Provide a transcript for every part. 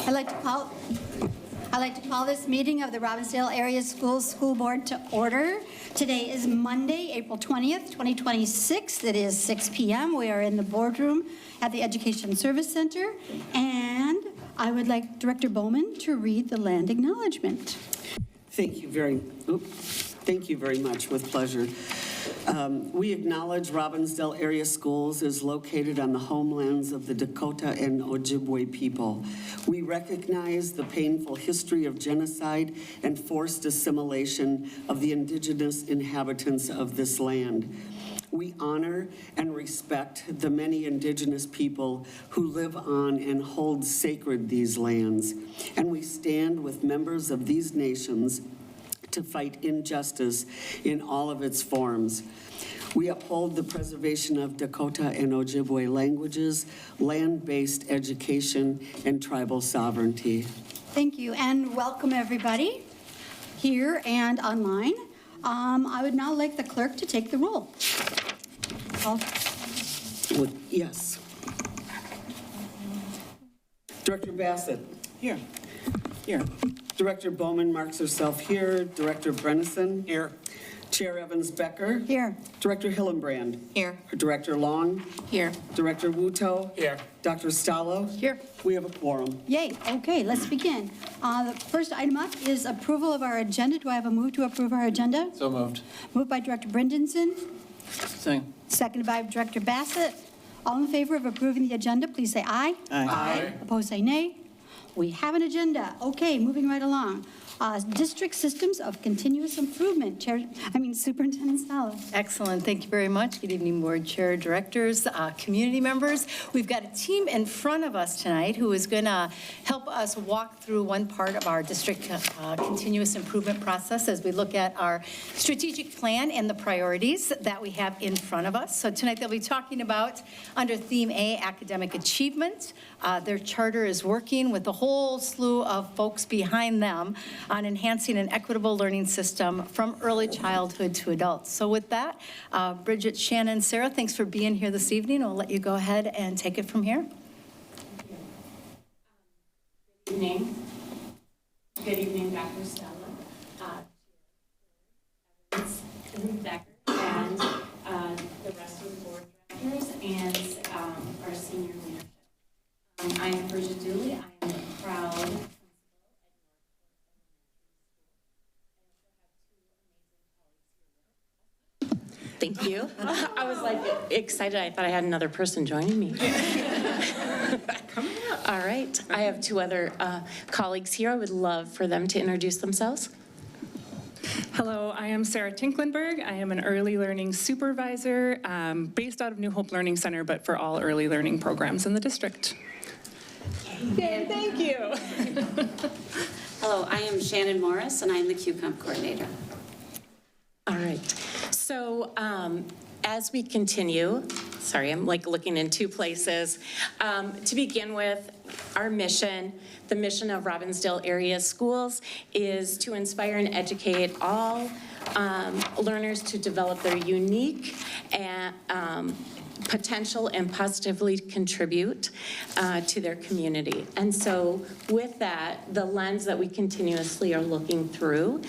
I'd like to call this meeting of the Robbinsdale Area Schools School Board to order. Today is Monday, April 20th, 2026. It is 6 p.m. We are in the boardroom at the Education Service Center, and I would like Director Bowman to read the land acknowledgement. Thank you very much, with pleasure. We acknowledge Robbinsdale Area Schools is located on the homelands of the Dakota and Ojibwe people. We recognize the painful history of genocide and forced assimilation of the indigenous inhabitants of this land. We honor and respect the many indigenous people who live on and hold sacred these lands, and we stand with members of these nations to fight injustice in all of its forms. We uphold the preservation of Dakota and Ojibwe languages, land-based education, and tribal sovereignty. Thank you, and welcome everybody here and online. I would now like the clerk to take the roll. Yes. Director Bassett. Here. Director Bowman marks herself here. Director Brennison. Here. Chair Evans-Becker. Here. Director Hillenbrand. Here. Director Long. Here. Director Wuto. Here. Dr. Stallo. Here. We have a quorum. Yay. Okay, let's begin. The first item up is approval of our agenda. Do I have a move to approve our agenda? So moved. Moved by Director Brindenson, Same. seconded by Director Bassett. All in favor of approving the agenda, please say aye. Aye. Opposed, say nay. We have an agenda. Okay, moving right along. District Systems of Continuous Improvement. Superintendent Stallo. Excellent. Thank you very much. Good evening, board chair, directors, community members. We've got a team in front of us tonight who is going to help us walk through one part of our district continuous improvement process as we look at our strategic plan and the priorities that we have in front of us. So tonight they'll be talking about, under theme A, academic achievement. Their charter is working with a whole slew of folks behind them on enhancing an equitable learning system from early childhood to adults. So with that, Bridget, Shannon, Sarah, thanks for being here this evening. I'll let you go ahead and take it from here. Good evening. Good evening, Dr. Stella, Becker, and the rest of the board directors and our senior leadership. I am Bridget Dooley. I am a proud principal at North. Thank you. I was like excited. I thought I had another person joining me. All right. I have two other colleagues here. I would love for them to introduce themselves. Hello, I am Sarah Tinklenberg. I am an early learning supervisor based out of New Hope Learning Center, but for all early learning programs in the district. Yay, thank you. Hello, I am Shannon Morris, and I am the QComp coordinator. All right. So as we continue, sorry, I'm like looking in two places. To begin with, our mission, the mission of Robbinsdale Area Schools is to inspire and educate all learners to develop their unique and potential and positively contribute to their community. And so with that, the lens that we continuously are looking through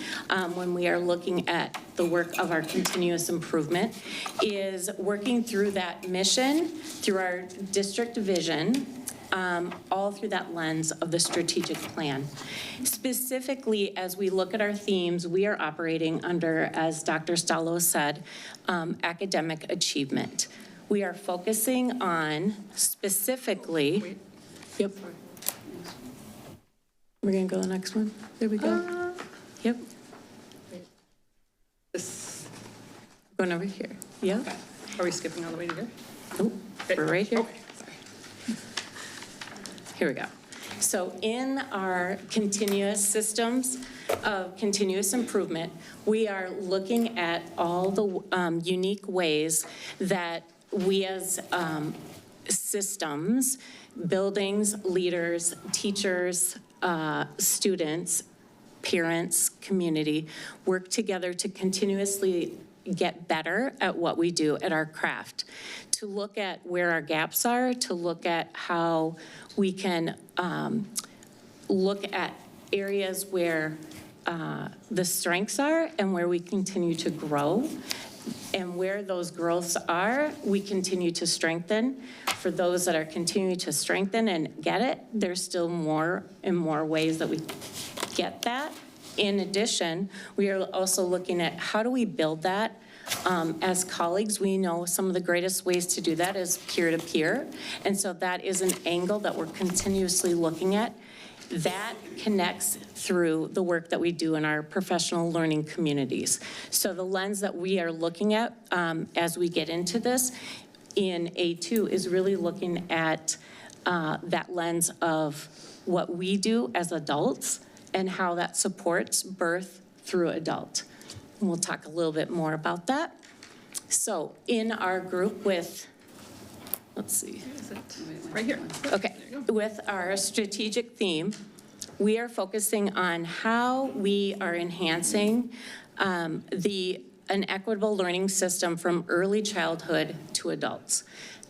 when we are looking at the work of our continuous improvement is working through that mission, through our district vision, all through that lens of the strategic plan. Specifically, as we look at our themes, we are operating under, as Dr. Stallo said, academic achievement. We are focusing on specifically, yep. We're gonna go to the next one. There we go. Yep. Going over here. Yep. Okay. Are we skipping all the way to here? Nope, we're right here. Okay. Here we go. So in our continuous systems of continuous improvement, we are looking at all the unique ways that we as systems, buildings, leaders, teachers, students, parents, community, work together to continuously get better at what we do at our craft, to look at where our gaps are, to look at how we can look at areas where the strengths are and where we continue to grow. And where those growths are, we continue to strengthen. For those that are continuing to strengthen and get it, there's still more and more ways that we get that. In addition, we are also looking at how do we build that. As colleagues, we know some of the greatest ways to do that is peer-to-peer. And so that is an angle that we're continuously looking at. That connects through the work that we do in our professional learning communities. So the lens that we are looking at as we get into this in A2 is really looking at that lens of what we do as adults and how that supports birth through adult. And we'll talk a little bit more about that. So in our group with, let's see. Right here. Okay, with our strategic theme, we are focusing on how we are enhancing an equitable learning system from early childhood to adults.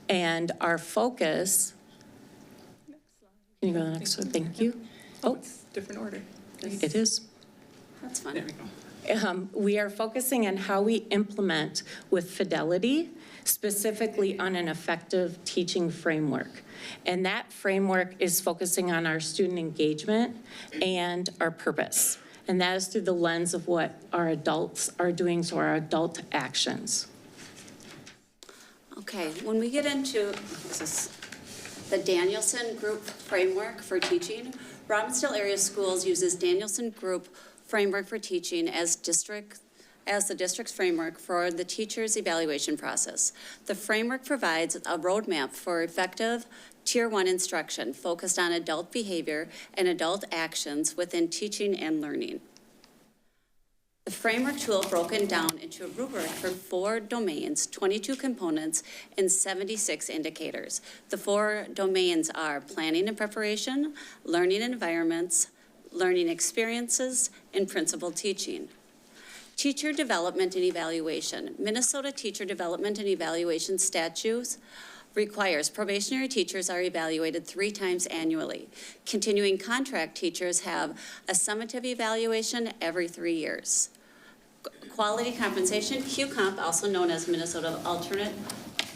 And our focus, can you go to the next one? Thank you. Oh, it's different order. It is. That's fine. There we go. We are focusing on how we implement with fidelity, specifically on an effective teaching framework. And that framework is focusing on our student engagement and our purpose. And that is through the lens of what our adults are doing, so our adult actions. Okay, when we get into the Danielson Group Framework for Teaching, Robbinsdale Area Schools uses Danielson Group Framework for Teaching as the district's framework for the teacher's evaluation process. The framework provides a roadmap for effective Tier 1 instruction focused on adult behavior and adult actions within teaching and learning. The framework tool broken down into a rubric for 4 domains, 22 components, and 76 indicators. The 4 domains are planning and preparation, learning environments, learning experiences, and principal teaching. Teacher development and evaluation. Minnesota Teacher Development and Evaluation Statutes requires probationary teachers are evaluated 3 times annually. Continuing contract teachers have a summative evaluation every 3 years. Quality compensation, QComp, also known as Minnesota Alternate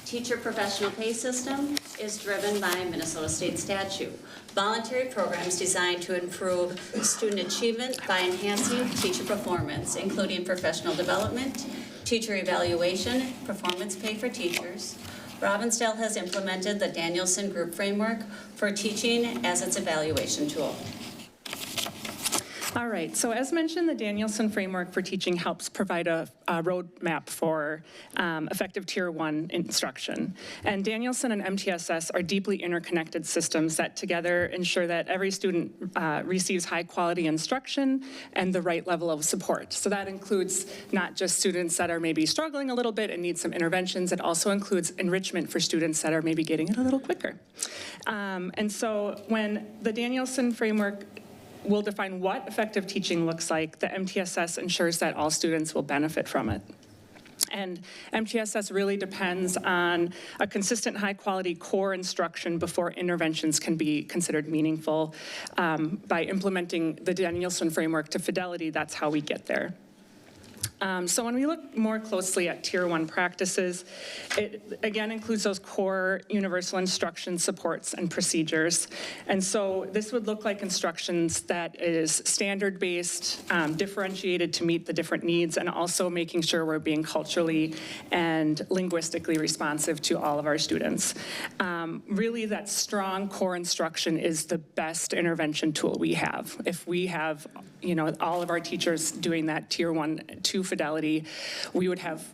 Teacher Professional Pay System, is driven by Minnesota State statute. Voluntary programs designed to improve student achievement by enhancing teacher performance, including professional development, teacher evaluation, performance pay for teachers. Robbinsdale has implemented the Danielson Group Framework for Teaching as its evaluation tool. All right, so as mentioned, the Danielson Framework for Teaching helps provide a roadmap for effective Tier 1 instruction. And Danielson and MTSS are deeply interconnected systems that together ensure that every student receives high quality instruction and the right level of support. So that includes not just students that are maybe struggling a little bit and need some interventions, it also includes enrichment for students that are maybe getting it a little quicker. And so when the Danielson Framework will define what effective teaching looks like, the MTSS ensures that all students will benefit from it. And MTSS really depends on a consistent high-quality core instruction before interventions can be considered meaningful. By implementing the Danielson Framework to fidelity, that's how we get there. So when we look more closely at Tier 1 practices, it again includes those core universal instruction supports and procedures. And so this would look like instructions that is standard-based, differentiated to meet the different needs, and also making sure we're being culturally and linguistically responsive to all of our students. Really, that strong core instruction is the best intervention tool we have. If we have, you know, all of our teachers doing that Tier 1 to fidelity, we would have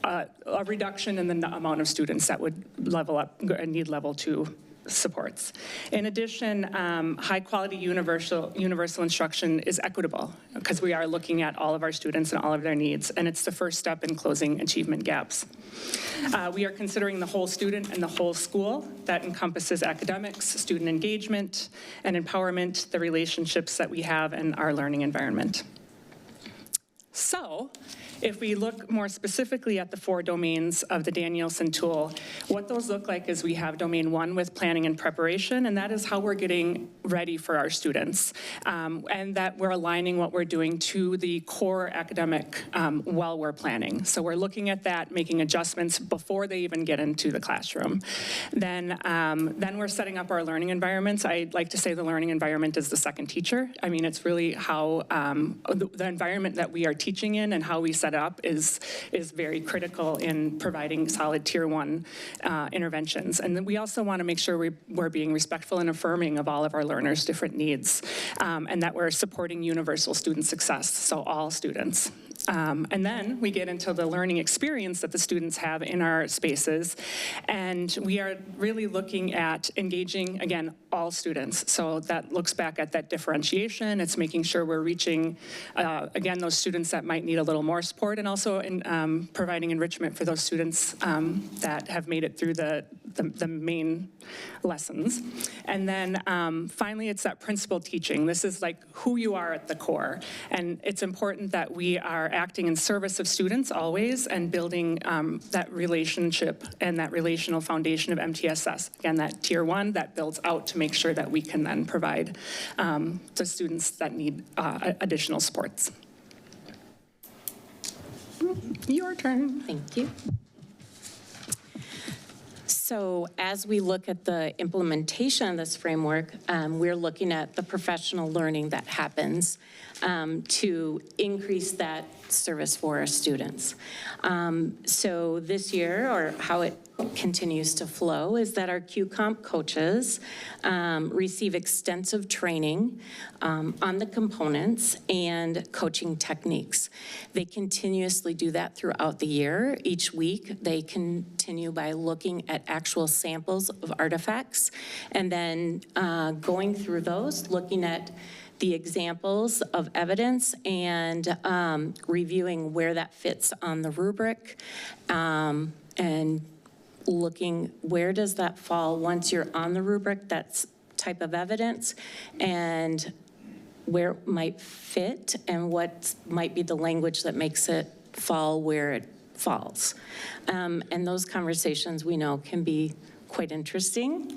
a reduction in the amount of students that would level up and need level 2 supports. In addition, high quality universal instruction is equitable because we are looking at all of our students and all of their needs, and it's the first step in closing achievement gaps. We are considering the whole student and the whole school. That encompasses academics, student engagement, and empowerment, the relationships that we have in our learning environment. So, if we look more specifically at the 4 domains of the Danielson tool, what those look like is we have domain 1 with planning and preparation, and that is how we're getting ready for our students, and that we're aligning what we're doing to the core academic while we're planning. So we're looking at that, making adjustments before they even get into the classroom. Then we're setting up our learning environments. I like to say the learning environment is the second teacher. I mean, it's really how the environment that we are teaching in and how we set up is very critical in providing solid tier 1 interventions. And then we also want to make sure we're being respectful and affirming of all of our learners' different needs, and that we're supporting universal student success, so all students. And then we get into the learning experience that the students have in our spaces, and we are really looking at engaging, again, all students. So that looks back at that differentiation. It's making sure we're reaching, again, those students that might need a little more support, and also in, providing enrichment for those students that have made it through the main lessons. And then finally, it's that principal teaching. This is like who you are at the core. And it's important that we are acting in service of students always and building that relationship and that relational foundation of MTSS. Again, that tier 1 that builds out to make sure that we can then provide the students that need additional supports. Your turn. Thank you. So as we look at the implementation of this framework, we're looking at the professional learning that happens to increase that service for our students. So this year, or how it continues to flow, is that our QComp coaches receive extensive training on the components and coaching techniques. They continuously do that throughout the year. Each week, they continue by looking at actual samples of artifacts and then going through those, looking at the examples of evidence and reviewing where that fits on the rubric and looking where does that fall once you're on the rubric, that type of evidence, and where it might fit and what might be the language that makes it fall where it falls. And those conversations we know can be quite interesting.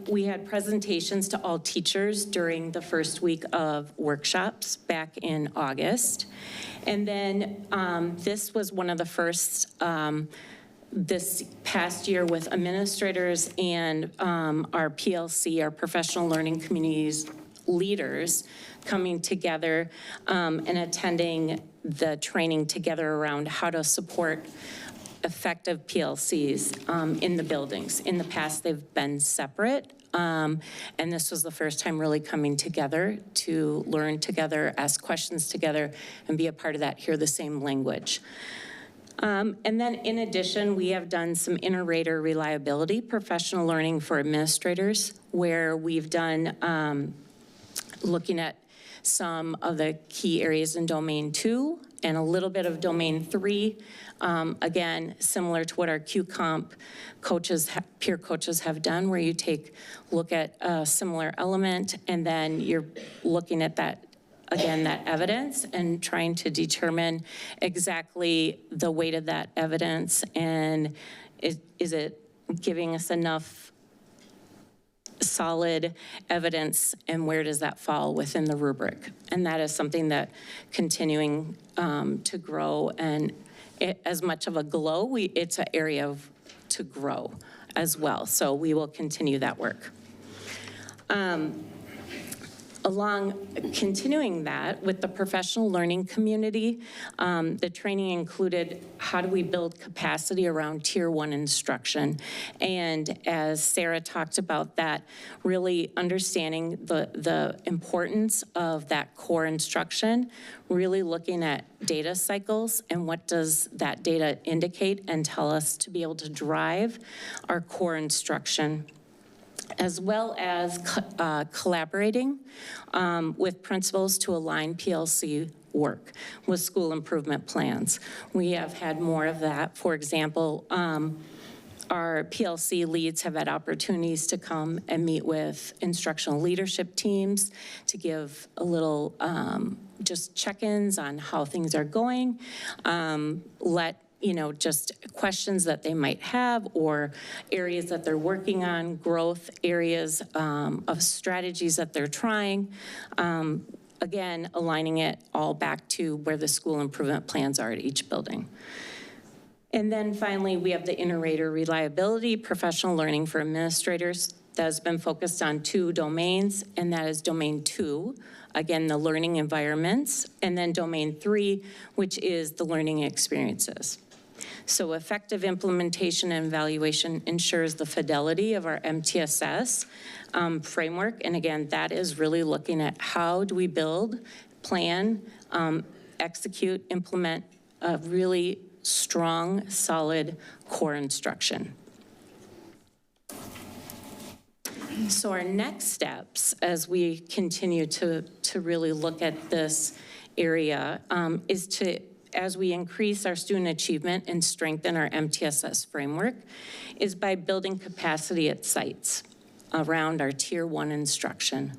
We had presentations to all teachers during the first week of workshops back in August. And then this was one of the first this past year with administrators and our PLC, our professional learning communities leaders, coming together and attending the training together around how to support effective PLCs in the buildings. In the past, they've been separate, and this was the first time really coming together to learn together, ask questions together, and be a part of that, hear the same language. And then in addition, we have done some inter-rater reliability professional learning for administrators, where we've done looking at some of the key areas in Domain 2 and a little bit of Domain 3. Again, similar to what our QComp coaches, peer coaches have done, where you look at a similar element and then you're looking at that, again, that evidence and trying to determine exactly the weight of that evidence and is it giving us enough solid evidence and where does that fall within the rubric. And that is something that continuing to grow, and as much of a glow, it's an area to grow as well. So we will continue that work. Along continuing that with the professional learning community, the training included how do we build capacity around tier 1 instruction. And as Sarah talked about that, really understanding the importance of that core instruction, really looking at data cycles and what does that data indicate and tell us to be able to drive our core instruction, as well as collaborating with principals to align PLC work with school improvement plans. We have had more of that. For example, Our PLC leads have had opportunities to come and meet with instructional leadership teams to give a little just check-ins on how things are going, just questions that they might have or areas that they're working on, growth areas of strategies that they're trying. Again, aligning it all back to where the school improvement plans are at each building. And then finally, we have the inter-rater reliability, professional learning for administrators. That has been focused on 2 domains, and that is domain 2, again, the learning environments, and then domain 3, which is the learning experiences. So effective implementation and evaluation ensures the fidelity of our MTSS framework. And again, that is really looking at how do we build, plan, execute, implement a really strong, solid core instruction. So our next steps as we continue to really look at this area is to, as we increase our student achievement and strengthen our MTSS framework, is by building capacity at sites around our Tier 1 instruction,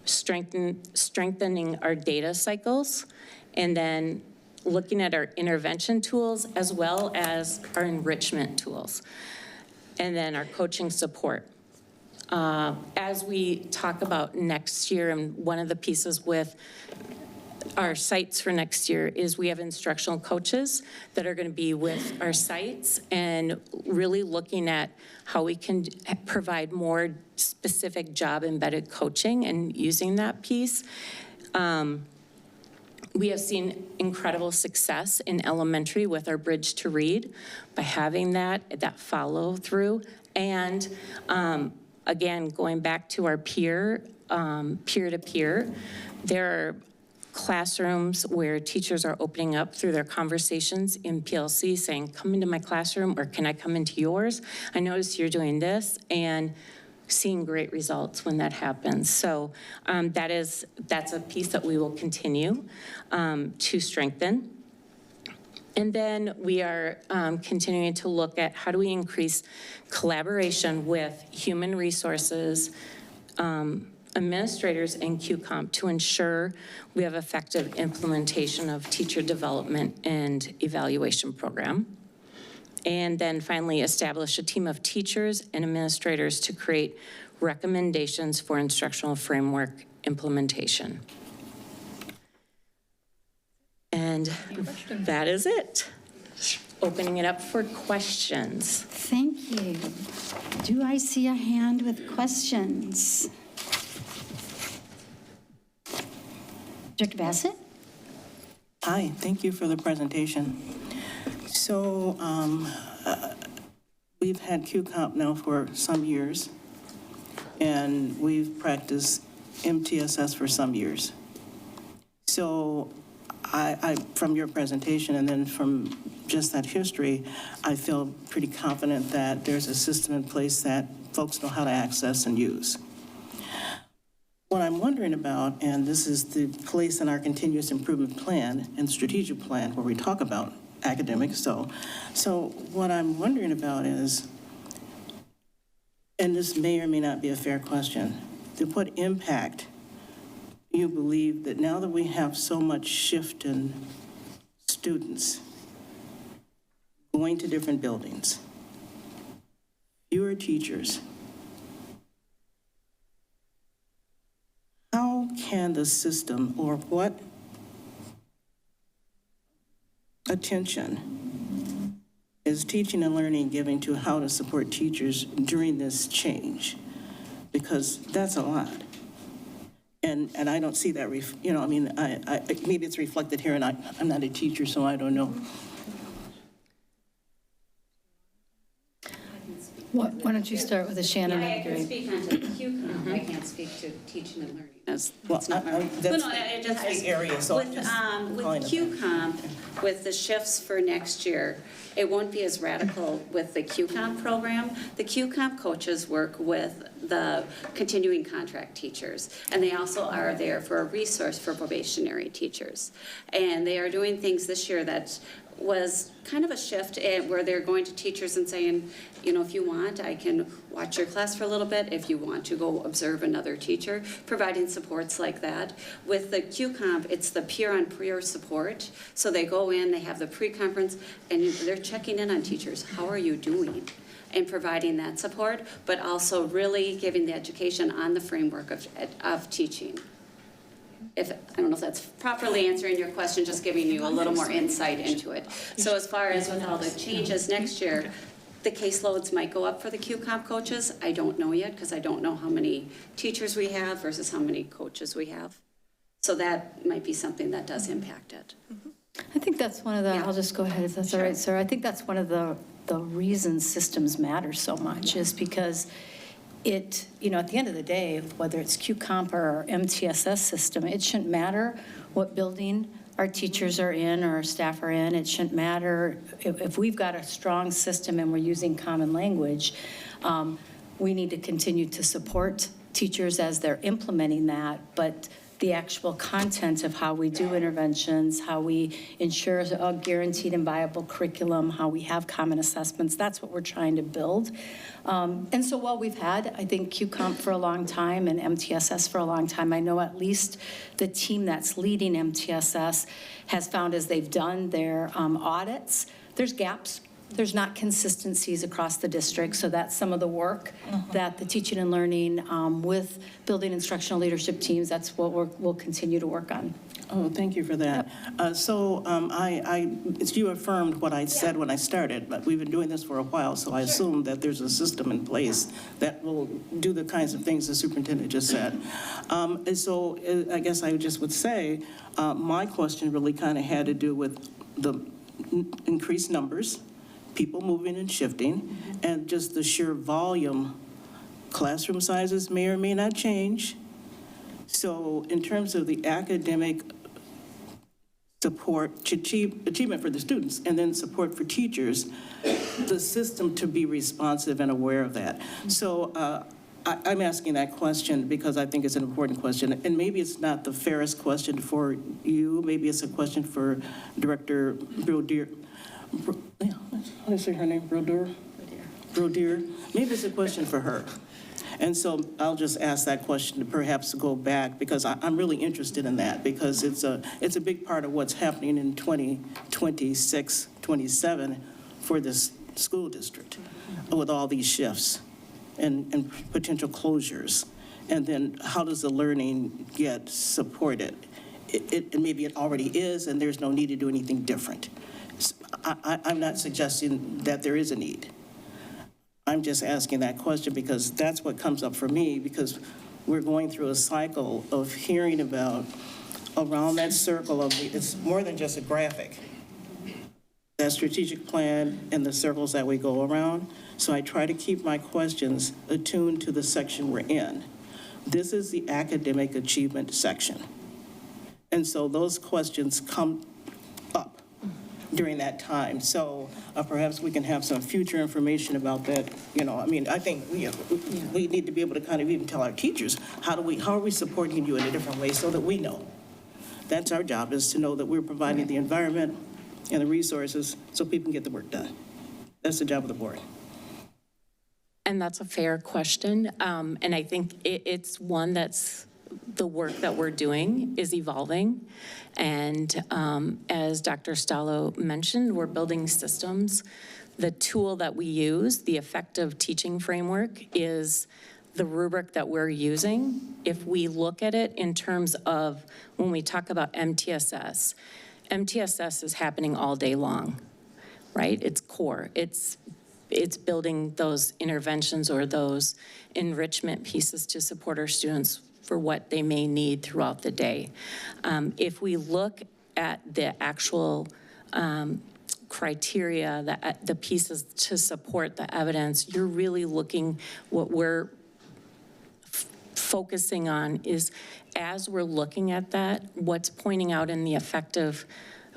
strengthening our data cycles, and then looking at our intervention tools as well as our enrichment tools, and then our coaching support. As we talk about next year, and one of the pieces with our sites for next year is we have instructional coaches that are going to be with our sites and really looking at how we can provide more specific job-embedded coaching and using that piece. We have seen incredible success in elementary with our Bridge to Read by having that follow through. And again, going back to our peer-to-peer, there are classrooms where teachers are opening up through their conversations in PLC saying, come into my classroom, or can I come into yours? I noticed you're doing this, and seeing great results when that happens. So that's a piece that we will continue to strengthen. And then we are continuing to look at how do we increase collaboration with human resources, administrators, and QComp to ensure we have effective implementation of teacher development and evaluation program. And then finally, establish a team of teachers and administrators to create recommendations for instructional framework implementation. And that is it. Opening it up for questions. Thank you. Do I see a hand with questions? Director Bassett? Hi, thank you for the presentation. So we've had QComp now for some years, and we've practiced MTSS for some years. So I from your presentation and then from just that history, I feel pretty confident that there's a system in place that folks know how to access and use. What I'm wondering about, and this is the place in our continuous improvement plan and strategic plan where we talk about academics, so what I'm wondering about is, and this may or may not be a fair question, to what impact you believe that now that we have so much shift in students going to different buildings, fewer teachers, how can the system, or what attention is teaching and learning giving to how to support teachers during this change? Because that's a lot. And I don't see that, maybe it's reflected here, and I'm not a teacher, so I don't know. Why don't you start with the Shannon? I can speak on to QComp. I can't speak to teaching and learning. That's not my. That's the area, so I'm just calling with it that. QComp, with the shifts for next year, it won't be as radical with the QComp program. The QComp coaches work with the continuing contract teachers, and they also are there for a resource for probationary teachers. And they are doing things this year that was kind of a shift where they're going to teachers and saying, if you want, I can watch your class for a little bit. If you want to go observe another teacher, providing supports like that. With the Q-Comp, it's the peer-on-peer support. So they go in, they have the pre-conference, and they're checking in on teachers. How are you doing? And providing that support, but also really giving the education on the framework of teaching. I don't know if that's properly answering your question, just giving you a little more insight into it. So as far as with all the changes next year, the caseloads might go up for the Q-Comp coaches. I don't know yet, because I don't know how many teachers we have versus how many coaches we have. So that might be something that does impact it. I think that's one of the, Yeah. I'll just go ahead if that's all right, sir. I think that's one of the reasons systems matter so much is because it, at the end of the day, whether it's Q-Comp or MTSS system, it shouldn't matter what building our teachers are in or our staff are in. It shouldn't matter if we've got a strong system and we're using common language. We need to continue to support teachers as they're implementing that, but the actual content of how we do interventions, how we ensure a guaranteed and viable curriculum, how we have common assessments, that's what we're trying to build. And so while we've had, I think, Q-Comp for a long time and MTSS for a long time, I know at least the team that's leading MTSS has found as they've done their audits, there's gaps. There's not consistencies across the district, so that's some of the work that the teaching and learning with building instructional leadership teams, that's what we'll continue to work on. Oh, thank you for that. You affirmed what I said when I started, but we've been doing this for a while, so I assume that there's a system in place that will do the kinds of things the superintendent just said. And so I guess I just would say, my question really kind of had to do with the increased numbers, people moving and shifting, and just the sheer volume. Classroom sizes may or may not change. So in terms of the academic support, achievement for the students, and then support for teachers, the system to be responsive and aware of that. So I'm asking that question because I think it's an important question, and maybe it's not the fairest question for you, maybe it's a question for Director Brodeur. How do I say her name? Brodeur? Brodeur. Maybe it's a question for her. And so I'll just ask that question to perhaps go back, because I'm really interested in that, because it's a big part of what's happening in 2026, 27 for this school district with all these shifts and potential closures. And then how does the learning get supported? Maybe it already is, and there's no need to do anything different. I'm not suggesting that there is a need. I'm just asking that question because that's what comes up for me, because we're going through a cycle of hearing about around that circle of, it's more than just a graphic, that strategic plan and the circles that we go around. So I try to keep my questions attuned to the section we're in. This is the academic achievement section. And so those questions come up during that time. So perhaps we can have some future information about that. I think we need to be able to kind of even tell our teachers, how are we supporting you in a different way so that we know. That's our job, is to know that we're providing the environment and the resources so people can get the work done. That's the job of the board. And that's a fair question. And I think it's one that's, the work that we're doing is evolving. And as Dr. Stallo mentioned, we're building systems. The tool that we use, the effective teaching framework, is the rubric that we're using. If we look at it in terms of when we talk about MTSS, MTSS is happening all day long, right? It's core. It's building those interventions or those enrichment pieces to support our students for what they may need throughout the day. If we look at the actual criteria, the pieces to support the evidence, you're really looking, what we're focusing on is, as we're looking at that, what's pointing out in the effective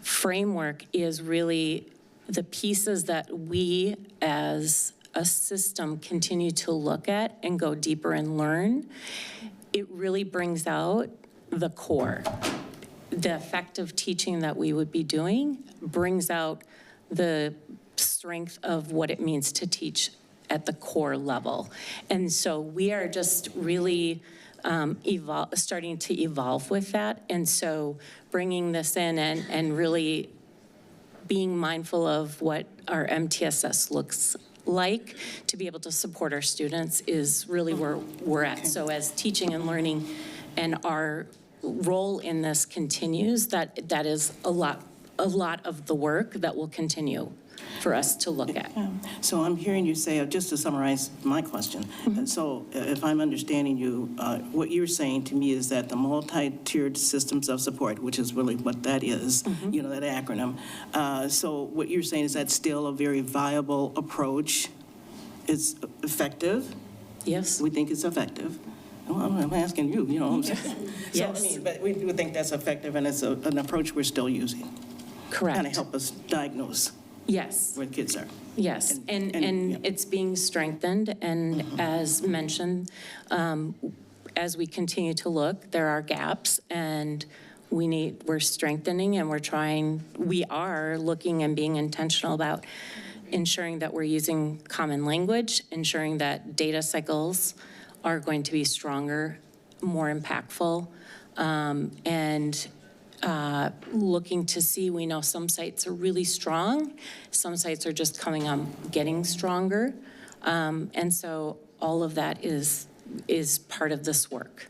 framework is really the pieces that we as a system continue to look at and go deeper and learn. It really brings out the core. the effective teaching that we would be doing brings out the strength of what it means to teach at the core level. And so we are just really starting to evolve with that. And so bringing this in and really being mindful of what our MTSS looks like to be able to support our students is really where we're at. So as teaching and learning and our role in this continues, that is a lot of the work that will continue for us to look at. So I'm hearing you say, just to summarize my question, so if I'm understanding you, what you're saying to me is that the multi-tiered systems of support, which is really what that is, you know, that acronym. So what you're saying is that's still a very viable approach. It's effective. Yes. We think it's effective. Well, I'm asking you, you know what I'm saying? Yes. So, I mean, but we do think that's effective, and it's an approach we're still using. Correct. Kind of help us diagnose Yes. where the kids are. Yes, and yeah. it's being strengthened, and as mentioned, as we continue to look, there are gaps, and we're strengthening, and we are looking and being intentional about ensuring that we're using common language, ensuring that data cycles are going to be stronger, more impactful, and looking to see, we know some sites are really strong, some sites are just coming on, getting stronger. And so all of that is part of this work.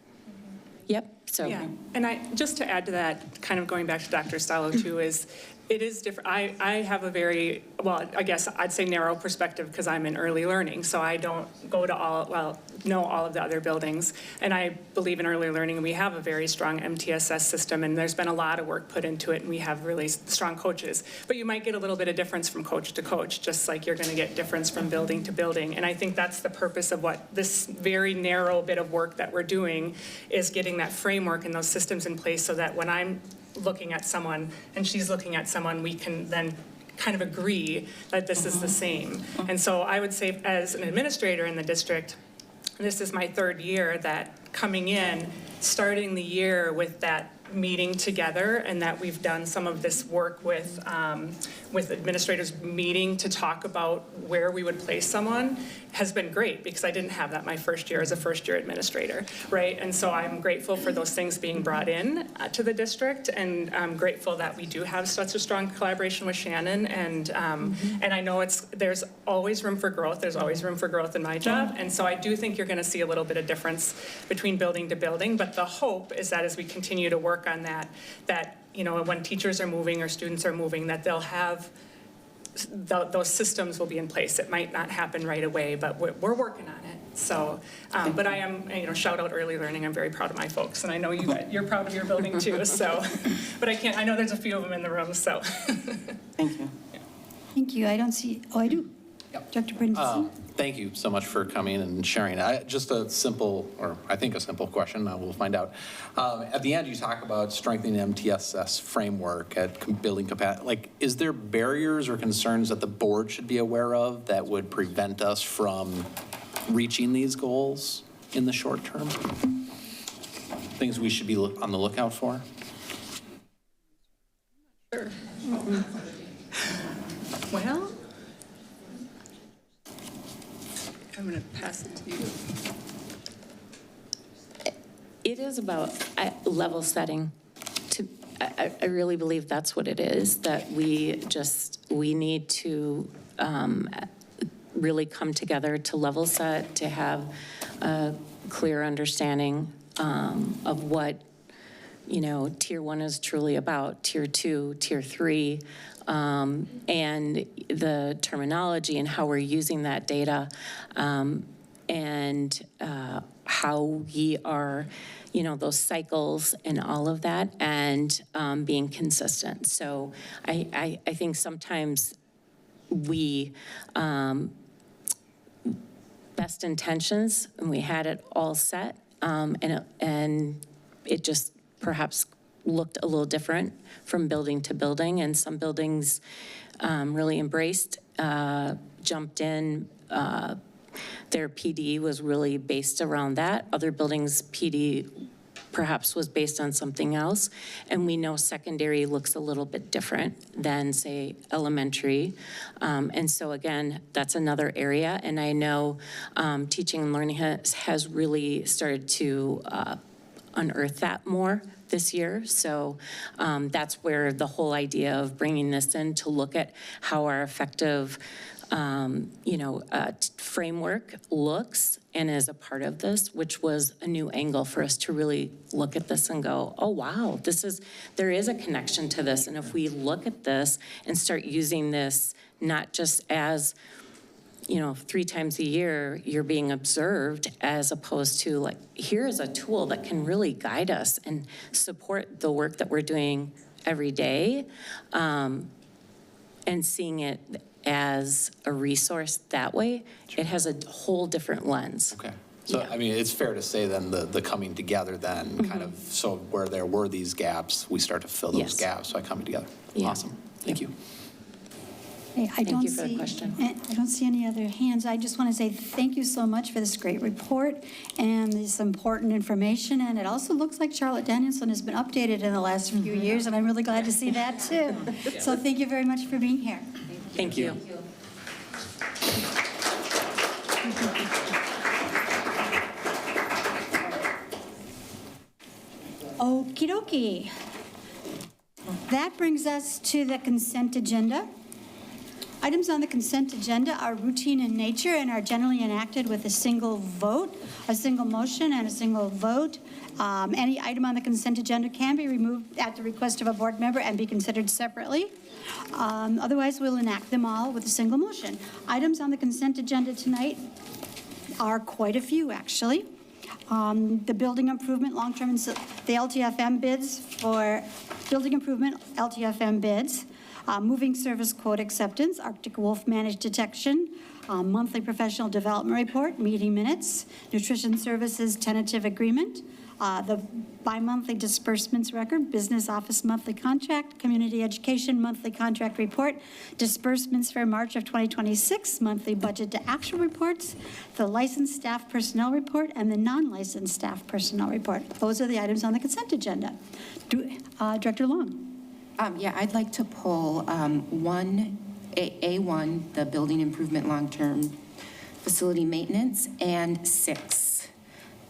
Yep, so. Yeah, and just to add to that, kind of going back to Dr. Stallo too, is it is different. I have a very, well, I guess I'd say narrow perspective because I'm in early learning, so I don't go to know all of the other buildings. And I believe in early learning, and we have a very strong MTSS system, and there's been a lot of work put into it, and we have really strong coaches. But you might get a little bit of difference from coach to coach, just like you're going to get difference from building to building. And I think that's the purpose of what this very narrow bit of work that we're doing is getting that framework and those systems in place so that when I'm looking at someone and she's looking at someone, we can then kind of agree that this is the same. And so I would say as an administrator in the district, this is my third year, that coming in, starting the year with that meeting together, and that we've done some of this work with administrators meeting to talk about where we would place someone has been great, because I didn't have that my first year as a first-year administrator, right? And so I'm grateful for those things being brought in to the district, and I'm grateful that we do have such a strong collaboration with Shannon, and I know there's always room for growth. There's always room for growth in my job, and so I do think you're going to see a little bit of difference between building to building, but the hope is that as we continue to work on that you know, when teachers are moving or students are moving, that they'll have those systems will be in place. It might not happen right away, but we're working on it. So, but I am, you know, shout out early learning. I'm very proud of my folks, and I know you're proud of your building too. So, but I know there's a few of them in the room. So, Thank you. Thank you. I don't see, oh, I do. Dr. Brinson? Thank you so much for coming and sharing. Just a simple, or I think a simple question, we'll find out. At the end, you talk about strengthening MTSS framework at building capacity. Like, is there barriers or concerns that the board should be aware of that would prevent us from reaching these goals in the short term? Things we should be on the lookout for? sure. Well, I'm going to pass it to you. It is about level setting. I really believe that's what it is, that we need to really come together to level set, to have a clear understanding of what, you know, Tier 1 is truly about, Tier 2, Tier 3, and the terminology and how we're using that data, and how we are, you know, those cycles and all of that, and being consistent. So I think sometimes we, best intentions, and we had it all set, and it just perhaps looked a little different from building to building, and some buildings really embraced, jumped in. Their PD was really based around that. Other buildings' PD perhaps was based on something else. And we know secondary looks a little bit different than, say, elementary. And so again, that's another area. And I know teaching and learning has really started to unearth that more this year. So that's where the whole idea of bringing this in to look at how our effective framework looks and is a part of this, which was a new angle for us to really look at this and go, oh, wow, there is a connection to this. And if we look at this and start using this, not just as, 3 times a year you're being observed, as opposed to like, here's a tool that can really guide us and support the work that we're doing every day, and seeing it as a resource that way, it has a whole different lens. Okay. So, Yeah. I mean, it's fair to say then the coming together then, kind of, so where there were these gaps, we start to fill those Yes. gaps by coming together. Yeah. Awesome. Thank you. Hey, I don't you for the see- question. I don't see any other hands. I just want to say thank you so much for this great report and this important information. And it also looks like Charlotte Danielson has been updated in the last few years, and I'm really glad to see that too. So thank you very much for being here. Thank you. Okie dokie. That brings us to the consent agenda. Items on the consent agenda are routine in nature and are generally enacted with a single vote, a single motion, and a single vote. Any item on the consent agenda can be removed at the request of a board member and be considered separately. Otherwise, we'll enact them all with a single motion. Items on the consent agenda tonight are quite a few, actually. The building improvement, long-term, the LTFM bids for building improvement, LTFM bids, moving service quote acceptance, Arctic Wolf managed detection, monthly professional development report, meeting minutes, nutrition services tentative agreement, the bi-monthly disbursements record, business office monthly contract, community education monthly contract report, disbursements for March of 2026, monthly budget to actual reports, the licensed staff personnel report, and the non-licensed staff personnel report. Those are the items on the consent agenda. Director Long. Yeah, I'd like to pull A1, the building improvement long-term facility maintenance, and 6,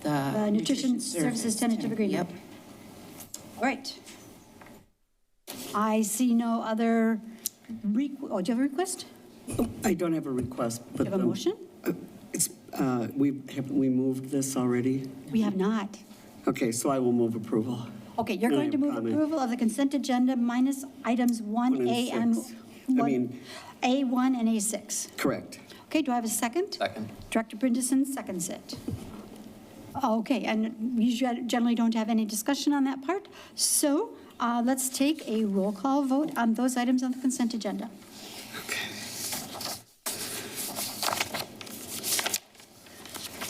the Nutrition services tentative agreement. Yep. All right. I see no other, do you have a request? I don't have a request, Do but. you have a motion? Haven't we moved this already? We have not. Okay, so I will move approval. Okay, you're And I going to have a move comment. approval of the consent agenda minus items 1A and 6. I mean, A1 and A6. correct. Okay, do I have a second? Second. Director Brinderson seconds it. Okay, and we generally don't have any discussion on that part. So let's take a roll call vote on those items on the consent agenda.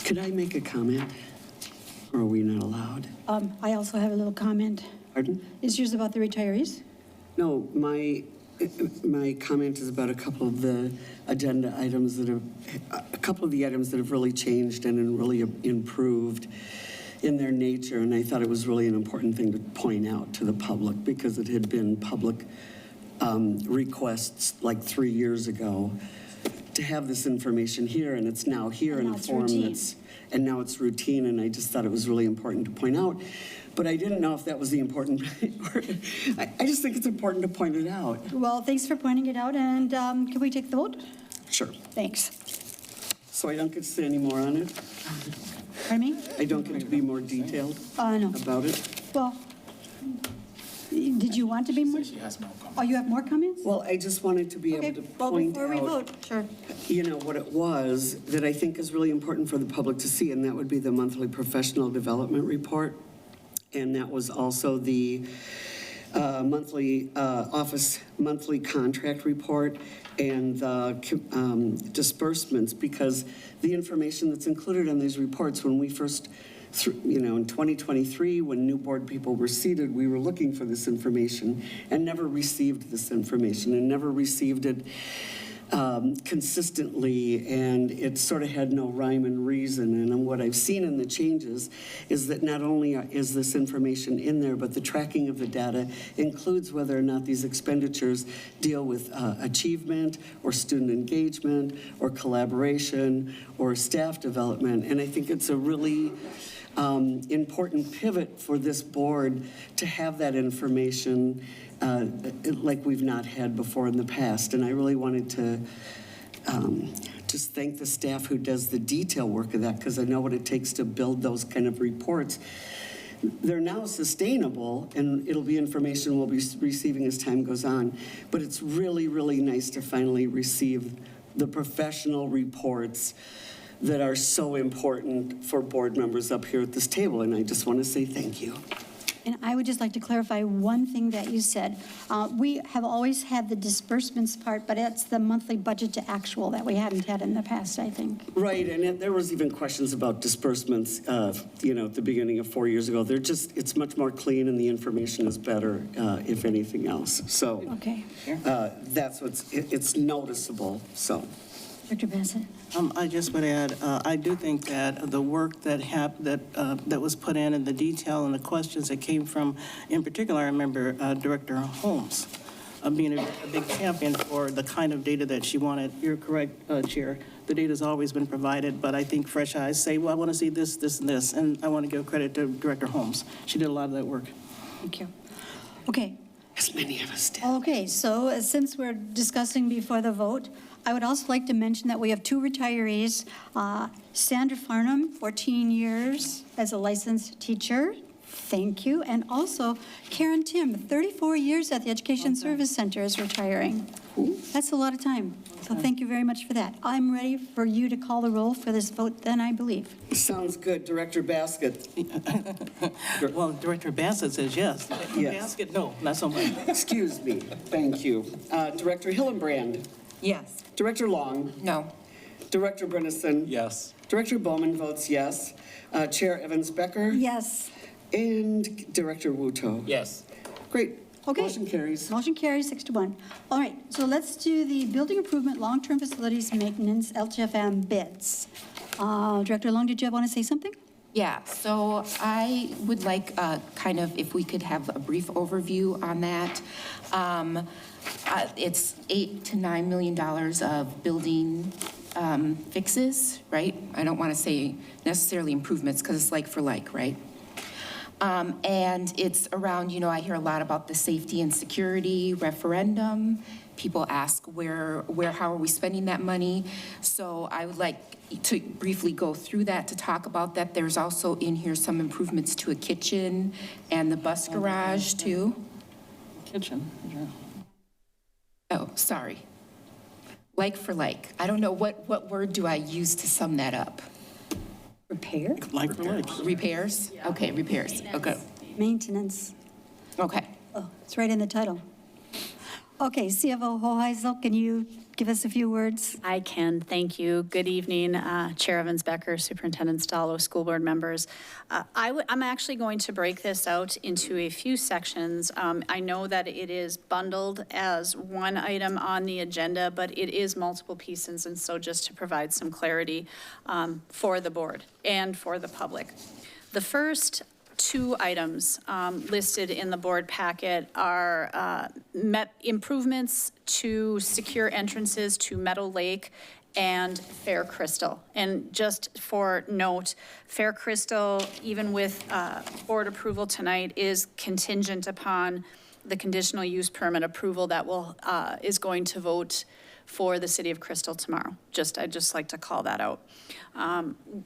Could I make a comment? Or are we not allowed? I also have a little comment. Pardon? Is yours about the retirees? No, my comment is about a couple of the agenda items that have, a couple of the items that have really changed and really improved in their nature. And I thought it was really an important thing to point out to the public because it had been public requests like 3 years ago to have this information here, and it's now here And in now a it's form routine. that's, and now it's routine, and I just thought it was really important to point out. But I didn't know if that was the important, I just think it's important to point it out. Well, thanks for pointing it out, and can we take the vote? Sure. Thanks. So I don't get to say any more on it? Pardon me? I don't get to be more detailed No. about it? Well, did you want to be more? Oh, you have more comments? Well, I just wanted to be Okay, able to well, point before we out, vote, sure. you know, what it was that I think is really important for the public to see, and that would be the monthly professional development report. And that was also the monthly office monthly contract report and the disbursements, because the information that's included in these reports, when we first, in 2023, when new board people were seated, we were looking for this information and never received this information and never received it consistently, and it sort of had no rhyme and reason. And what I've seen in the changes is that not only is this information in there, but the tracking of the data includes whether or not these expenditures deal with achievement or student engagement or collaboration or staff development. And I think it's a really important pivot for this board to have that information like we've not had before in the past. And I really wanted to just thank the staff who does the detail work of that, because I know what it takes to build those kind of reports. They're now sustainable, and it'll be information we'll be receiving as time goes on. But it's really, really nice to finally receive the professional reports that are so important for board members up here at this table. And I just want to say thank you. And I would just like to clarify one thing that you said. We have always had the disbursements part, but it's the monthly budget to actual that we hadn't had in the past, I think. Right, and there was even questions about disbursements, you know, at the beginning of 4 years ago. It's much more clean and the information is better, if anything else. So Okay. that's it's noticeable, so. Dr. Bassett? I just would add, I do think that the work that was put in and the detail and the questions that came from, in particular, I remember Director Holmes being a big champion for the kind of data that she wanted. You're correct, Chair. The data's always been provided, but I think fresh eyes say, well, I want to see this, this, and this. And I want to give credit to Director Holmes. She did a lot of that work. Thank you. Okay. As many of us did. Okay, so since we're discussing before the vote, I would also like to mention that we have 2 retirees. Sandra Farnham, 14 years as a licensed teacher. Thank you. And also Karen Tim, 34 years at the Education Service Center, is retiring. That's a lot of time. So thank you very much for that. I'm ready for you to call the roll for this vote then, I believe. Sounds good. Director Baskett. Well, Director Bassett says yes. Yes. Baskett, no, not so much. Excuse me. Thank you. Director Hillenbrand. Yes. Director Long. No. Director Bredesen. Yes. Director Bowman votes yes. Chair Evans-Becker. Yes. And Director Wuto. Yes. Great. Okay. Motion carries. Motion carries 6-1. All right, so let's do the building improvement, long-term facilities maintenance, LTFM bids. Director Long, did you want to say something? Yeah, so I would like kind of, if we could have a brief overview on that. It's $8 to $9 million of building fixes, right? I don't want to say necessarily improvements because it's like for like, right? And it's around, you know, I hear a lot about the safety and security referendum. People ask how are we spending that money? So I would like to briefly go through that, to talk about that. There's also in here some improvements to a kitchen and the bus garage too. Kitchen. Yeah. Oh, sorry. Like for like. I don't know, what word do I use to sum that up? Repair? Like for like. Repairs? Okay, repairs. Okay. Maintenance. Okay. Oh, it's right in the title. Okay, CFO Hoheisel, can you give us a few words? I can, thank you. Good evening, Chair Evans-Becker, Superintendent Stallo, school board members. I'm actually going to break this out into a few sections. I know that it is bundled as one item on the agenda, but it is multiple pieces, and so just to provide some clarity for the board and for the public. The first 2 items listed in the board packet are improvements to secure entrances to Meadow Lake and Fair Crystal. And just for note, Fair Crystal, even with board approval tonight, is contingent upon the conditional use permit approval that is going to vote for the City of Crystal tomorrow. I'd just like to call that out.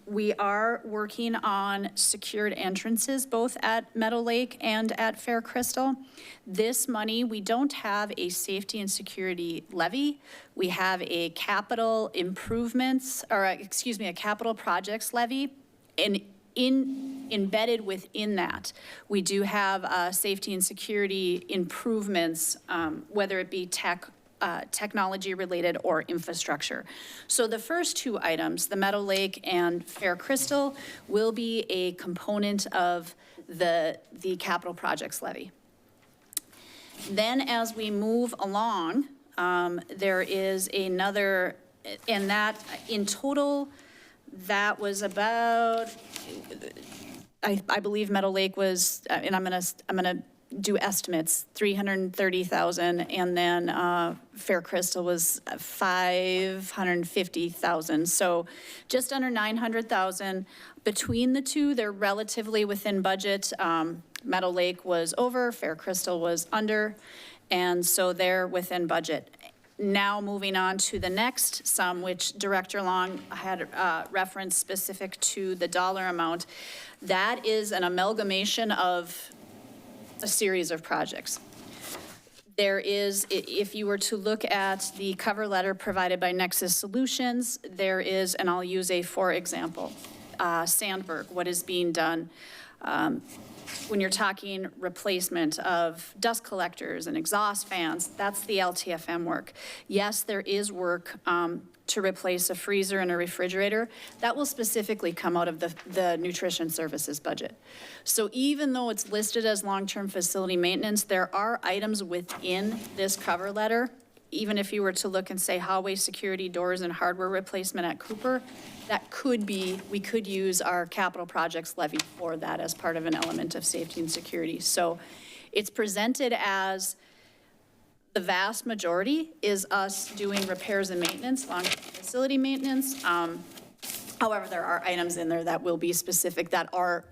We are working on secured entrances both at Meadow Lake and at Fair Crystal. This money, we don't have a safety and security levy. We have a capital improvements, or excuse me, a capital projects levy. And embedded within that, we do have safety and security improvements, whether it be technology related or infrastructure. So the first 2 items, the Meadow Lake and Fair Crystal, will be a component of the capital projects levy. Then as we move along, There is another, and that, in total, that was about, I believe Meadow Lake was, and I'm gonna do estimates, 330,000, and then Fair Crystal was 550,000. So just under 900,000. Between the two, they're relatively within budget. Meadow Lake was over, Fair Crystal was under, and so they're within budget. Now moving on to the next sum, which Director Long had referenced specific to the dollar amount. That is an amalgamation of a series of projects. There is, if you were to look at the cover letter provided by Nexus Solutions, there is, and I'll use a for example, Sandburg, what is being done. When you're talking replacement of dust collectors and exhaust fans, that's the LTFM work. Yes, there is work to replace a freezer and a refrigerator. That will specifically come out of the nutrition services budget. So even though it's listed as long-term facility maintenance, there are items within this cover letter, even if you were to look and say hallway security doors and hardware replacement at Cooper, that could be, we could use our capital projects levy for that as part of an element of safety and security. So it's presented as the vast majority is us doing repairs and maintenance, long-term facility maintenance. However, there are items in there that will be specific that are,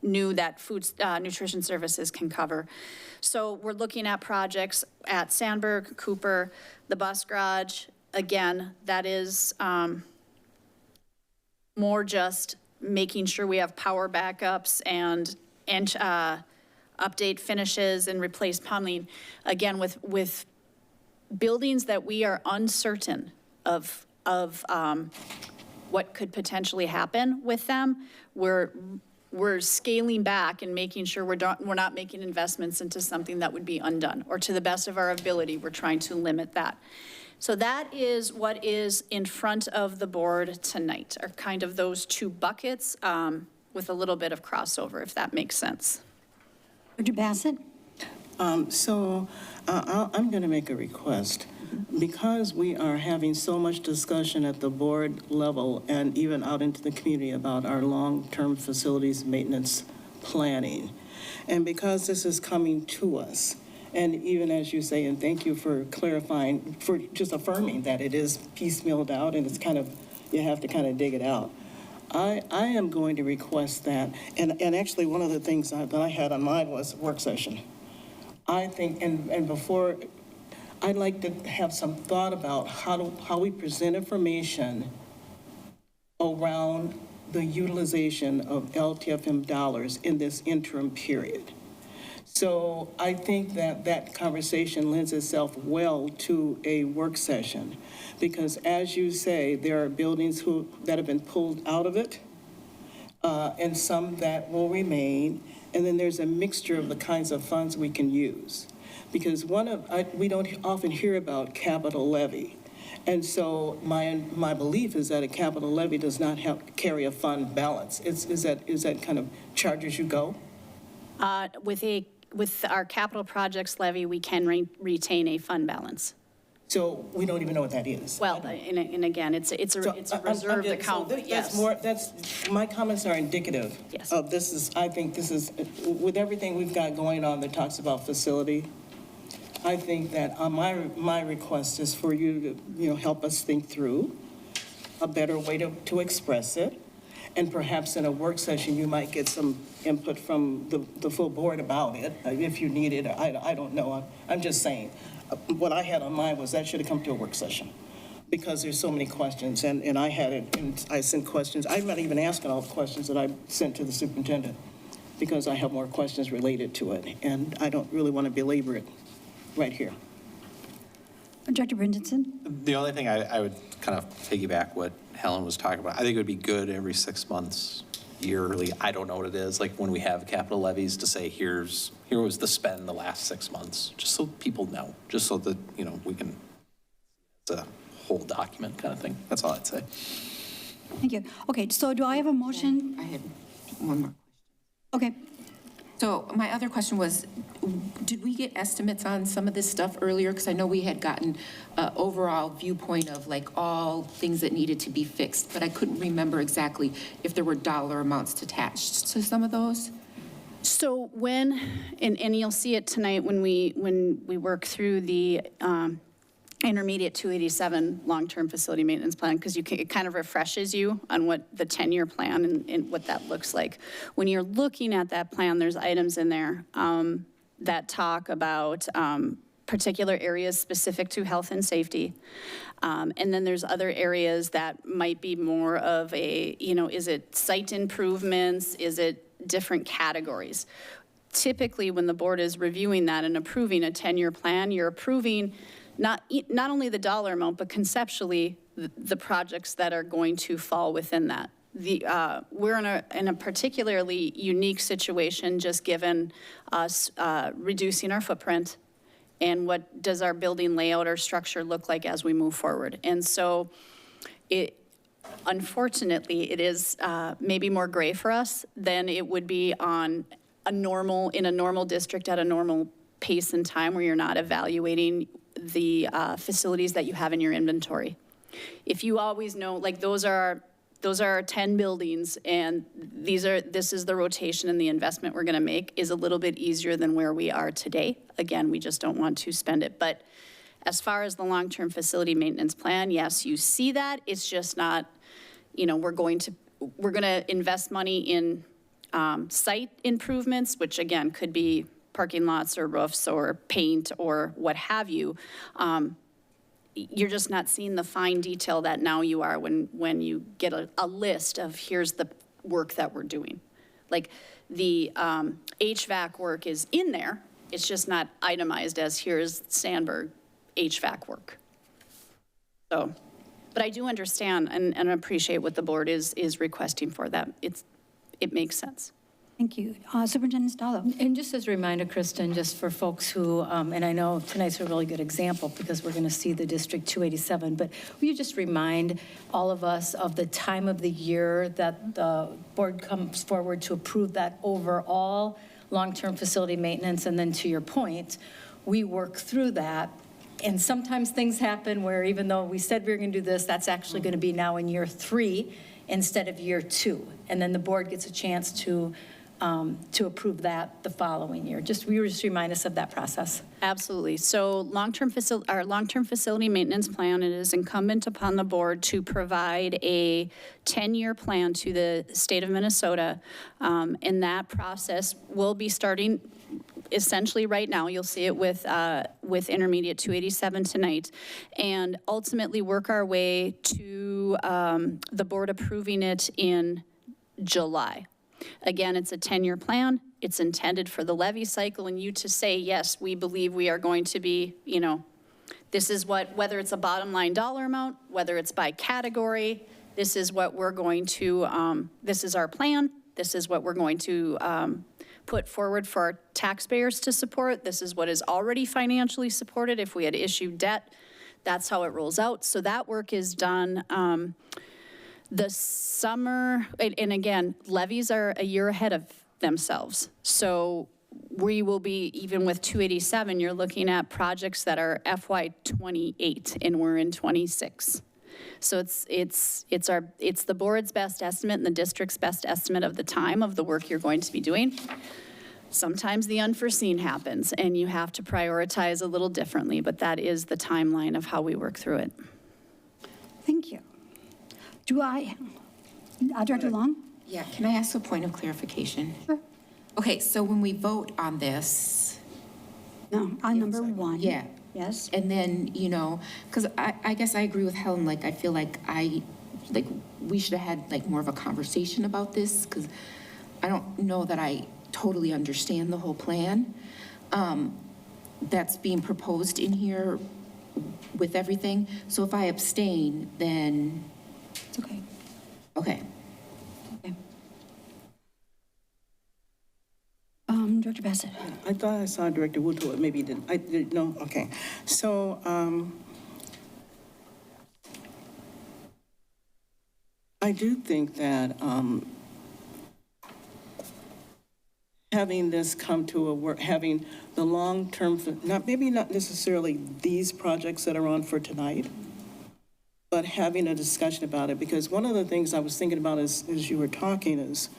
new that food, nutrition services can cover. So we're looking at projects at Sandburg, Cooper, the bus garage. Again, that is more just making sure we have power backups and update finishes and replace plumbing. Again, with buildings that we are uncertain of what could potentially happen with them, we're scaling back and making sure we're not making investments into something that would be undone, or to the best of our ability, we're trying to limit that. So that is what is in front of the board tonight, are kind of those two buckets with a little bit of crossover, if that makes sense. Dr. Bassett? I'm going to make a request. Because we are having so much discussion at the board level and even out into the community about our long-term facilities maintenance planning, and because this is coming to us, and even as you say, and thank you for clarifying, for just affirming that it is piecemealed out and it's kind of, you have to kind of dig it out. I am going to request that, and actually one of the things that I had on mind was work session. I think, and before, I'd like to have some thought about how we present information around the utilization of LTFM dollars in this interim period. So I think that conversation lends itself well to a work session, because as you say, there are buildings that have been pulled out of it, and some that will remain, and then there's a mixture of the kinds of funds we can use. Because we don't often hear about capital levy. And so my belief is that a capital levy does not carry a fund balance. Is that kind of charge as you go? With our capital projects levy, we can retain a fund balance. So we don't even know what that is. Well, and again, it's a reserved account, but yes. My comments are indicative Yes. of this. I think this is, with everything we've got going on that talks about facility, I think that my request is for you to, help us think through a better way to express it. And perhaps in a work session, you might get some input from the full board about it, if you need it. I don't know. I'm just saying. What I had on mind was that should have come to a work session, because there's so many questions, and I had it, and I sent questions. I'm not even asking all the questions that I sent to the superintendent, because I have more questions related to it, and I don't really want to belabor it right here. Director Brindenson? The only thing I would kind of piggyback what Helen was talking about, I think it would be good every 6 months, yearly, I don't know what it is, like when we have capital levies, to say, here was the spend the last 6 months, just so people know, just so that, we can, it's a whole document kind of thing. That's all I'd say. Thank you. Okay, so do I have a motion? I had one more question. Okay. So my other question was, did we get estimates on some of this stuff earlier? Because I know we had gotten an overall viewpoint of like all things that needed to be fixed, but I couldn't remember exactly if there were dollar amounts attached to some of those. So when, and you'll see it tonight when we work through the intermediate 287 long-term facility maintenance plan, because it kind of refreshes you on what the 10-year plan and what that looks like. When you're looking at that plan, there's items in there that talk about particular areas specific to health and safety. And then there's other areas that might be more of a, is it site improvements? Is it different categories? Typically, when the board is reviewing that and approving a 10-year plan, you're approving not only the dollar amount, but conceptually the projects that are going to fall within that. We're in a particularly unique situation, just given us reducing our footprint and what does our building layout or structure look like as we move forward. And so unfortunately, it is maybe more gray for us than it would be in a normal district at a normal pace and time where you're not evaluating the facilities that you have in your inventory. If you always know, like those are our 10 buildings and this is the rotation and the investment we're gonna make, is a little bit easier than where we are today. Again, we just don't want to spend it. But as far as the long-term facility maintenance plan, yes, you see that. It's just not, we're gonna invest money in site improvements, which again could be parking lots or roofs or paint or what have you. You're just not seeing the fine detail that now you are when you get a list of here's the work that we're doing. Like the HVAC work is in there, it's just not itemized as here's Sandberg HVAC work. So, but I do understand and appreciate what the board is requesting for that. It makes sense. Thank you. Superintendent Stallo. And just as a reminder, Kristen, just for folks who, and I know tonight's a really good example because we're going to see the District 287, but will you just remind all of us of the time of the year that the board comes forward to approve that overall long-term facility maintenance? And then to your point, we work through that. And sometimes things happen where even though we said we were going to do this, that's actually going to be now in year 3 instead of year 2. And then the board gets a chance to approve that the following year. Just remind us of that process. Absolutely. So our long-term facility maintenance plan, it is incumbent upon the board to provide a 10-year plan to the state of Minnesota. And that process will be starting essentially right now. You'll see it with intermediate 287 tonight, and ultimately work our way to the board approving it in July. Again, it's a 10-year plan. It's intended for the levy cycle and you to say, yes, we believe we are going to be, this is whether it's a bottom line dollar amount, whether it's by category, this is what we're going to, this is our plan. This is what we're going to put forward for our taxpayers to support. This is what is already financially supported. If we had issued debt, that's how it rolls out. So that work is done. The summer, and again, levies are a year ahead of themselves. So we will be, even with 287, you're looking at projects that are FY 28 and we're in 26. So it's the board's best estimate and the district's best estimate of the time of the work you're going to be doing. Sometimes the unforeseen happens and you have to prioritize a little differently, but that is the timeline of how we work through it. Thank you. Director Long? Yeah, can I ask a point of clarification? Sure. Okay, so when we vote on this, No, on number 1. yeah. Yes. And then, because I guess I agree with Helen, like, I feel like we should have had more of a conversation about this, because I don't know that I totally understand the whole plan that's being proposed in here with everything. So if I abstain, then... It's okay. Okay. Okay. Director Bassett. I thought I saw Director Woodward, but maybe didn't. I didn't know. Okay. So I do think that having this come to having the long-term, maybe not necessarily these projects that are on for tonight, but having a discussion about it, because one of the things I was thinking about as you were talking is,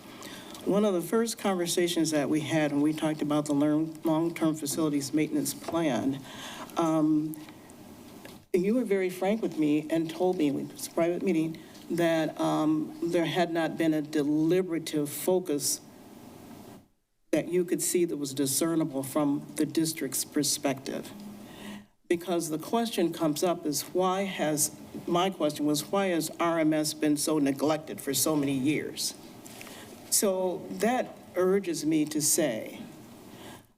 one of the first conversations that we had when we talked about the long-term facilities maintenance plan, you were very frank with me and told me, it was a private meeting, that there had not been a deliberative focus that you could see that was discernible from the district's perspective. Because the question comes up is my question was, why has RMS been so neglected for so many years? So that urges me to say,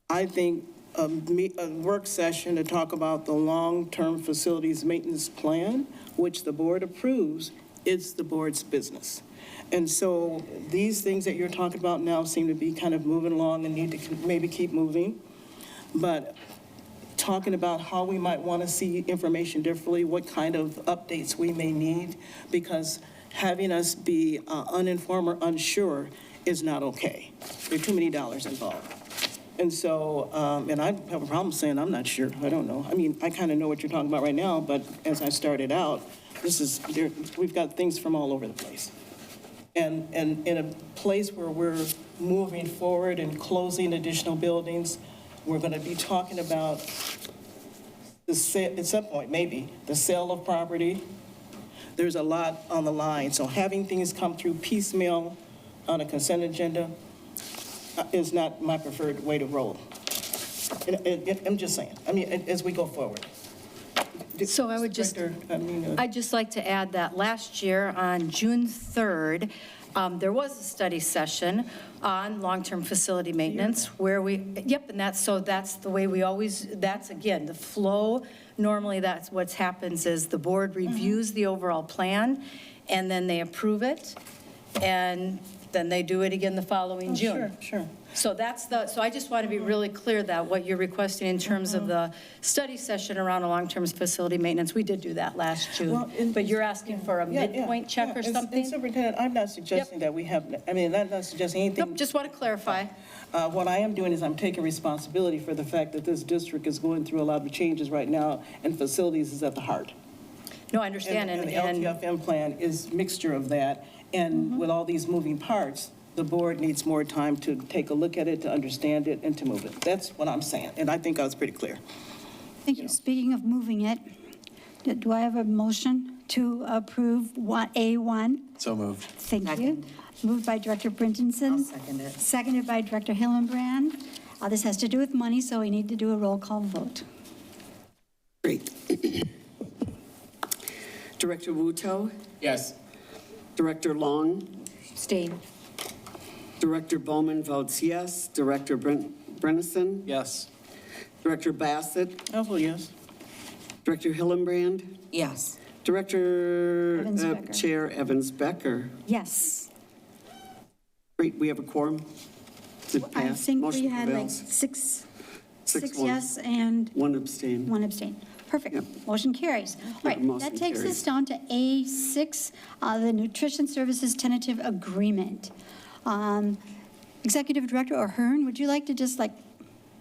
I think a work session to talk about the long-term facilities maintenance plan, which the board approves, is the board's business. And so these things that you're talking about now seem to be kind of moving along and need to maybe keep moving. But talking about how we might want to see information differently, what kind of updates we may need, because having us be uninformed or unsure is not okay. There are too many dollars involved. And so, and I have a problem saying I'm not sure. I don't know. I mean, I kind of know what you're talking about right now, but as I started out, we've got things from all over the place. And in a place where we're moving forward and closing additional buildings, we're going to be talking about at some point, maybe, the sale of property. There's a lot on the line. So having things come through piecemeal on a consent agenda is not my preferred way to roll. I'm just saying, I mean, as we go forward. So I'd just like to add that last year on June 3rd, there was a study session on long-term facility maintenance where and that's the way we always, that's again, the flow. Normally that's what happens is the board reviews the overall plan and then they approve it and then they do it again the following June. Sure. So so I just want to be really clear that what you're requesting in terms of the study session around a long-term facility maintenance, we did do that last June. Well, but you're asking for a midpoint check or something? And Superintendent, I'm not suggesting that we have, I'm not suggesting anything. Nope, just want to clarify. What I am doing is I'm taking responsibility for the fact that this district is going through a lot of changes right now, and facilities is at the heart. No, I understand. And the LTFM plan is a mixture of that, and with all these moving parts, the board needs more time to take a look at it, to understand it, and to move it. That's what I'm saying, and I think I was pretty clear. Thank you. Speaking of moving it, do I have a motion to approve A1? So moved. Thank you. Moved by Director Brintonson. I'll second it. Seconded by Director Hillenbrand. This has to do with money, so we need to do a roll call vote. Great. Director Wuto? Yes. Director Long? Abstain. Director Bowman votes yes. Director Brenneson? Yes. Director Bassett? Oh, yes. Director Hillenbrand? Yes. Director Evans-Becker. Chair Evans-Becker? Yes. Great, we have a quorum. Does it I pass? think we Motion had like prevails. six 6-1. yes and One abstain. one abstain. Perfect. Yep. Motion carries. All right, motion that takes carries. us down to A6, the Nutrition Services Tentative Agreement. Executive Director O'Hearn, would you like to just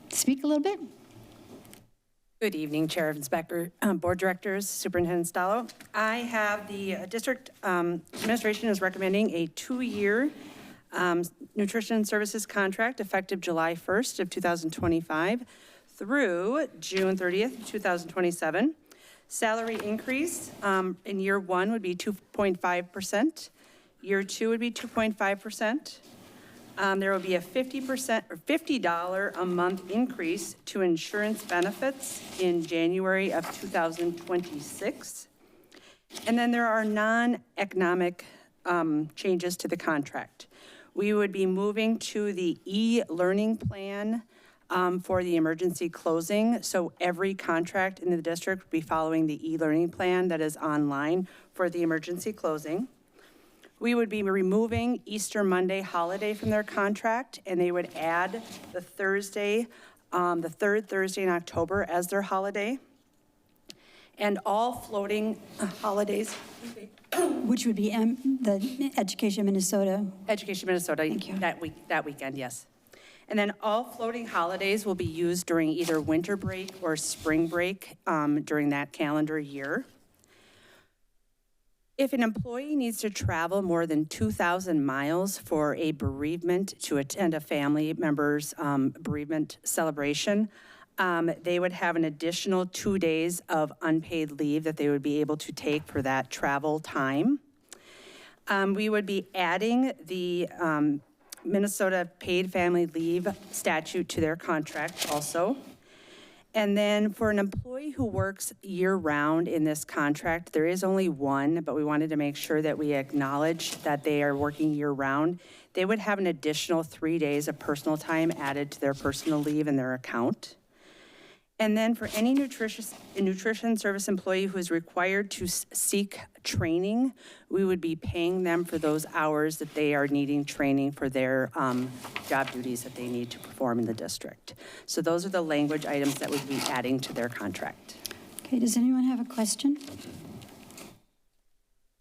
speak a little bit? Good evening, Chair Evans-Becker, Board Directors, Superintendent Stallo. I have the district administration is recommending a 2-year nutrition services contract effective July 1st of 2025 through June 30th, 2027. Salary increase in year 1 would be 2.5%. Year 2 would be 2.5%. There will be a 50% or $50 a month increase to insurance benefits in January of 2026. And then there are non-economic changes to the contract. We would be moving to the e-learning plan for the emergency closing. So every contract in the district would be following the e-learning plan that is online for the emergency closing. We would be removing Easter Monday holiday from their contract, and they would add the Thursday, the third Thursday in October as their holiday. And all floating holidays. Which would be the Education Minnesota. Education Minnesota. Thank you. That weekend, yes. And then all floating holidays will be used during either winter break or spring break during that calendar year. If an employee needs to travel more than 2,000 miles for a bereavement to attend a family member's bereavement celebration, they would have an additional 2 days of unpaid leave that they would be able to take for that travel time. We would be adding the Minnesota paid family leave statute to their contract also. And then for an employee who works year-round in this contract, there is only one, but we wanted to make sure that we acknowledge that they are working year-round. They would have an additional 3 days of personal time added to their personal leave in their account. And then for any nutrition service employee who is required to seek training, we would be paying them for those hours that they are needing training for their job duties that they need to perform in the district. So those are the language items that we'd be adding to their contract. Okay, does anyone have a question?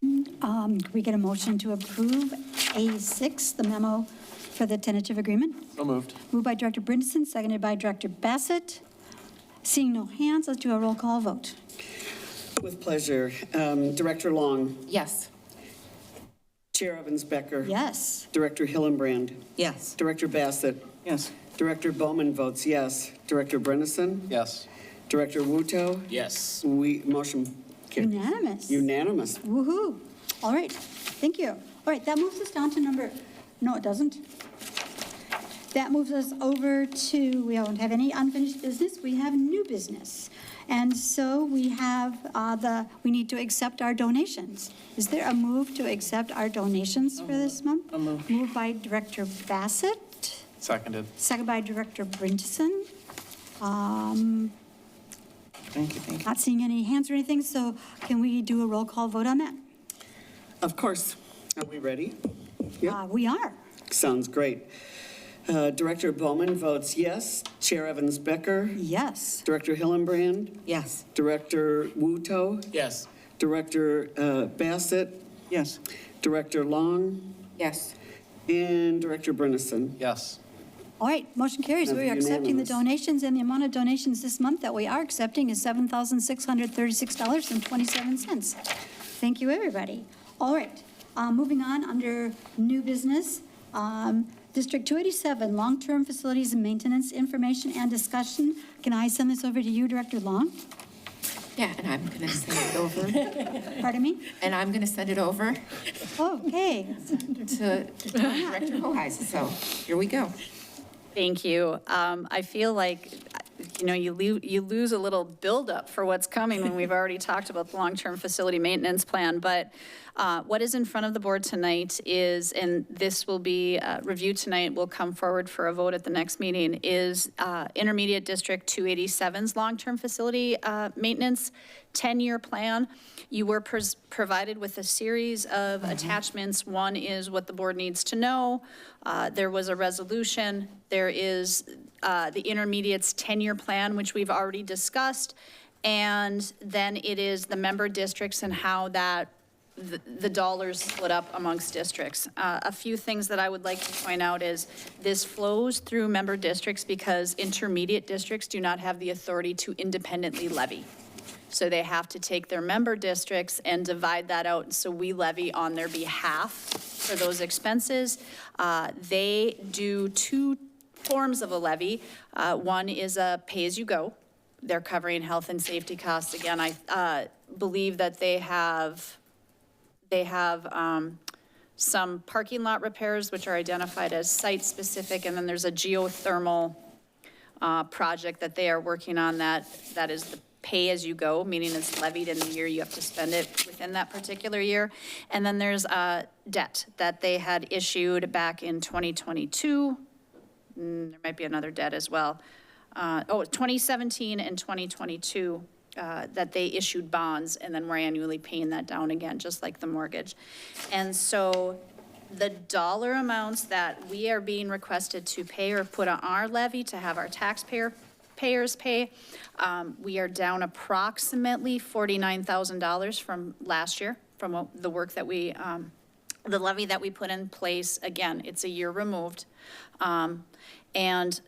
Could we get a motion to approve A6, the memo for the tentative agreement? So moved. Moved by Director Brinson, seconded by Director Bassett. Seeing no hands, let's do a roll call vote. With pleasure. Director Long, Yes. Chair Evans-Becker. Yes. Director Hillenbrand. Yes. Director Bassett. Yes. Director Bowman votes yes. Director Brennison. Yes. Director Wuto. Yes. Motion carried. Unanimous. Unanimous. Woohoo. All right, thank you. All right, that moves us down to no, it doesn't. That moves us over to, we don't have any unfinished business, we have new business. And so we have we need to accept our donations. Is there a move to accept our donations for this month? A move. Moved by Director Bassett, Seconded. second by Director Brinson. Thank you, thank you. Not seeing any hands or anything, so can we do a roll call vote on that? Of course. Are we ready? Yep. We are. Sounds great. Director Bowman votes yes. Chair Evans-Becker. Yes. Director Hillenbrand. Yes. Director Wuto. Yes. Director Bassett. Yes. Director Long. Yes. And Director Brennison. Yes. All right, motion carries. We are accepting the Unanimous. donations, and the amount of donations this month that we are accepting is $7,636.27. Thank you, everybody. All right, moving on under new business. District 287, long-term facilities and maintenance information and discussion. Can I send this over to you, Director Long? Yeah, and I'm going to send it over. Pardon me? And I'm going to send it over Okay. to Director Hoheisen. So here we go. Thank you. I feel like, you lose a little buildup for what's coming when we've already talked about the long-term facility maintenance plan. But what is in front of the board tonight is, and this will be reviewed tonight, will come forward for a vote at the next meeting, is Intermediate District 287's long-term facility maintenance 10-year plan. You were provided with a series of attachments. One is what the board needs to know. There was a resolution. There is the Intermediate's 10-year plan, which we've already discussed. And then it is the member districts and how that the dollars split up amongst districts. A few things that I would like to point out is this flows through member districts because intermediate districts do not have the authority to independently levy. So they have to take their member districts and divide that out. So we levy on their behalf for those expenses. They do two forms of a levy. One is a pay-as-you-go. They're covering health and safety costs. Again, I believe that they have some parking lot repairs, which are identified as site-specific, and then there's a geothermal project that they are working on that is the pay-as-you-go, meaning it's levied in the year you have to spend it within that particular year. And then there's debt that they had issued back in 2022. There might be another debt as well. 2017 and 2022. That they issued bonds, and then we're annually paying that down again, just like the mortgage. And so the dollar amounts that we are being requested to pay or put on our levy to have our taxpayers pay, we are down approximately $49,000 from last year, from the work that we, the levy that we put in place. Again, it's a year removed. And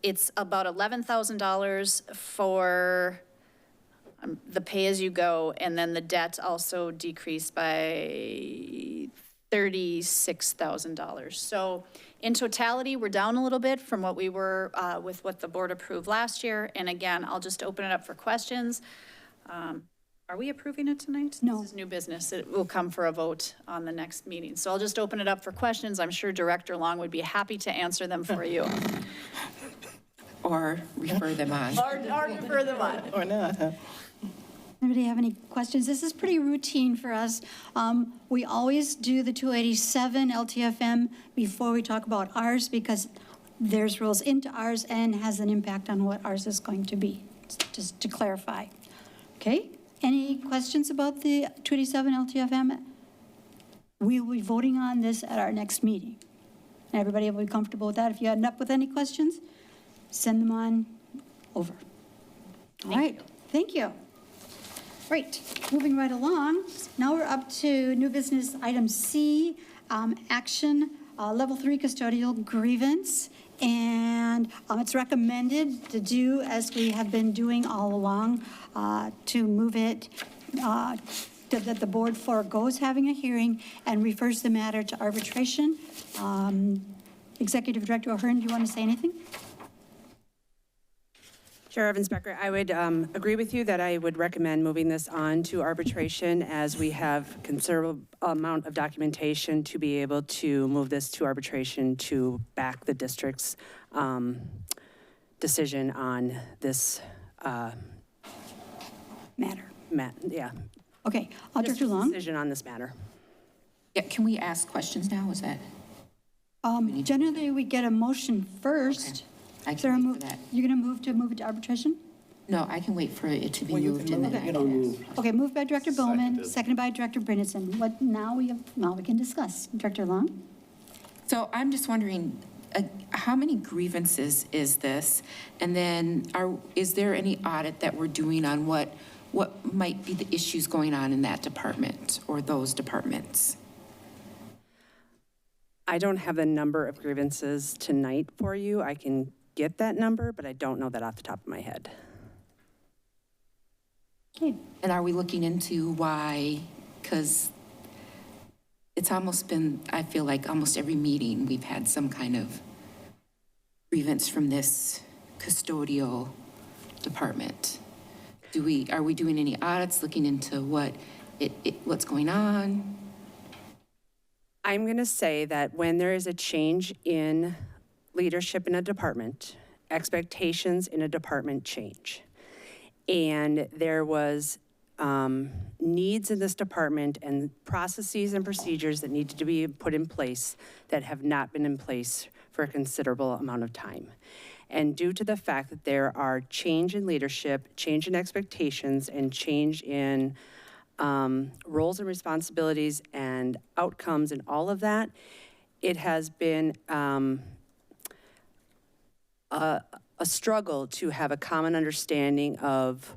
it's about $11,000 for the pay-as-you-go, and then the debt also decreased by $36,000. So in totality, we're down a little bit from what we were with what the board approved last year. And again, I'll just open it up for questions. Are we approving it tonight? No. This is new business. It will come for a vote on the next meeting. So I'll just open it up for questions. I'm sure Director Long would be happy to answer them for you. Or refer them on. Or refer them on. Or not, huh? Anybody have any questions? This is pretty routine for us. We always do the 287 LTFM before we talk about ours because theirs rolls into ours and has an impact on what ours is going to be, just to clarify. Okay? Any questions about the 287 LTFM? We will be voting on this at our next meeting. Everybody will be comfortable with that. If you end up with any questions, send them on over. All right. Thank you. Right, moving right along. Now we're up to new business item C, action, level 3 custodial grievance. And it's recommended to do as we have been doing all along, to move it, that the board forgoes having a hearing and refers the matter to arbitration. Executive Director O'Hearn, do you want to say anything? Chair Evans-Becker, I would agree with you that I would recommend moving this on to arbitration as we have considerable amount of documentation to be able to move this to arbitration to back the district's decision on this Matter. yeah. Okay, Director Long. Decision on this matter. Yeah, can we ask questions now? Is that? Generally, we get a motion first. I Is there a can wait move? for that. You're going to move it to arbitration? No, I can wait for it to be Well, you moved can and then move I it. can ask. Okay, moved by Director Bowman, seconded by Director Brennison. Now we can discuss. Director Long? So I'm just wondering, how many grievances is this? And then is there any audit that we're doing on what might be the issues going on in that department or those departments? I don't have the number of grievances tonight for you. I can get that number, but I don't know that off the top of my head. Okay. And are we looking into why? Because it's almost been, I feel like almost every meeting, we've had some kind of grievance from this custodial department. Are we doing any audits, looking into what's going on? I'm going to say that when there is a change in leadership in a department, expectations in a department change. And there was needs in this department and processes and procedures that needed to be put in place that have not been in place for a considerable amount of time. And due to the fact that there are change in leadership, change in expectations, and change in roles and responsibilities and outcomes and all of that, it has been a struggle to have a common understanding of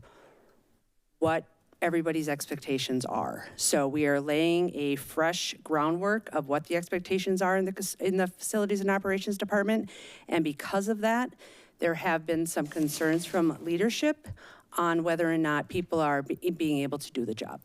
what everybody's expectations are. So we are laying a fresh groundwork of what the expectations are in the Facilities and Operations Department. And because of that, there have been some concerns from leadership on whether or not people are being able to do the job.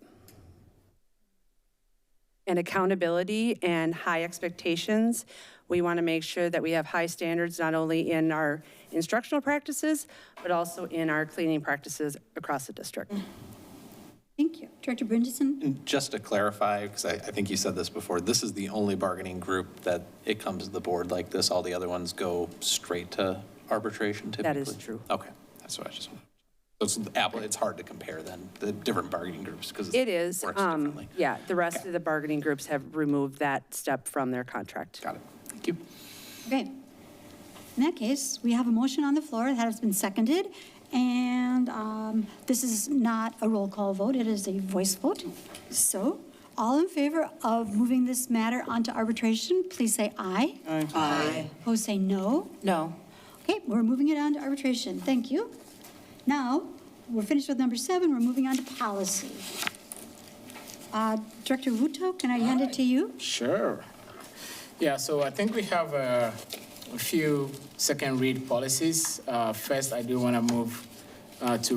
And accountability and high expectations, we want to make sure that we have high standards not only in our instructional practices, but also in our cleaning practices across the district. Thank you. Director Brennison? And just to clarify, because I think you said this before, this is the only bargaining group that it comes to the board like this. All the other ones go straight to arbitration typically? That is true. Okay, that's what I just wanted. So it's hard to compare then, the different bargaining groups, because It is. works differently. Yeah, the rest of the bargaining groups have removed that step from their contract. Got it. Thank you. Okay. In that case, we have a motion on the floor that has been seconded, and this is not a roll call vote, it is a voice vote. So, all in favor of moving this matter onto arbitration, please say aye. Aye. Aye. Opposed, say no. No. Okay, we're moving it on to arbitration. Thank you. Now, we're finished with number 7, we're moving on to policy. Director Vuto, can I hand it to you? Sure. Yeah, so I think we have a few second read policies. First, I do want to move to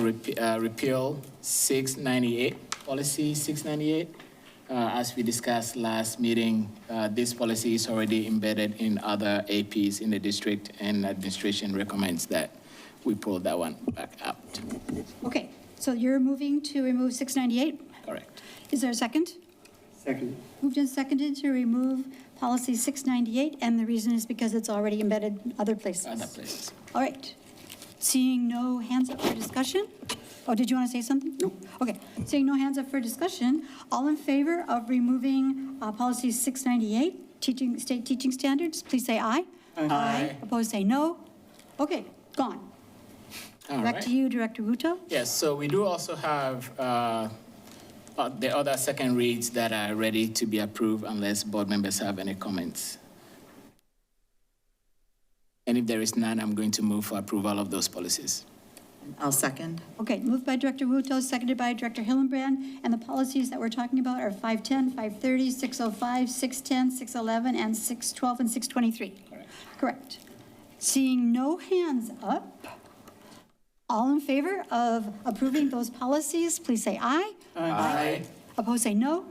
repeal 698, policy 698. As we discussed last meeting, this policy is already embedded in other APs in the district, and administration recommends that we pull that one back out. Okay, so you're moving to remove 698? Correct. Is there a second? Second. Moved and seconded to remove policy 698, and the reason is because it's already embedded in other places. Other places. All right. Seeing no hands up for discussion? Oh, did you want to say something? No. Okay. Seeing no hands up for discussion, all in favor of removing policy 698, state teaching standards, please say aye. Aye. Opposed, say no. Okay, gone. All Back right. to you, Director Ruto. Yes, so we do also have the other second reads that are ready to be approved unless board members have any comments. And if there is none, I'm going to move for approval of those policies. I'll second. Okay, moved by Director Ruto, seconded by Director Hillenbrand, and the policies that we're talking about are 510, 530, 605, 610, 611, and 612, and 623. Correct. Seeing no hands up, all in favor of approving those policies, please say aye. Aye. Opposed, say no.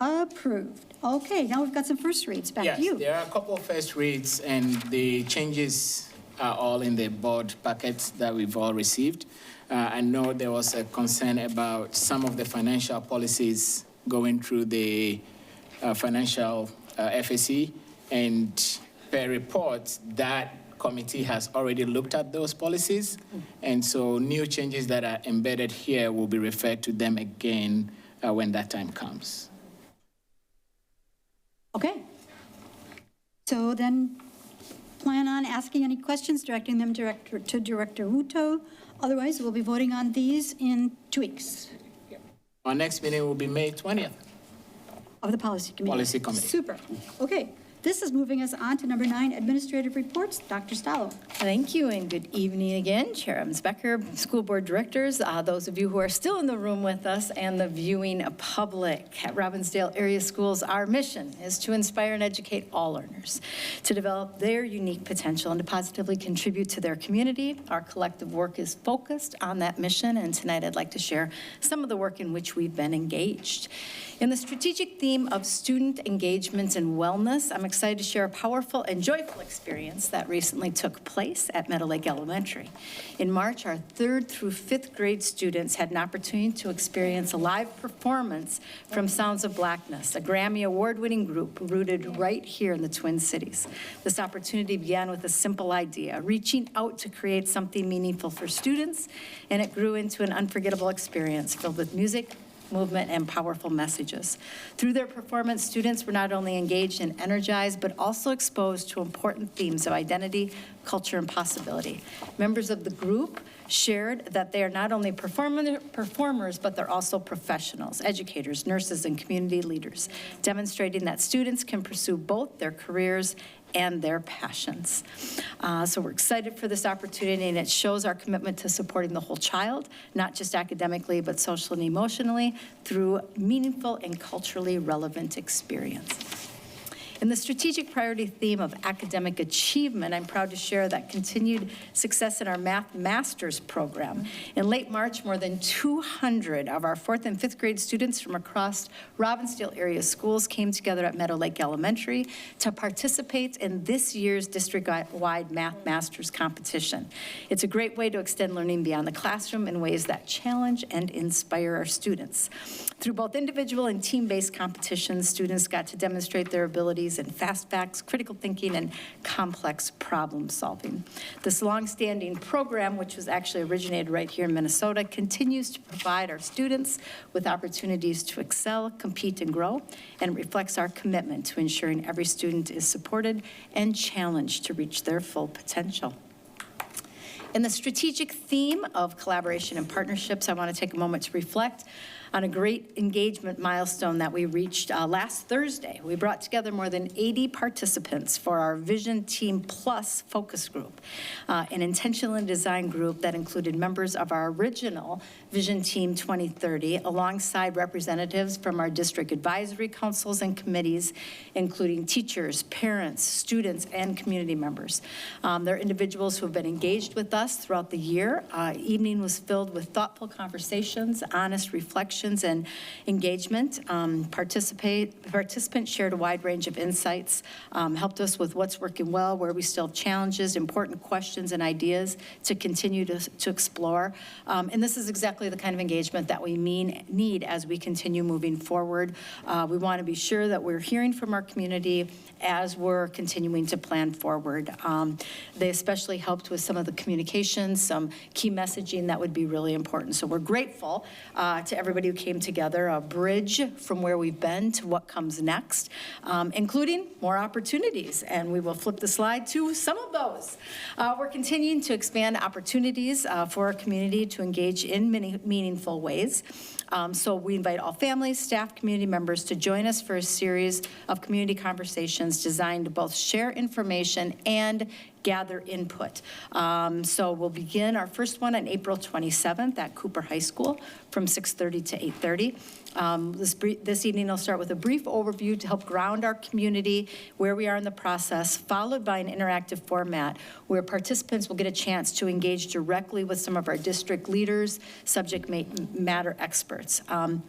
Approved. Okay, now we've got some first reads. Back to you. Yes, there are a couple of first reads, and the changes are all in the board packets that we've all received. I know there was a concern about some of the financial policies going through the financial FAC, and per report, that committee has already looked at those policies, and so new changes that are embedded here will be referred to them again when that time comes. Okay. So then plan on asking any questions, directing them to Director Ruto. Otherwise, we'll be voting on these in 2 weeks. Our next meeting will be May 20th. Of the Policy Committee. Policy Committee. Super. Okay. This is moving us on to number 9, administrative reports. Dr. Stallo. Thank you, and good evening again, Chair Evans Becker, school board directors, those of you who are still in the room with us, and the viewing public. At Robbinsdale Area Schools, our mission is to inspire and educate all learners to develop their unique potential and to positively contribute to their community. Our collective work is focused on that mission, and tonight I'd like to share some of the work in which we've been engaged. In the strategic theme of student engagement and wellness, I'm excited to share a powerful and joyful experience that recently took place at Meadow Lake Elementary. In March, our 3rd through 5th grade students had an opportunity to experience a live performance from Sounds of Blackness, a Grammy Award-winning group rooted right here in the Twin Cities. This opportunity began with a simple idea, reaching out to create something meaningful for students, and it grew into an unforgettable experience filled with music, movement, and powerful messages. Through their performance, students were not only engaged and energized, but also exposed to important themes of identity, culture, and possibility. Members of the group shared that they are not only performers, but they're also professionals, educators, nurses, and community leaders, demonstrating that students can pursue both their careers and their passions. So we're excited for this opportunity, and it shows our commitment to supporting the whole child, not just academically, but socially and emotionally, through meaningful and culturally relevant experiences. In the strategic priority theme of academic achievement, I'm proud to share that continued success in our Math Masters program. In late March, more than 200 of our 4th and 5th grade students from across Robbinsdale area schools came together at Meadow Lake Elementary to participate in this year's district-wide Math Masters competition. It's a great way to extend learning beyond the classroom in ways that challenge and inspire our students. Through both individual and team-based competitions, students got to demonstrate their abilities in fast facts, critical thinking, and complex problem solving. This long-standing program, which was actually originated right here in Minnesota, continues to provide our students with opportunities to excel, compete, and grow, and reflects our commitment to ensuring every student is supported and challenged to reach their full potential. In the strategic theme of collaboration and partnerships, I want to take a moment to reflect on a great engagement milestone that we reached last Thursday. We brought together more than 80 participants for our Vision Team Plus focus group, an intentional and design group that included members of our original Vision Team 2030, alongside representatives from our district advisory councils and committees, including teachers, parents, students, and community members. They're individuals who have been engaged with us throughout the year. Evening was filled with thoughtful conversations, honest reflections, and engagement. Participants shared a wide range of insights, helped us with what's working well, where we still have challenges, important questions and ideas to continue to explore. And this is exactly the kind of engagement that we need as we continue moving forward. We want to be sure that we're hearing from our community as we're continuing to plan forward. They especially helped with some of the communications, some key messaging that would be really important. So we're grateful to everybody who came together, a bridge from where we've been to what comes next, including more opportunities. And we will flip the slide to some of those. We're continuing to expand opportunities for our community to engage in many meaningful ways. So we invite all families, staff, community members to join us for a series of community conversations designed to both share information and gather input. So we'll begin our first one on April 27th at Cooper High School from 6:30 to 8:30. This evening, I'll start with a brief overview to help ground our community where we are in the process, followed by an interactive format where participants will get a chance to engage directly with some of our district leaders, subject matter experts.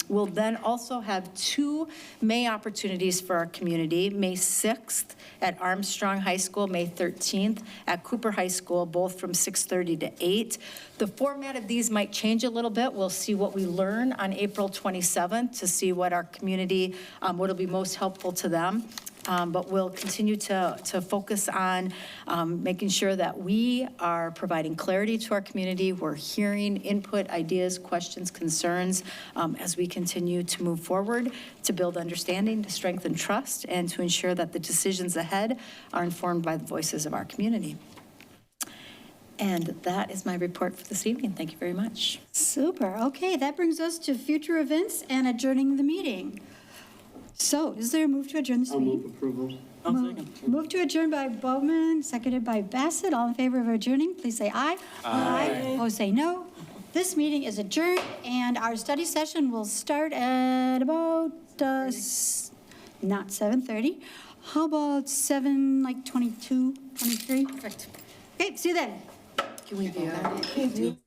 We'll then also have 2 May opportunities for our community, May 6th at Armstrong High School, May 13th at Cooper High School, both from 6:30 to 8. The format of these might change a little bit. We'll see what we learn on April 27th to see what our community, what will be most helpful to them. But we'll continue to focus on making sure that we are providing clarity to our community. We're hearing input, ideas, questions, concerns as we continue to move forward to build understanding, to strengthen trust, and to ensure that the decisions ahead are informed by the voices of our community. And that is my report for this evening. Thank you very much. Super. Okay, that brings us to future events and adjourning the meeting. So is there a move to adjourn this I'll meeting? move approval. Move to adjourn by Bowman, seconded by Bassett. All in favor of adjourning, please say aye. Aye. Opposed, say no. This meeting is adjourned, and our study session will start at about, not 7:30. How about 7:22, 23? Perfect. Okay, see you then. Can we vote on it?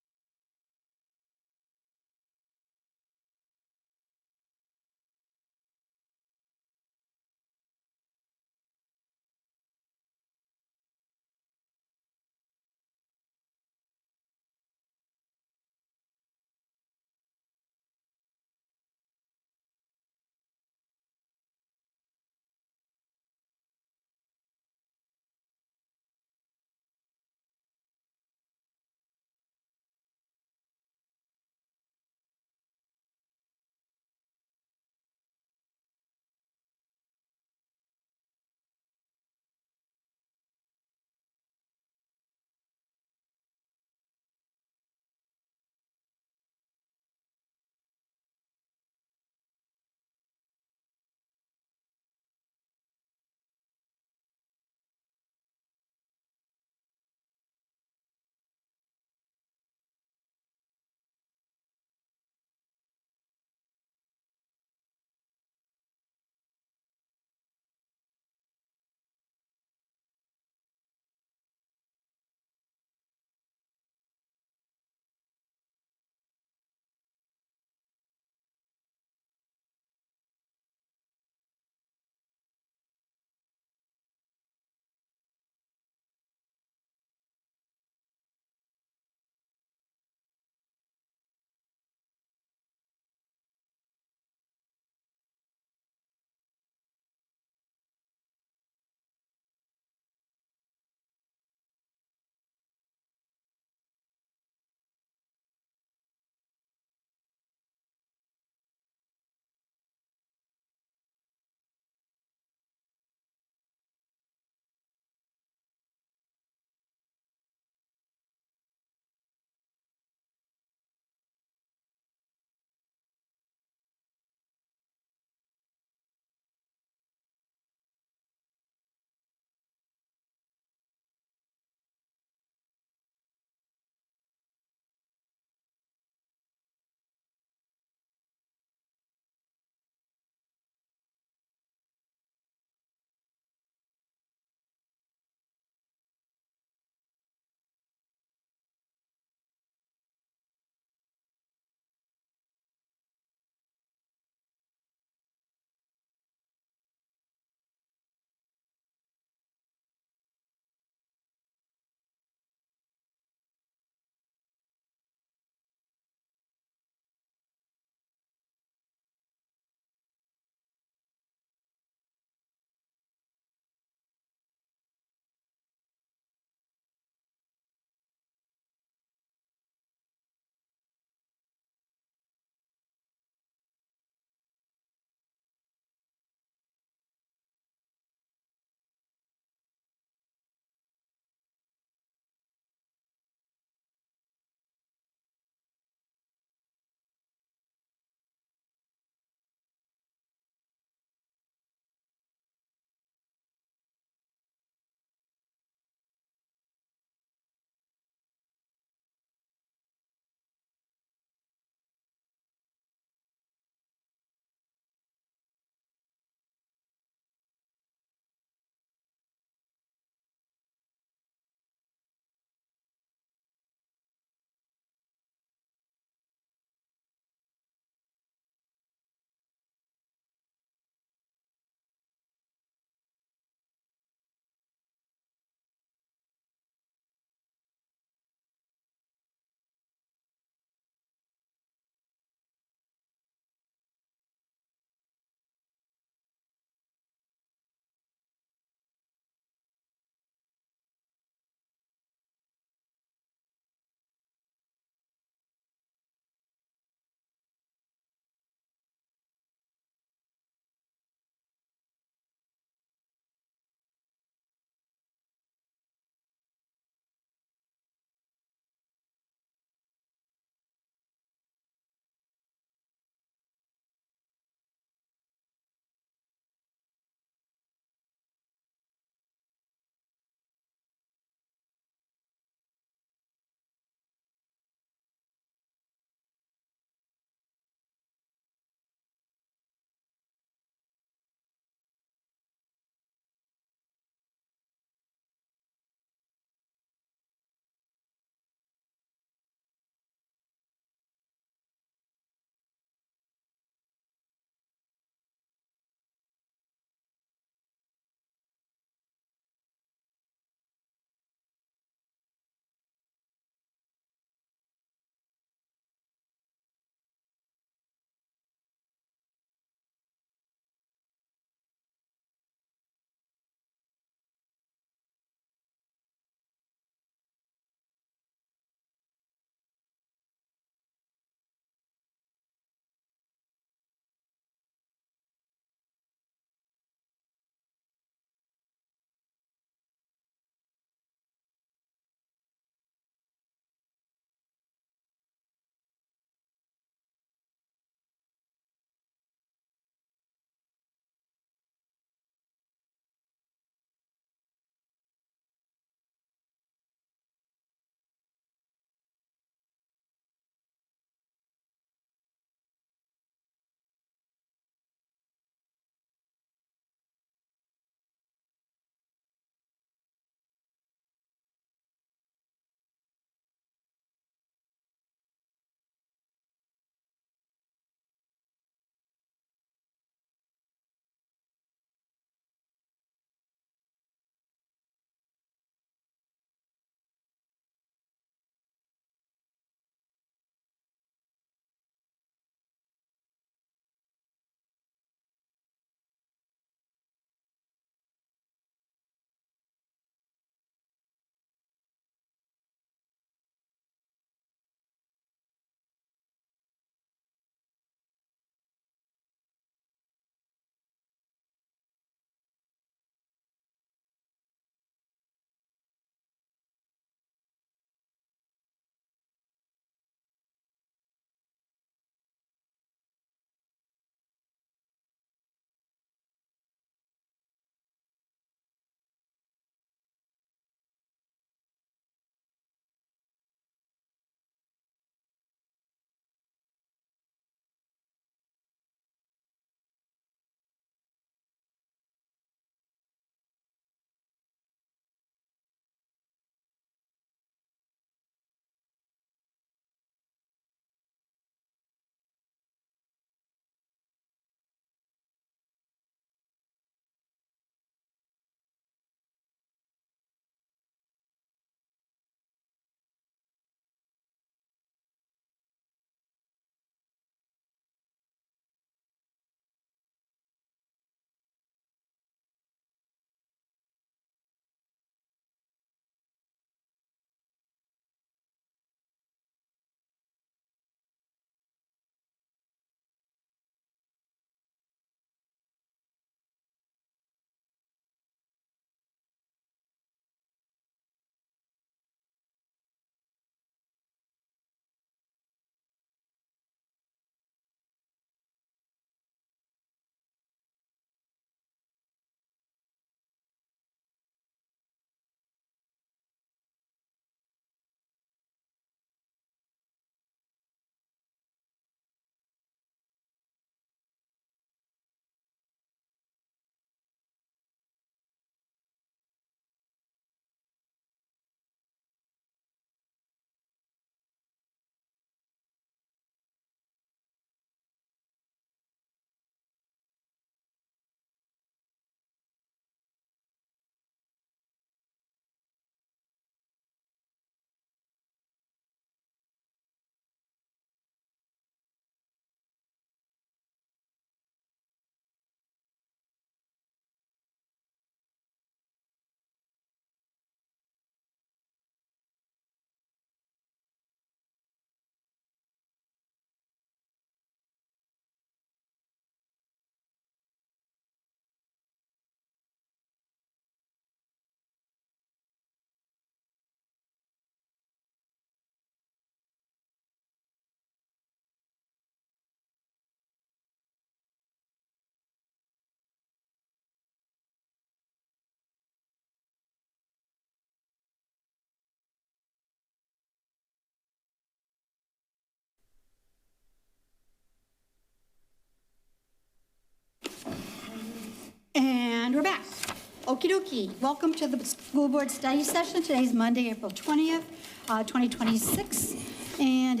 Okie dokie. Welcome to the school board study session. Today's Monday, April 20th, 2026. And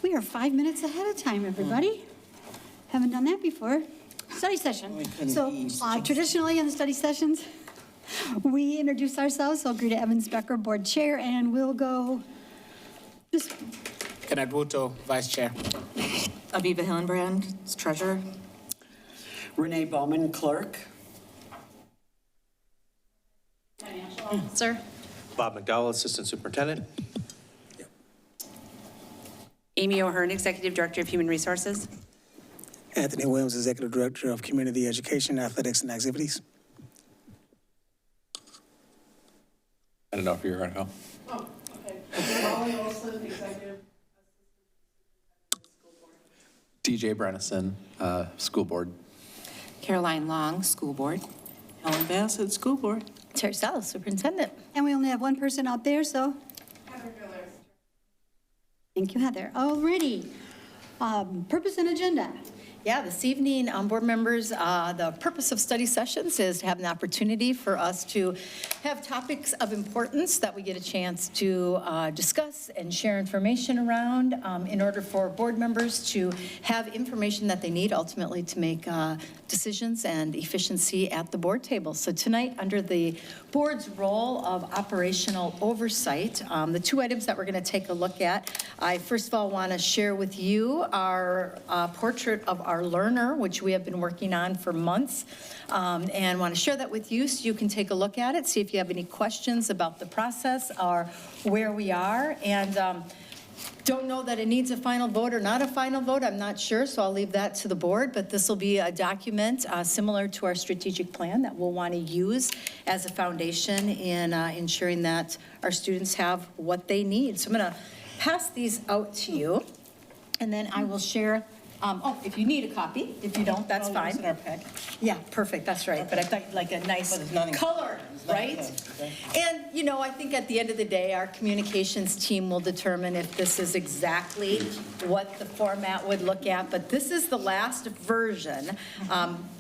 we are 5 minutes ahead of time, everybody. Haven't done that before. Study session. So traditionally in the study sessions, we introduce ourselves. So Greta Evans Becker, board chair, and we'll go this. Kenneth Wuto, vice chair. Aviva Hillenbrand, treasurer. Renee Bowman, clerk. Sir? Bob McDowell, assistant superintendent. Amy O'Hearn, executive director of human resources. Anthony Williams, executive director of community education, athletics, and activities. I don't know if you're going to go. Oh, okay. Molly Olson, executive. DJ Brennison, school board. Caroline Long, school board. Helen Bassett, school board. Terry Stiles, superintendent. And we only have one person out there, so. Thank you, Heather. Alrighty. Purpose and agenda. Yeah, this evening, board members, the purpose of study sessions is to have an opportunity for us to have topics of importance that we get a chance to discuss and share information around in order for board members to have information that they need ultimately to make decisions and efficiency at the board table. So tonight, under the board's role of operational oversight, the two items that we're going to take a look at, I first of all want to share with you our portrait of our learner, which we have been working on for months, and want to share that with you so you can take a look at it, see if you have any questions about the process or where we are. And don't know that it needs a final vote or not a final vote. I'm not sure, so I'll leave that to the board. But this will be a document similar to our strategic plan that we'll want to use as a foundation in ensuring that our students have what they need. So I'm going to pass these out to you, and then I will share. If you need a copy. If you don't, that's fine. In our packet. Yeah, perfect, that's right. But I thought you'd like a nice color, right? And, you know, I think at the end of the day, our communications team will determine if this is exactly what the format would look at. But this is the last version,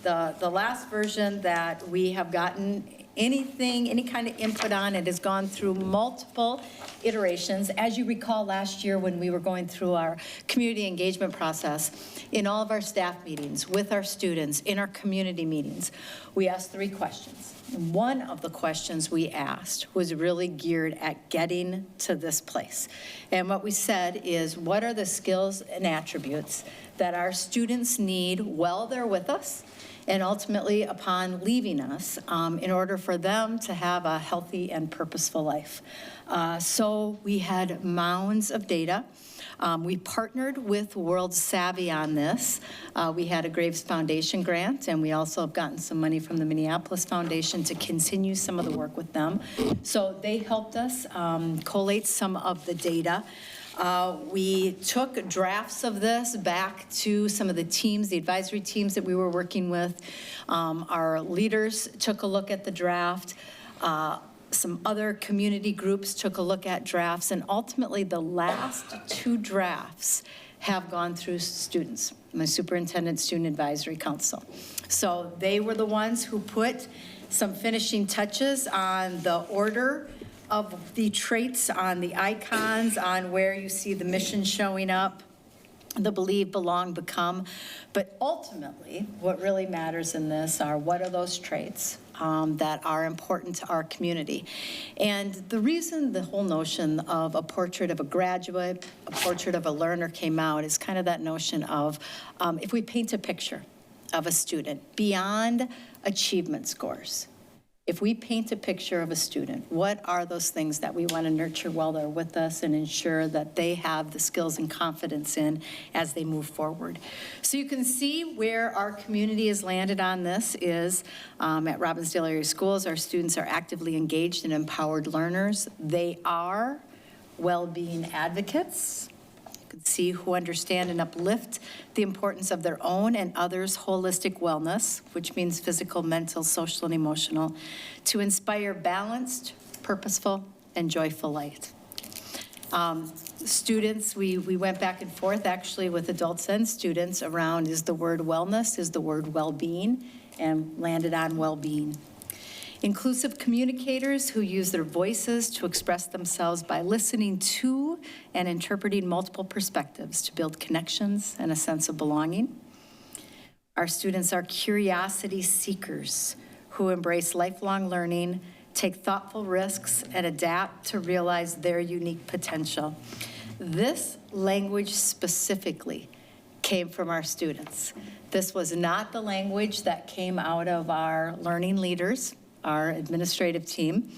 the last version that we have gotten any kind of input on. It has gone through multiple iterations. As you recall, last year when we were going through our community engagement process, in all of our staff meetings, with our students, in our community meetings, we asked 3 questions. And one of the questions we asked was really geared at getting to this place. And what we said is, what are the skills and attributes that our students need while they're with us, and ultimately upon leaving us, in order for them to have a healthy and purposeful life. So we had mounds of data. We partnered with World Savvy on this. We had a Graves Foundation grant, and we also have gotten some money from the Minneapolis Foundation to continue some of the work with them. So they helped us collate some of the data. We took drafts of this back to some of the teams, the advisory teams that we were working with. Our leaders took a look at the draft. Some other community groups took a look at drafts, and ultimately the last 2 drafts have gone through students, my superintendent student advisory council. So they were the ones who put some finishing touches on the order of the traits, on the icons, on where you see the mission showing up, the believe, belong, become. But ultimately, what really matters in this are what are those traits that are important to our community. And the reason the whole notion of a portrait of a graduate, a portrait of a learner came out is kind of that notion of if we paint a picture of a student beyond achievement scores, if we paint a picture of a student, what are those things that we want to nurture while they're with us and ensure that they have the skills and confidence in as they move forward? So you can see where our community has landed on this is at Robbinsdale Area Schools, our students are actively engaged and empowered learners. They are well-being advocates. See who understand and uplift the importance of their own and others' holistic wellness, which means physical, mental, social, and emotional, to inspire balanced, purposeful, and joyful life. Students, we went back and forth actually with adults and students around is the word wellness, is the word well-being, and landed on well-being. Inclusive communicators who use their voices to express themselves by listening to and interpreting multiple perspectives to build connections and a sense of belonging. Our students are curiosity seekers who embrace lifelong learning, take thoughtful risks, and adapt to realize their unique potential. This language specifically came from our students. This was not the language that came out of our learning leaders, our administrative team.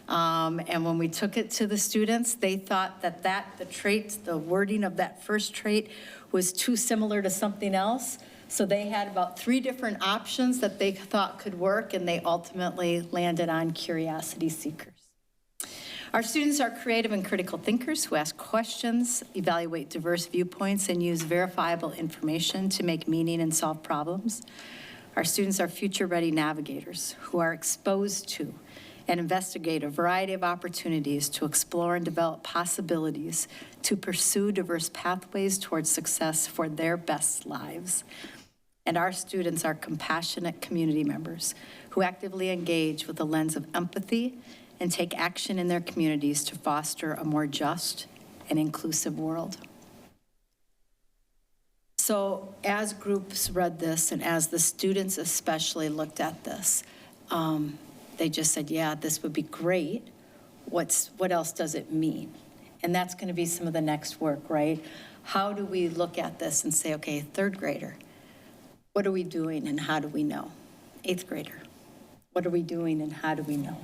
And when we took it to the students, they thought that the trait, the wording of that first trait was too similar to something else. So they had about 3 different options that they thought could work, and they ultimately landed on curiosity seekers. Our students are creative and critical thinkers who ask questions, evaluate diverse viewpoints, and use verifiable information to make meaning and solve problems. Our students are future-ready navigators who are exposed to and investigate a variety of opportunities to explore and develop possibilities to pursue diverse pathways towards success for their best lives. And our students are compassionate community members who actively engage with a lens of empathy and take action in their communities to foster a more just and inclusive world. So as groups read this, and as the students especially looked at this, they just said, yeah, this would be great. What else does it mean? And that's going to be some of the next work, right? How do we look at this and say, okay, 3rd grader, what are we doing and how do we know? 8th grader, what are we doing and how do we know?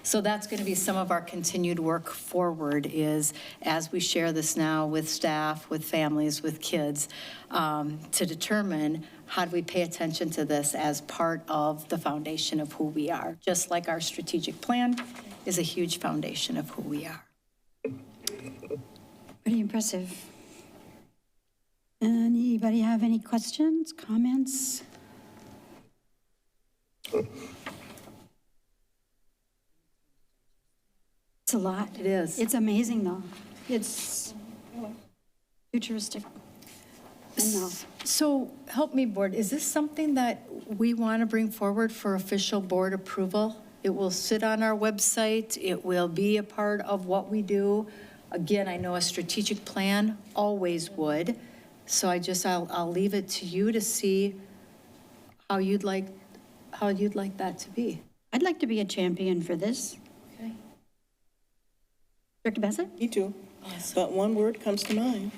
So that's going to be some of our continued work forward, is as we share this now with staff, with families, with kids, to determine how do we pay attention to this as part of the foundation of who we are, just like our strategic plan is a huge foundation of who we are. Pretty impressive. Anybody have any questions, comments? It's a lot. It is. It's amazing, though. It's futuristic. I know. So help me, board, is this something that we want to bring forward for official board approval? It will sit on our website. It will be a part of what we do. Again, I know a strategic plan always would. So I'll leave it to you to see how you'd like that to be. I'd like to be a champion for this. Okay. Director Bassett? Me too. Awesome. But one word comes to mind.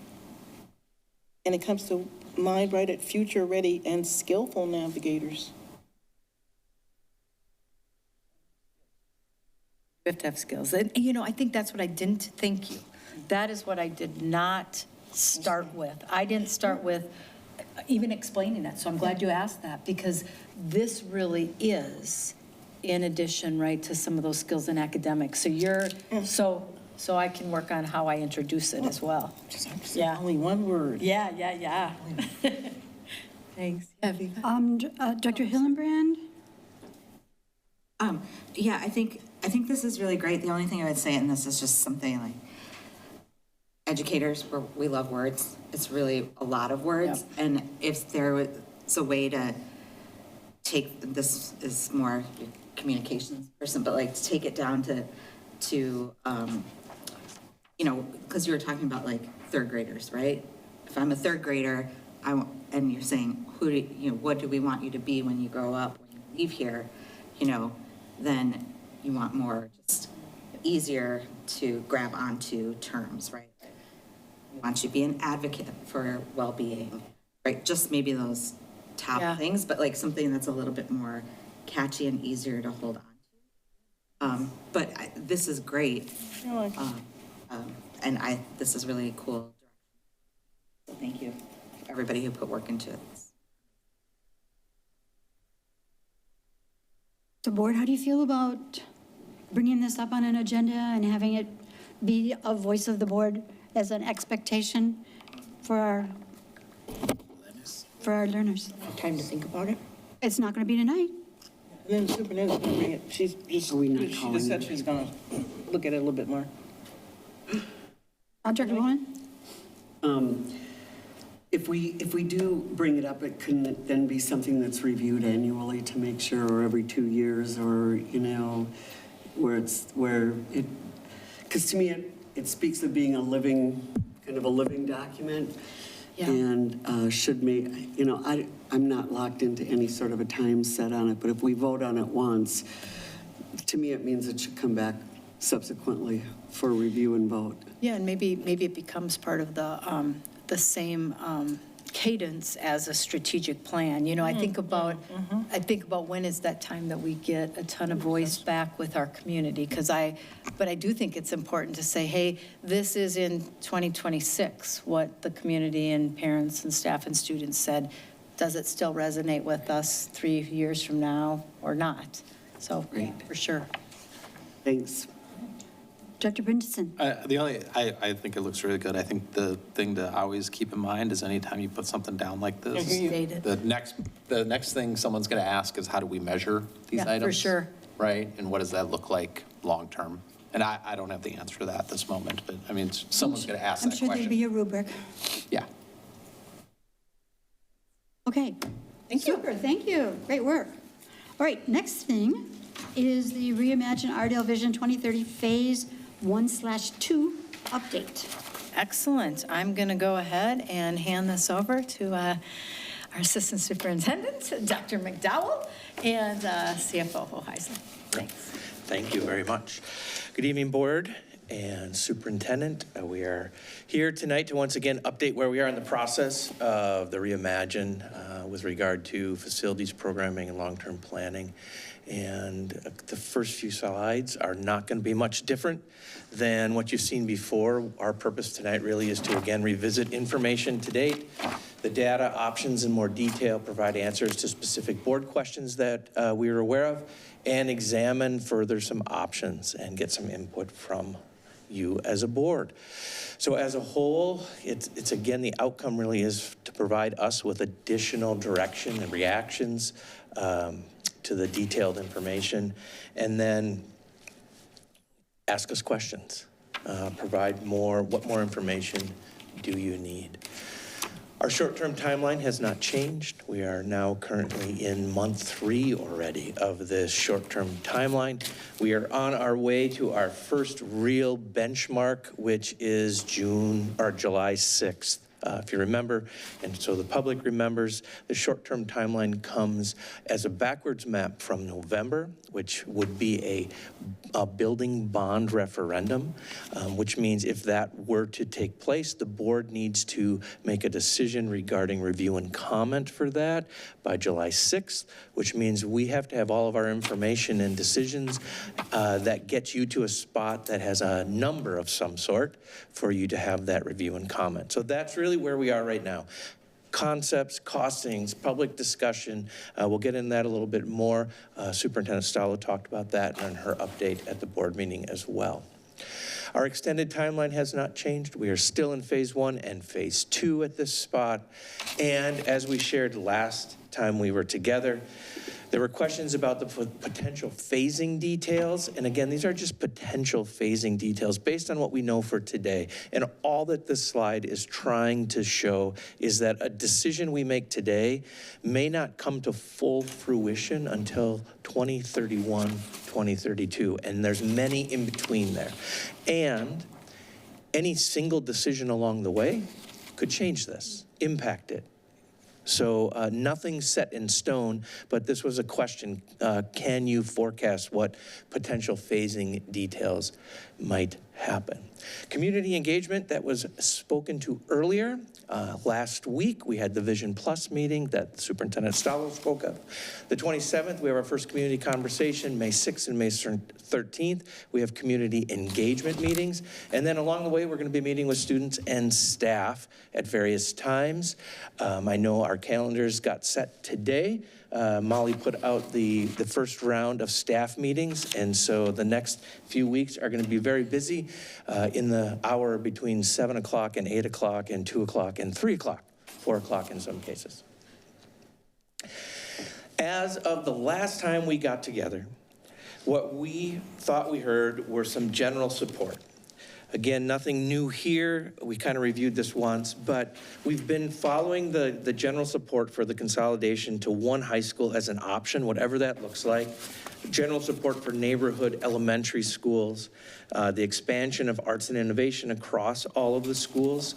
And it comes to mind right at future-ready and skillful navigators. We have to have skills. And, I think that's what I didn't, thank you. That is what I did not start with. I didn't start with even explaining that. So I'm glad you asked that, because this really is in addition, right, to some of those skills in academics. So so I can work on how I introduce it as well. Yeah. Only one word. Yeah. Thanks. Yeah, Viva? Dr. Hillenbrand? Yeah, I think this is really great. The only thing I would say, and this is just something like, educators, we love words. It's really a lot of words. Yep. And if there was a way to take, this is more communications person, but like to take it down to because you were talking about like 3rd graders, right? If I'm a 3rd grader, and you're saying, what do we want you to be when you grow up, when you leave here, then you want more just easier to grab onto terms, right? We want you to be an advocate for well-being, right? Just maybe those top things, but like something that's a little bit more catchy and easier to hold on to. But this is great. I like it. And this is really cool. So thank you, everybody who put work into it. So board, how do you feel about bringing this up on an agenda and having it be a voice of the board as an expectation for our learners? Time to think about it. It's not going to be tonight. And then the superintendent's going to bring it. She just said she's going to look at it a little bit more. Director Bowen? If we do bring it up, it can then be something that's reviewed annually to make sure, or every 2 years, or, you know, because to me, it speaks of being a living, kind of a living document. Yeah. And should make, you know, I'm not locked into any sort of a time set on it, but if we vote on it once, to me, it means it should come back subsequently for review and vote. Yeah, and maybe it becomes part of the same cadence as a strategic plan. You know, I think about when is that time that we get a ton of voice back with our community, but I do think it's important to say, hey, this is in 2026, what the community and parents and staff and students said. Does it still resonate with us 3 years from now or not? So, for sure. Thanks. Dr. Brinson. I think it looks really good. I think the thing to always keep in mind is anytime you put something down like this, the next thing someone's going to ask is how do we measure these items? For sure. Right? And what does that look like long-term? And I don't have the answer to that at this moment, but I mean, someone's going to ask that question. I'm sure there'd be a rubric. Yeah. Okay. Thank you. Super, thank you. Great work. All right, next thing is the Reimagine Ardell Vision 2030 Phase 1/2 update. Excellent. I'm going to go ahead and hand this over to our Assistant Superintendent, Dr. McDowell, and CFO Hoheisler. Thanks. Thank you very much. Good evening, Board and Superintendent. We are here tonight to once again update where we are in the process of the Reimagine with regard to facilities programming and long-term planning. And the first few slides are not going to be much different than what you've seen before. Our purpose tonight really is to again revisit information to date, the data, options in more detail, provide answers to specific board questions that we are aware of, and examine further some options and get some input from you as a board. So as a whole, it's again, the outcome really is to provide us with additional direction and reactions to the detailed information, and then ask us questions, provide what more information do you need? Our short-term timeline has not changed. We are now currently in month 3 already of this short-term timeline. We are on our way to our first real benchmark, which is July 6th. If you remember, and so the public remembers, the short-term timeline comes as a backwards map from November, which would be a building bond referendum, which means if that were to take place, the board needs to make a decision regarding review and comment for that by July 6th, which means we have to have all of our information and decisions that gets you to a spot that has a number of some sort for you to have that review and comment. So that's really where we are right now. Concepts, costings, public discussion. We'll get into that a little bit more. Superintendent Stallo talked about that in her update at the board meeting as well. Our extended timeline has not changed. We are still in phase 1 and phase 2 at this spot. And as we shared last time we were together, there were questions about the potential phasing details. And again, these are just potential phasing details based on what we know for today. And all that this slide is trying to show is that a decision we make today may not come to full fruition until 2031, 2032. And there's many in between there. And any single decision along the way could change this, impact it. So nothing set in stone, but this was a question, can you forecast what potential phasing details might happen? Community engagement that was spoken to earlier. Last week, we had the Vision Plus meeting that Superintendent Stallo spoke of. The 27th, we have our first community conversation. May 6th and May 13th, we have community engagement meetings. And then along the way, we're going to be meeting with students and staff at various times. I know our calendars got set today. Molly put out the first round of staff meetings, and so the next few weeks are going to be very busy in the hour between 7 o'clock and 8 o'clock and 2 o'clock and 3 o'clock, 4 o'clock in some cases. As of the last time we got together, what we thought we heard were some general support. Again, nothing new here. We kind of reviewed this once, but we've been following the general support for the consolidation to one high school as an option, whatever that looks like. General support for neighborhood elementary schools, the expansion of arts and innovation across all of the schools,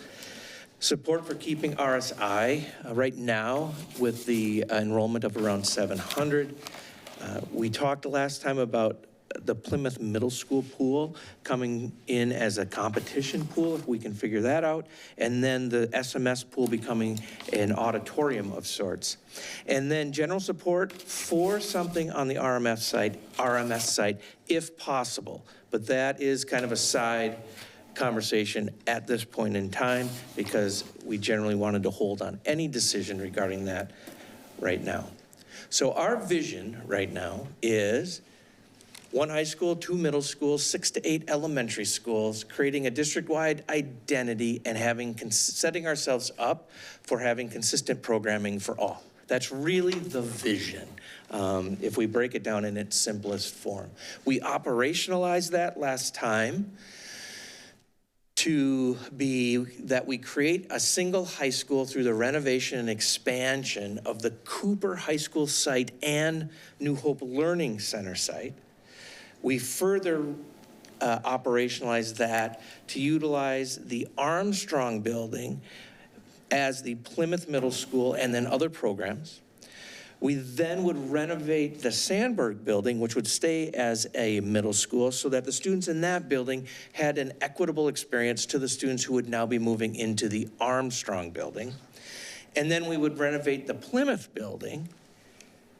support for keeping RSI right now with the enrollment of around 700. We talked last time about the Plymouth Middle School pool coming in as a competition pool, if we can figure that out, and then the SMS pool becoming an auditorium of sorts. And then general support for something on the RMS site, if possible. But that is kind of a side conversation at this point in time because we generally wanted to hold on any decision regarding that right now. So our vision right now is one high school, 2 middle schools, 6 to 8 elementary schools, creating a district-wide identity and setting ourselves up for having consistent programming for all. That's really the vision, if we break it down in its simplest form. We operationalized that last time to be that we create a single high school through the renovation and expansion of the Cooper High School site and New Hope Learning Center site. We further operationalize that to utilize the Armstrong building as the Plymouth Middle School and then other programs. We then would renovate the Sandberg building, which would stay as a middle school, so that the students in that building had an equitable experience to the students who would now be moving into the Armstrong building. And then we would renovate the Plymouth building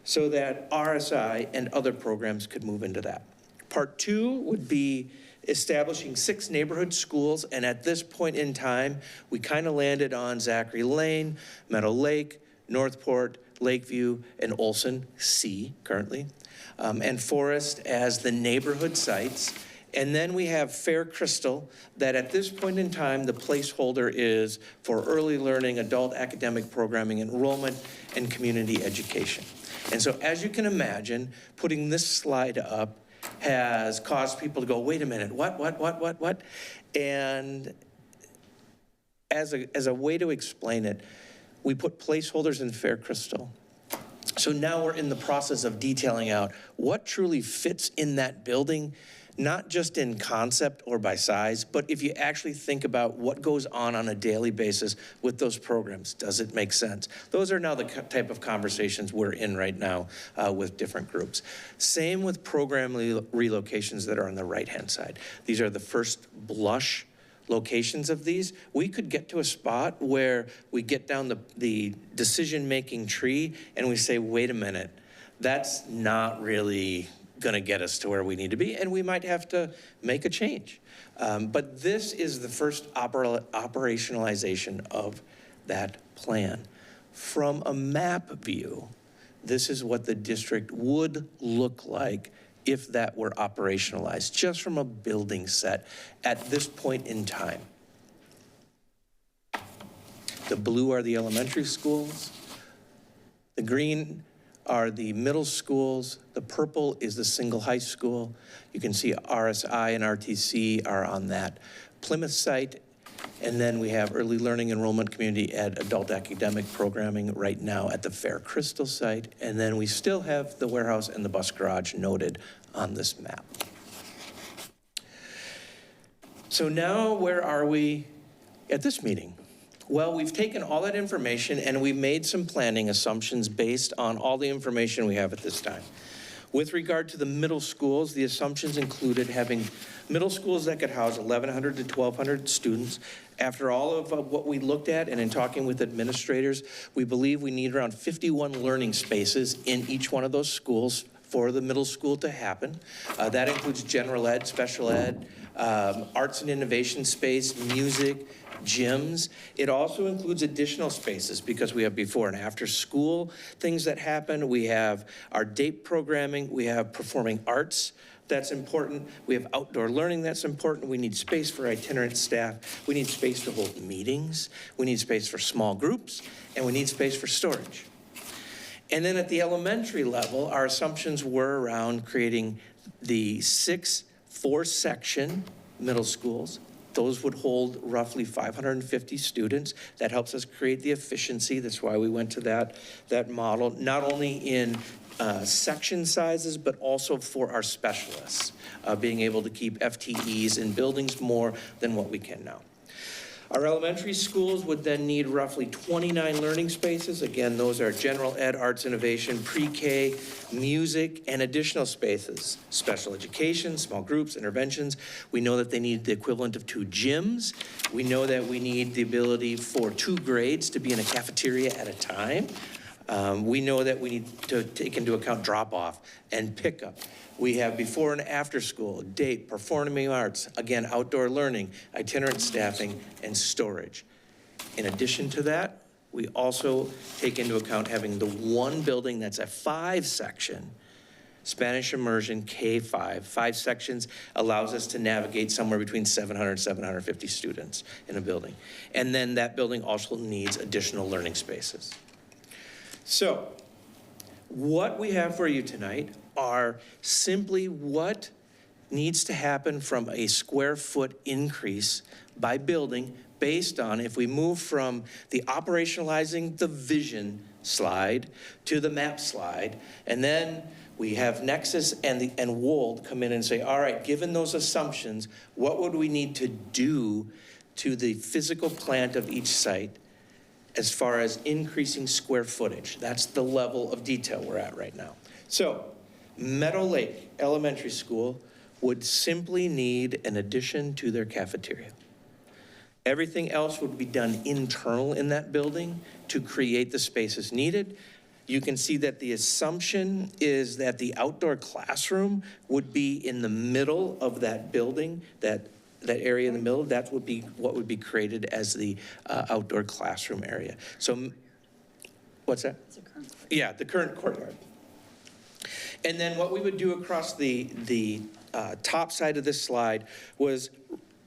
so that RSI and other programs could move into that. Part 2 would be establishing 6 neighborhood schools, and at this point in time, we kind of landed on Zachary Lane, Meadow Lake, Northport, Lakeview, and Olson C currently, and Forest as the neighborhood sites. And then we have Fair Crystal, that at this point in time, the placeholder is for early learning, adult academic programming, enrollment, and community education. And so as you can imagine, putting this slide up has caused people to go, wait a minute, what? And as a way to explain it, we put placeholders in Fair Crystal. So now we're in the process of detailing out what truly fits in that building, not just in concept or by size, but if you actually think about what goes on a daily basis with those programs, does it make sense? Those are now the type of conversations we're in right now with different groups. Same with program relocations that are on the right-hand side. These are the first blush locations of these. We could get to a spot where we get down the decision-making tree and we say, wait a minute, that's not really gonna get us to where we need to be, and we might have to make a change. But this is the first operationalization of that plan. From a map view, this is what the district would look like if that were operationalized, just from a building set at this point in time. The blue are the elementary schools. The green are the middle schools. The purple is the single high school. You can see RSI and RTC are on that Plymouth site. And then we have early learning, enrollment, community ed, adult academic programming right now at the Fair Crystal site. And then we still have the warehouse and the bus garage noted on this map. So now where are we at this meeting? Well, we've taken all that information and we've made some planning assumptions based on all the information we have at this time. With regard to the middle schools, the assumptions included having middle schools that could house 1,100 to 1,200 students. After all of what we looked at and in talking with administrators, we believe we need around 51 learning spaces in each one of those schools for the middle school to happen. That includes general ed, special ed, arts and innovation space, music, gyms. It also includes additional spaces because we have before and after school things that happen. We have our DAPE programming. We have performing arts. That's important. We have outdoor learning that's important. We need space for itinerant staff. We need space to hold meetings. We need space for small groups, and we need space for storage. And then at the elementary level, our assumptions were around creating the 6 4-section middle schools Those would hold roughly 550 students. That helps us create the efficiency. That's why we went to that model, not only in section sizes, but also for our specialists, being able to keep FTEs in buildings more than what we can now. Our elementary schools would then need roughly 29 learning spaces. Again, those are general ed, arts innovation, pre-K, music, and additional spaces. Special education, small groups, interventions. We know that they need the equivalent of 2 gyms. We know that we need the ability for 2 grades to be in a cafeteria at a time. We know that we need to take into account drop-off and pickup. We have before and after school, date, performing arts, again, outdoor learning, itinerant staffing, and storage. In addition to that, we also take into account having the one building that's a 5-section Spanish immersion K-5. 5 sections allows us to navigate somewhere between 700 and 750 students in a building. And then that building also needs additional learning spaces. So, what we have for you tonight are simply what needs to happen from a square foot increase by building based on if we move from the operationalizing the vision slide to the map slide, and then we have Nexus and Wold come in and say, all right, given those assumptions, what would we need to do to the physical plant of each site as far as increasing square footage? That's the level of detail we're at right now. So, Meadow Lake Elementary School would simply need an addition to their cafeteria. Everything else would be done internal in that building to create the spaces needed. You can see that the assumption is that the outdoor classroom would be in the middle of that building, that area in the middle. That would be what would be created as the outdoor classroom area. So, what's that? Yeah, the current courtyard. And then what we would do across the top side of this slide was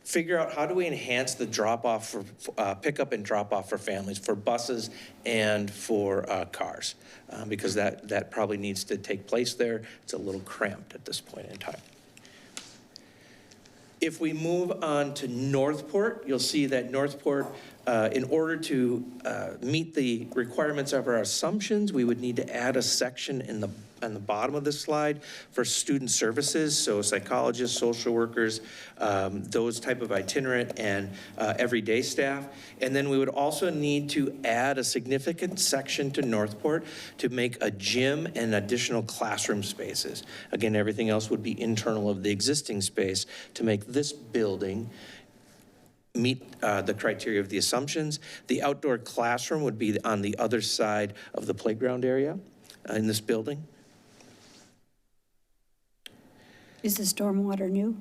figure out how do we enhance the drop-off for pickup and drop-off for families, for buses and for cars, because that probably needs to take place there. It's a little cramped at this point in time. If we move on to Northport, you'll see that Northport, in order to meet the requirements of our assumptions, we would need to add a section on the bottom of this slide for student services, so psychologists, social workers, those type of itinerant and everyday staff. And then we would also need to add a significant section to Northport to make a gym and additional classroom spaces. Again, everything else would be internal of the existing space to make this building meet the criteria of the assumptions. The outdoor classroom would be on the other side of the playground area in this building. Is the stormwater new?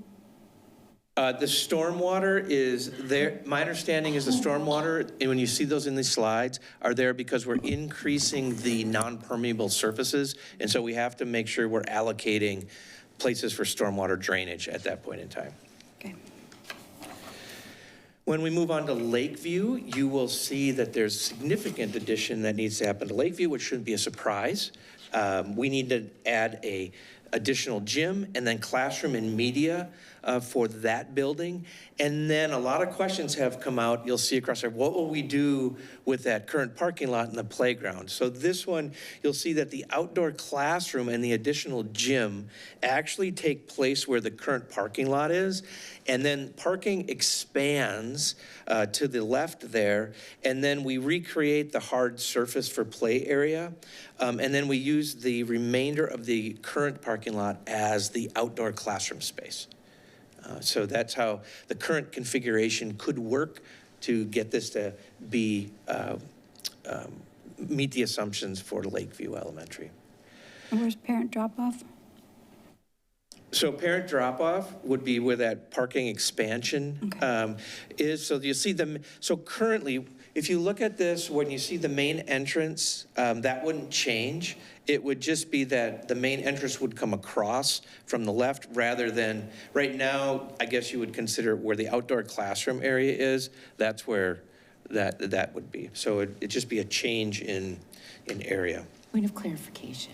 The stormwater is there. My understanding is the stormwater, and when you see those in these slides, are there because we're increasing the non-permeable surfaces, and so we have to make sure we're allocating places for stormwater drainage at that point in time. Okay. When we move on to Lakeview, you will see that there's significant addition that needs to happen to Lakeview, which shouldn't be a surprise. We need to add a additional gym and then classroom and media for that building. And then a lot of questions have come out. You'll see across there, what will we do with that current parking lot and the playground? So this one, you'll see that the outdoor classroom and the additional gym actually take place where the current parking lot is. And then parking expands to the left there. And then we recreate the hard surface for play area. And then we use the remainder of the current parking lot as the outdoor classroom space. So that's how the current configuration could work to get this to be, meet the assumptions for Lakeview Elementary. And where's parent drop-off? So parent drop-off would be where that parking expansion is. So you see them, so currently, if you look at this, when you see the main entrance, that wouldn't change. It would just be that the main entrance would come across from the left rather than, right now, I guess you would consider where the outdoor classroom area is, that's where that would be. So it'd just be a change in area. Point of clarification.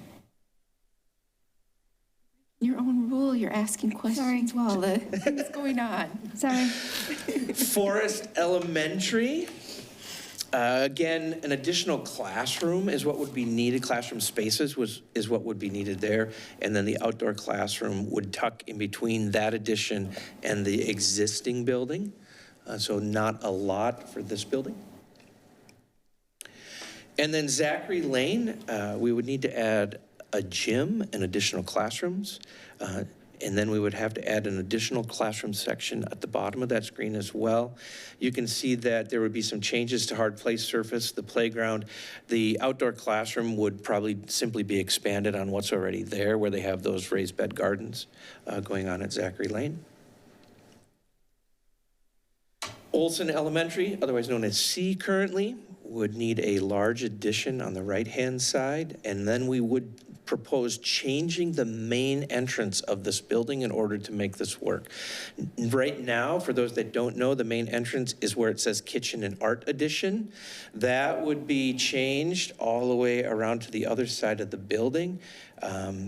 Your own rule, you're asking questions while the thing's going on. Sorry. Forest Elementary, again, an additional classroom is what would be needed. Classroom spaces is what would be needed there. And then the outdoor classroom would tuck in between that addition and the existing building. So not a lot for this building. And then Zachary Lane, we would need to add a gym and additional classrooms. And then we would have to add an additional classroom section at the bottom of that screen as well. You can see that there would be some changes to hard play surface, the playground. The outdoor classroom would probably simply be expanded on what's already there, where they have those raised bed gardens going on at Zachary Lane. Olson Elementary, otherwise known as C currently, would need a large addition on the right-hand side, and then we would propose changing the main entrance of this building in order to make this work. Right now, for those that don't know, the main entrance is where it says Kitchen and Art Addition. That would be changed all the way around to the other side of the building.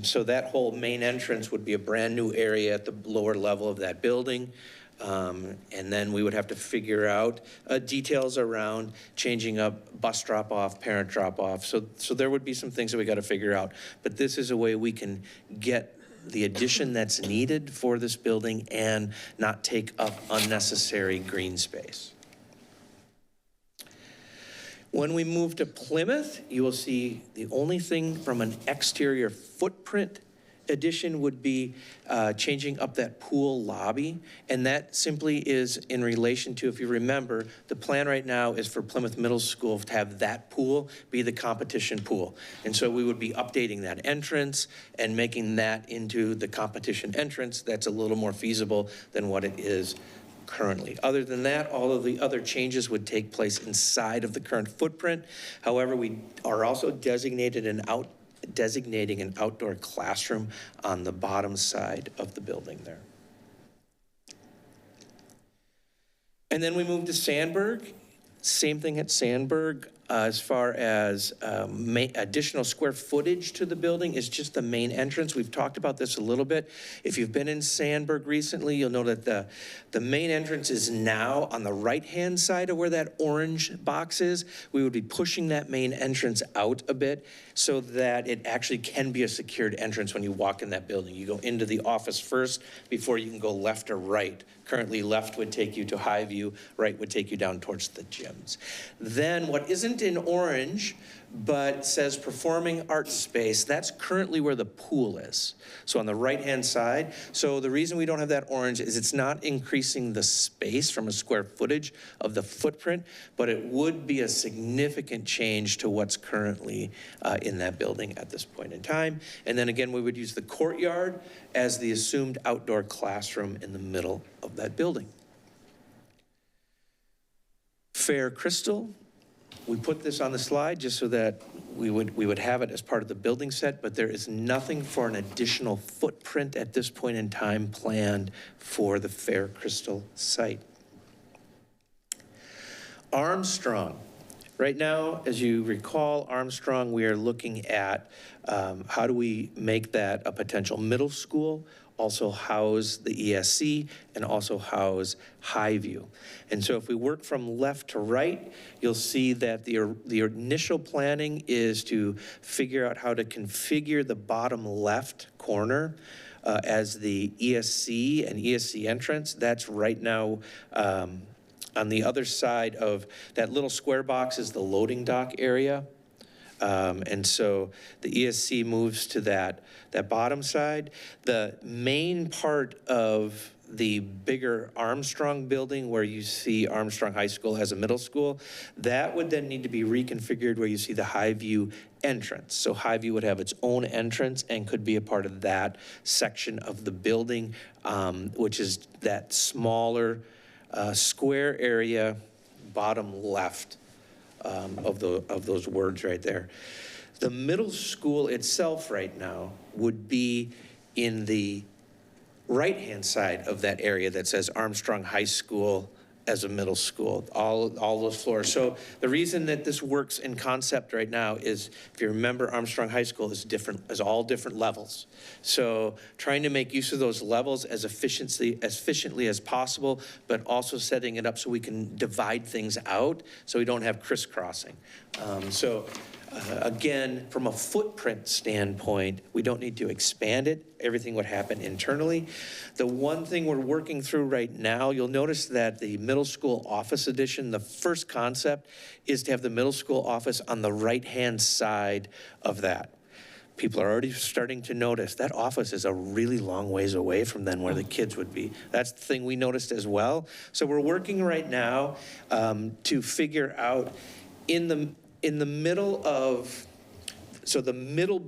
So that whole main entrance would be a brand new area at the lower level of that building. And then we would have to figure out details around changing up bus drop-off, parent drop-off. So there would be some things that we got to figure out. But this is a way we can get the addition that's needed for this building and not take up unnecessary green space. When we move to Plymouth, you will see the only thing from an exterior footprint addition would be changing up that pool lobby, and that simply is in relation to, if you remember, the plan right now is for Plymouth Middle School to have that pool be the competition pool. And so we would be updating that entrance and making that into the competition entrance. That's a little more feasible than what it is currently. Other than that, all of the other changes would take place inside of the current footprint. However, we are also designating an outdoor classroom on the bottom side of the building there. And then we move to Sandburg. Same thing at Sandburg. As far as additional square footage to the building is just the main entrance. We've talked about this a little bit. If you've been in Sandburg recently, you'll know that the main entrance is now on the right-hand side of where that orange box is. We would be pushing that main entrance out a bit so that it actually can be a secured entrance when you walk in that building. You go into the office first before you can go left or right. Currently, left would take you to Highview, right would take you down towards the gyms. Then what isn't in orange, but says performing arts space, that's currently where the pool is. So on the right-hand side. So the reason we don't have that orange is it's not increasing the space from a square footage of the footprint, but it would be a significant change to what's currently in that building at this point in time. And then again, we would use the courtyard as the assumed outdoor classroom in the middle of that building. Fair Crystal, we put this on the slide just so that we would have it as part of the building set, but there is nothing for an additional footprint at this point in time planned for the Fair Crystal site. Armstrong. Right now, as you recall, Armstrong, we are looking at how do we make that a potential middle school, also house the ESC, and also house Highview. And so if we work from left to right, you'll see that the initial planning is to figure out how to configure the bottom left corner as the ESC and ESC entrance. That's right now on the other side of that little square box is the loading dock area. And so the ESC moves to that bottom side. The main part of the bigger Armstrong building where you see Armstrong High School as a middle school, that would then need to be reconfigured where you see the Highview entrance. So Highview would have its own entrance and could be a part of that section of the building, which is that smaller square area, bottom left of those words right there. The middle school itself right now would be in the right-hand side of that area that says Armstrong High School as a middle school, all those floors. So the reason that this works in concept right now is, if you remember, Armstrong High School is all different levels. So trying to make use of those levels as efficiently as possible, but also setting it up so we can divide things out so we don't have crisscrossing. Again, from a footprint standpoint, we don't need to expand it. Everything would happen internally. The one thing we're working through right now, you'll notice that the middle school office addition, the first concept is to have the middle school office on the right-hand side of that. People are already starting to notice that office is a really long ways away from then where the kids would be. That's the thing we noticed as well. So we're working right now to figure out in the middle of, so the middle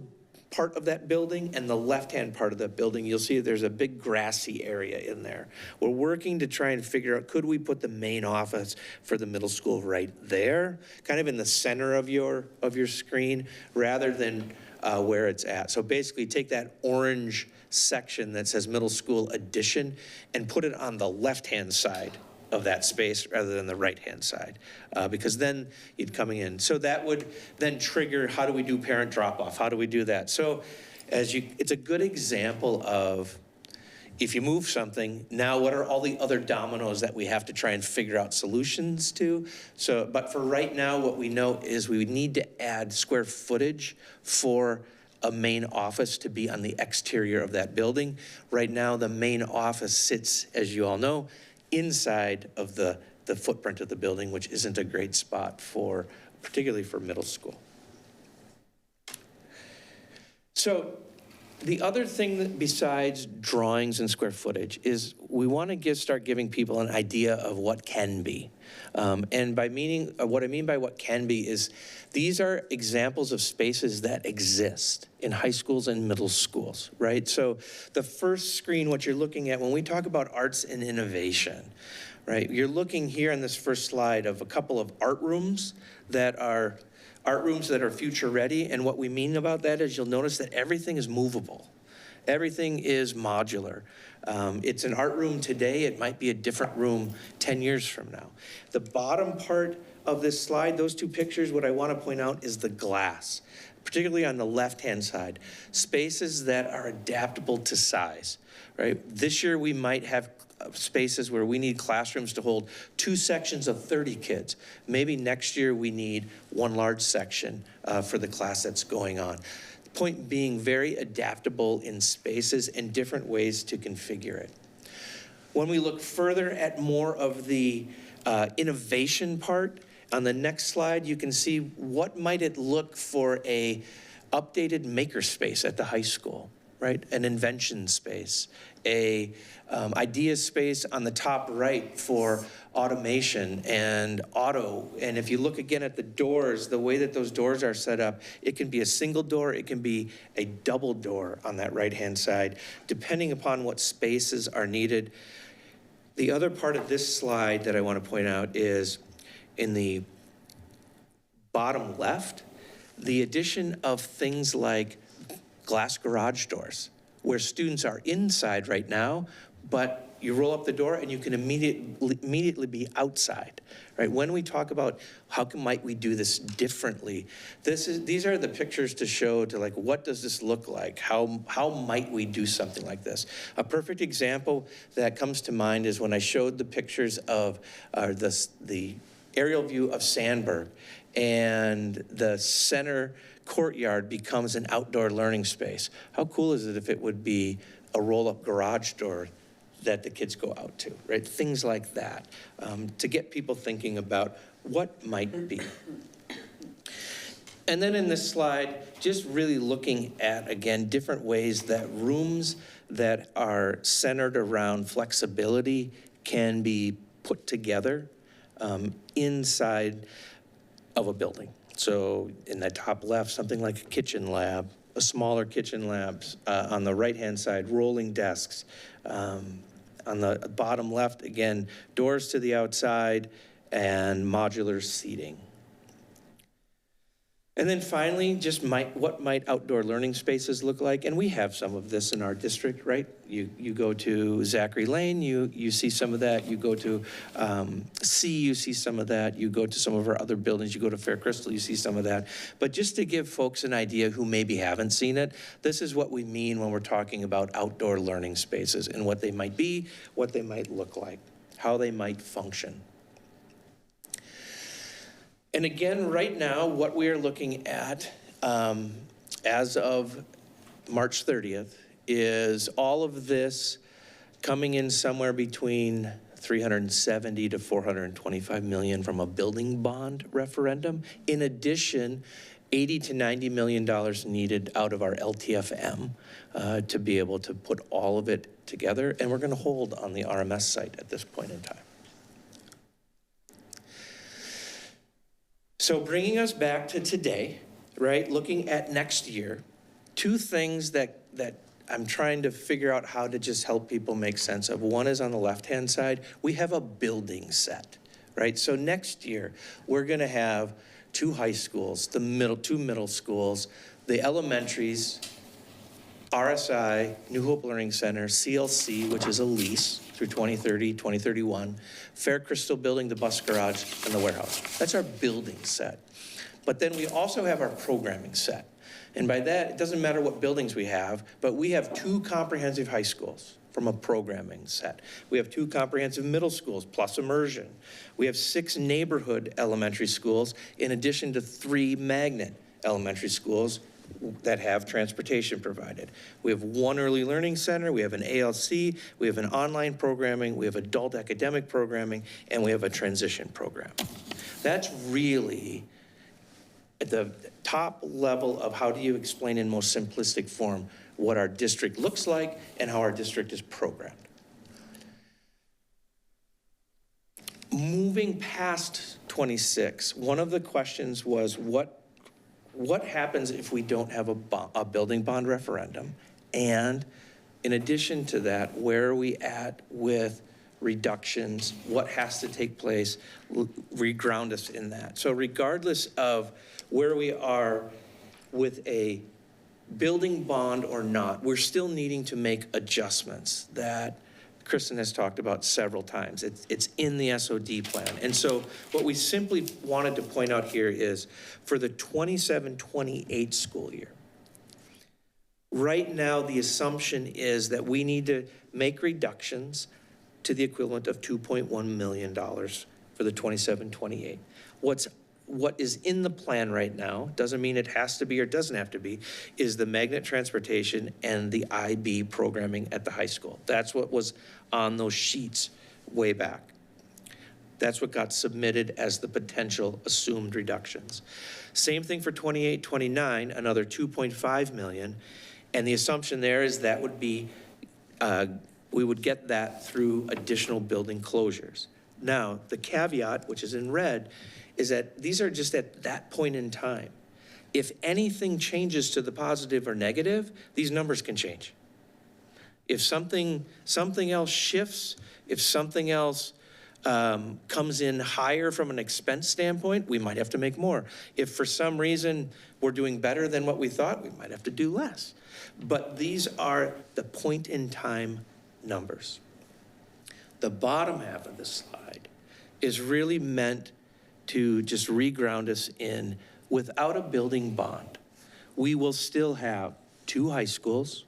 part of that building and the left-hand part of that building, you'll see there's a big grassy area in there. We're working to try and figure out, could we put the main office for the middle school right there, kind of in the center of your screen, rather than where it's at. So basically take that orange section that says middle school addition and put it on the left-hand side of that space rather than the right-hand side, because then you'd coming in. So that would then trigger, how do we do parent drop-off? How do we do that? So it's a good example of, if you move something, now what are all the other dominoes that we have to try and figure out solutions to? So, but for right now, what we know is we would need to add square footage for a main office to be on the exterior of that building. Right now, the main office sits, as you all know, inside of the footprint of the building, which isn't a great spot for, particularly for middle school. So the other thing that besides drawings and square footage is we want to start giving people an idea of what can be. And by meaning, what I mean by what can be is these are examples of spaces that exist in high schools and middle schools, right? So the first screen, what you're looking at when we talk about arts and innovation, right? You're looking here on this first slide of a couple of art rooms that are future ready. And what we mean about that is you'll notice that everything is movable. Everything is modular. It's an art room today. It might be a different room 10 years from now. The bottom part of this slide, those two pictures, what I want to point out is the glass, particularly on the left-hand side, spaces that are adaptable to size, right? This year we might have spaces where we need classrooms to hold 2 sections of 30 kids. Maybe next year we need 1 large section for the class that's going on. The point being very adaptable in spaces and different ways to configure it. When we look further at more of the innovation part, on the next slide you can see what might it look for a updated makerspace at the high school, right? An invention space, a idea space on the top right for automation and auto. And if you look again at the doors, the way that those doors are set up, it can be a single door, it can be a double door on that right-hand side, depending upon what spaces are needed. The other part of this slide that I want to point out is in the bottom left, the addition of things like glass garage doors, where students are inside right now, but you roll up the door and you can immediately be outside, right? When we talk about might we do this differently, these are the pictures to show to like, what does this look like? How might we do something like this? A perfect example that comes to mind is when I showed the pictures of the aerial view of Sandburg, and the center courtyard becomes an outdoor learning space. How cool is it if it would be a roll-up garage door that the kids go out to, right? Things like that, to get people thinking about what might be. And then in this slide, just really looking at, again, different ways that rooms that are centered around flexibility can be put together inside of a building. So in the top left, something like a kitchen lab, a smaller kitchen lab. On the right-hand side, rolling desks. On the bottom left, again, doors to the outside and modular seating. And then finally, just what might outdoor learning spaces look like? And we have some of this in our district, right? You go to Zachary Lane, you see some of that. You go to C, you see some of that. You go to some of our other buildings. You go to Fair Crystal, you see some of that. But just to give folks an idea who maybe haven't seen it, this is what we mean when we're talking about outdoor learning spaces and what they might be, what they might look like, how they might function. And again, right now, what we are looking at as of March 30th is all of this coming in somewhere between 370 to 425 million from a building bond referendum. In addition, 80 to 90 million dollars needed out of our LTFM to be able to put all of it together. And we're going to hold on the RMS site at this point in time. So bringing us back to today, right, looking at next year, two things that I'm trying to figure out how to just help people make sense of. One is on the left-hand side, we have a building set, right? So next year, we're gonna have 2 high schools, two middle schools, the elementaries, RSI, New Hope Learning Center, CLC, which is a lease through 2030, 2031, Fair Crystal Building, the bus garage, and the warehouse. That's our building set. But then we also have our programming set. And by that, it doesn't matter what buildings we have, but we have 2 comprehensive high schools from a programming set. We have 2 comprehensive middle schools plus immersion. We have 6 neighborhood elementary schools in addition to 3 magnet elementary schools that have transportation provided. We have 1 early learning center, we have an ALC, we have an online programming, we have adult academic programming, and we have a transition program. That's really at the top level of how do you explain in most simplistic form what our district looks like and how our district is programmed. Moving past 26, one of the questions was what happens if we don't have a building bond referendum? And in addition to that, where are we at with reductions? What has to take place? Reground us in that. So regardless of where we are with a building bond or not, we're still needing to make adjustments that Kristen has talked about several times. It's in the SOD plan. And so what we simply wanted to point out here is for the 27-28 school year, right now the assumption is that we need to make reductions to the equivalent of $2.1 million for the 27-28. What is in the plan right now, doesn't mean it has to be or doesn't have to be, is the magnet transportation and the IB programming at the high school. That's what was on those sheets way back. That's what got submitted as the potential assumed reductions. Same thing for 28-29, another 2.5 million. And the assumption there is that would be, we would get that through additional building closures. Now, the caveat, which is in red, is that these are just at that point in time. If anything changes to the positive or negative, these numbers can change. If something else shifts, if something else comes in higher from an expense standpoint, we might have to make more. If for some reason we're doing better than what we thought, we might have to do less. But these are the point in time numbers. The bottom half of the slide is really meant to just reground us in, without a building bond, we will still have 2 high schools,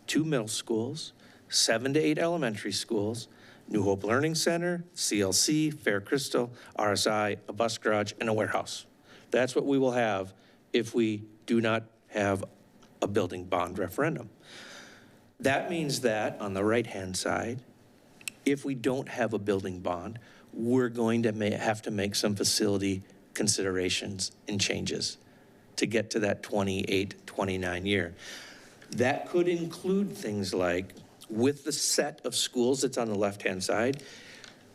2 middle schools, 7 to 8 elementary schools, New Hope Learning Center, CLC, Fair Crystal, RSI, a bus garage, and a warehouse. That's what we will have if we do not have a building bond referendum. That means that on the right-hand side, if we don't have a building bond, we're going to have to make some facility considerations and changes to get to that 28-29 year. That could include things like, with the set of schools that's on the left-hand side,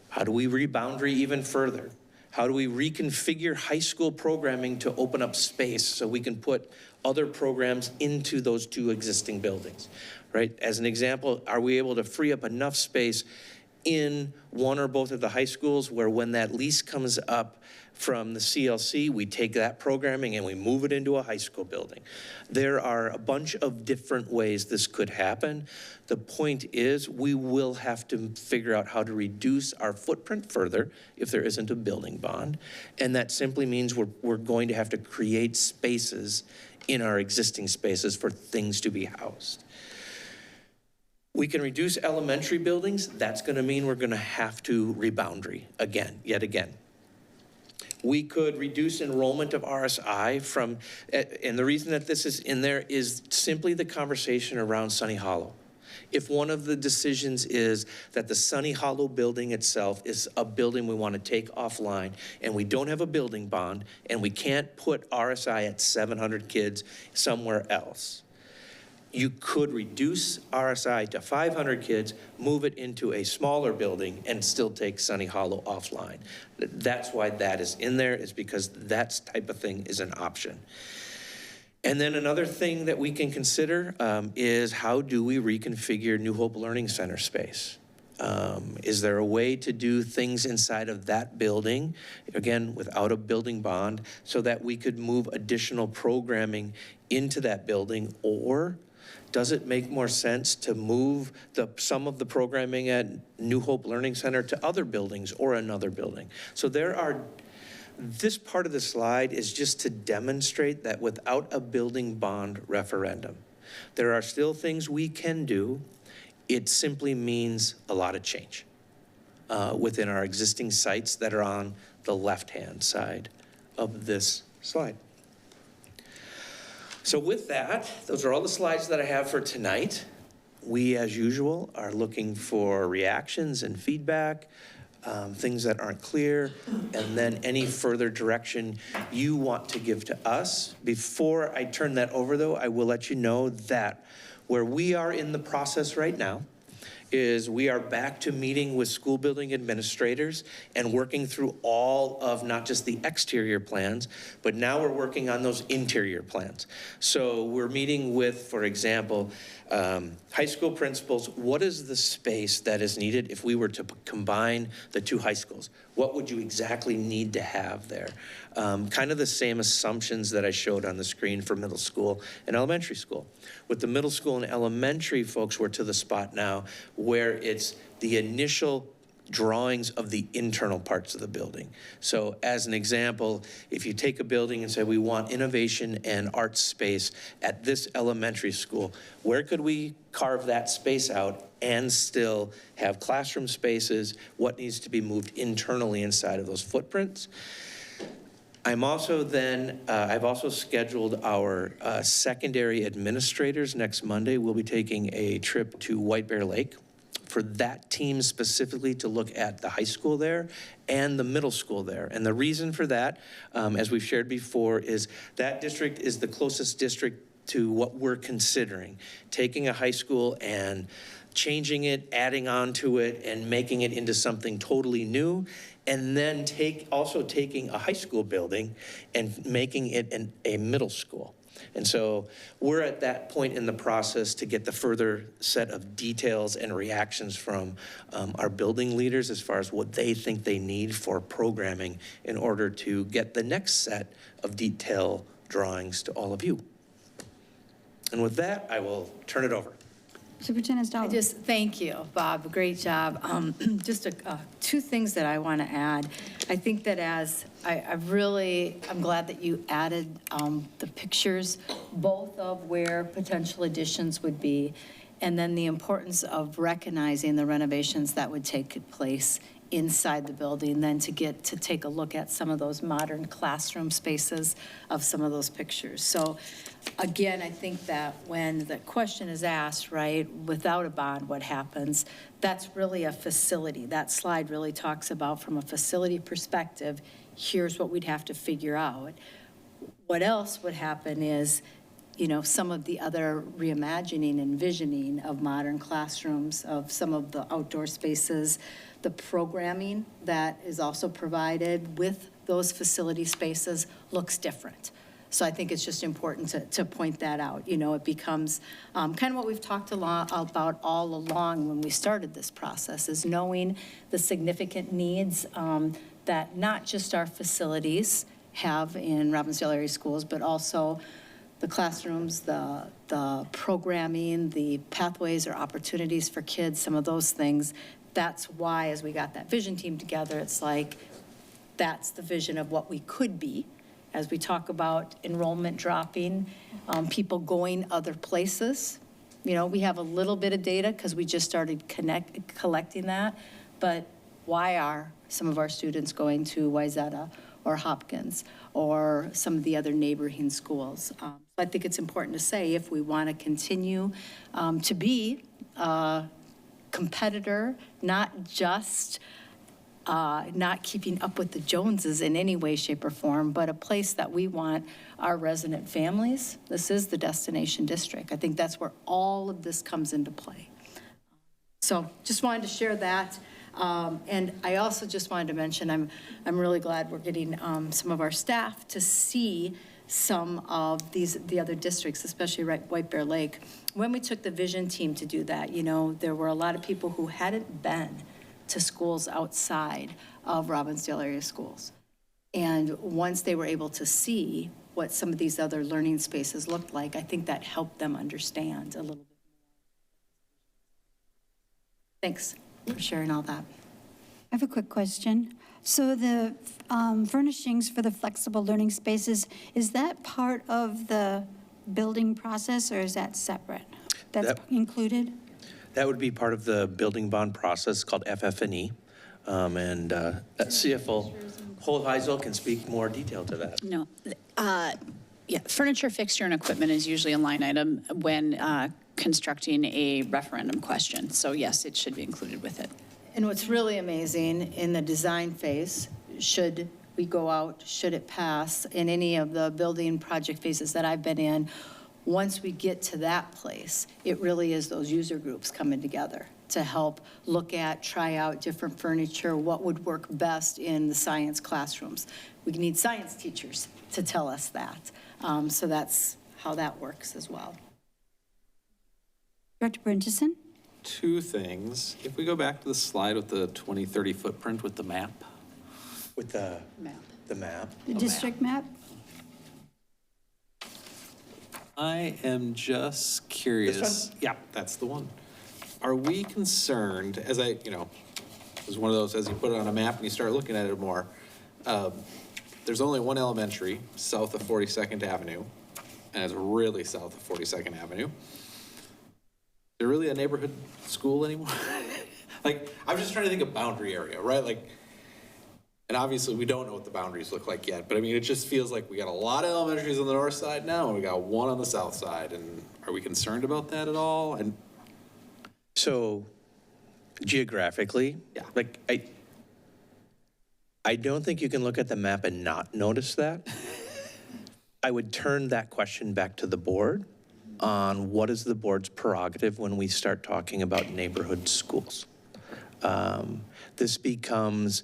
how do we reboundary even further? How do we reconfigure high school programming to open up space so we can put other programs into those 2 existing buildings, right? As an example, are we able to free up enough space in one or both of the high schools, where when that lease comes up from the CLC, we take that programming and we move it into a high school building. There are a bunch of different ways this could happen. The point is, we will have to figure out how to reduce our footprint further if there isn't a building bond. And that simply means we're going to have to create spaces in our existing spaces for things to be housed. We can reduce elementary buildings. That's going to mean we're going to have to reboundary again, yet again. We could reduce enrollment of RSI from, and the reason that this is in there is simply the conversation around Sunny Hollow. If one of the decisions is that the Sunny Hollow building itself is a building we want to take offline, and we don't have a building bond, and we can't put RSI at 700 kids somewhere else, you could reduce RSI to 500 kids, move it into a smaller building, and still take Sunny Hollow offline. That's why that is in there, is because that type of thing is an option. And then another thing that we can consider is, how do we reconfigure New Hope Learning Center space? Is there a way to do things inside of that building, again, without a building bond, so that we could move additional programming into that building? Or does it make more sense to move some of the programming at New Hope Learning Center to other buildings or another building? So this part of the slide is just to demonstrate that without a building bond referendum, there are still things we can do. It simply means a lot of change within our existing sites that are on the left-hand side of this slide. So with that, those are all the slides that I have for tonight. We, as usual, are looking for reactions and feedback, things that aren't clear, and then any further direction you want to give to us. Before I turn that over, though, I will let you know that where we are in the process right now is we are back to meeting with school building administrators and working through all of not just the exterior plans, but now we're working on those interior plans. So we're meeting with, for example, high school principals. What is the space that is needed if we were to combine the two high schools? What would you exactly need to have there? Kind of the same assumptions that I showed on the screen for middle school and elementary school. With the middle school and elementary folks, we're to the spot now where it's the initial drawings of the internal parts of the building. So as an example, if you take a building and say we want innovation and art space at this elementary school, where could we carve that space out and still have classroom spaces? What needs to be moved internally inside of those footprints? I'm also then, I've also scheduled our secondary administrators next Monday. We'll be taking a trip to White Bear Lake for that team specifically to look at the high school there and the middle school there. And the reason for that, as we've shared before, is that district is the closest district to what we're considering, taking a high school and changing it, adding on to it, and making it into something totally new, and then also taking a high school building and making it a middle school. And so we're at that point in the process to get the further set of details and reactions from our building leaders as far as what they think they need for programming in order to get the next set of detail drawings to all of you. And with that, I will turn it over. Superintendent Stahlo. Thank you, Bob, great job. Just two things that I want to add. I think that I'm glad that you added the pictures, both of where potential additions would be, and then the importance of recognizing the renovations that would take place inside the building, then to get to take a look at some of those modern classroom spaces of some of those pictures. So again, I think that when the question is asked, right, without a bond, what happens? That's really a facility. That slide really talks about, from a facility perspective, here's what we'd have to figure out. What else would happen is, some of the other reimagining and visioning of modern classrooms, of some of the outdoor spaces, the programming that is also provided with those facility spaces looks different. So I think it's just important to point that out. You know, it becomes kind of what we've talked about all along when we started this process, is knowing the significant needs that not just our facilities have in Robbinsdale area schools, but also the classrooms, the programming, the pathways or opportunities for kids, some of those things. That's why, as we got that vision team together, it's like, that's the vision of what we could be. As we talk about enrollment dropping, people going other places. You know, we have a little bit of data because we just started collecting that, but why are some of our students going to Wayzata or Hopkins or some of the other neighboring schools? I think it's important to say, if we want to continue to be a competitor, not just not keeping up with the Joneses in any way, shape, or form, but a place that we want our resident families. This is the destination district. I think that's where all of this comes into play. So just wanted to share that. And I also just wanted to mention, I'm really glad we're getting some of our staff to see some of the other districts, especially White Bear Lake. When we took the vision team to do that, you know, there were a lot of people who hadn't been to schools outside of Robbinsdale area schools. And once they were able to see what some of these other learning spaces looked like, I think that helped them understand a little bit more. Thanks for sharing all that. I have a quick question. So the furnishings for the flexible learning spaces, is that part of the building process, or is that separate? That's included? That would be part of the building bond process called FF&E. And CFO Holheisel can speak more detail to that. No, yeah, furniture, fixture, and equipment is usually a line item when constructing a referendum question. So yes, it should be included with it. And what's really amazing in the design phase, should we go out, should it pass, in any of the building project phases that I've been in, once we get to that place, it really is those user groups coming together to help look at, try out different furniture, what would work best in the science classrooms. We need science teachers to tell us that. So that's how that works as well. Director Brinchison? Two things. If we go back to the slide with the 2030 footprint with the map. With the Map. The map. The district map? I am just curious. This one? Yeah, that's the one. Are we concerned, as I, you know, it was one of those, as you put it on a map and you start looking at it more, there's only one elementary south of 42nd Avenue, and it's really south of 42nd Avenue. Is there really a neighborhood school anymore? Like, I'm just trying to think of boundary area, right? Like, and obviously we don't know what the boundaries look like yet, but I mean, it just feels like we got a lot of elementaries on the north side now, and we got one on the south side, and are we concerned about that at all? And So geographically, Yeah. like I don't think you can look at the map and not notice that. I would turn that question back to the board on what is the board's prerogative when we start talking about neighborhood schools. This becomes,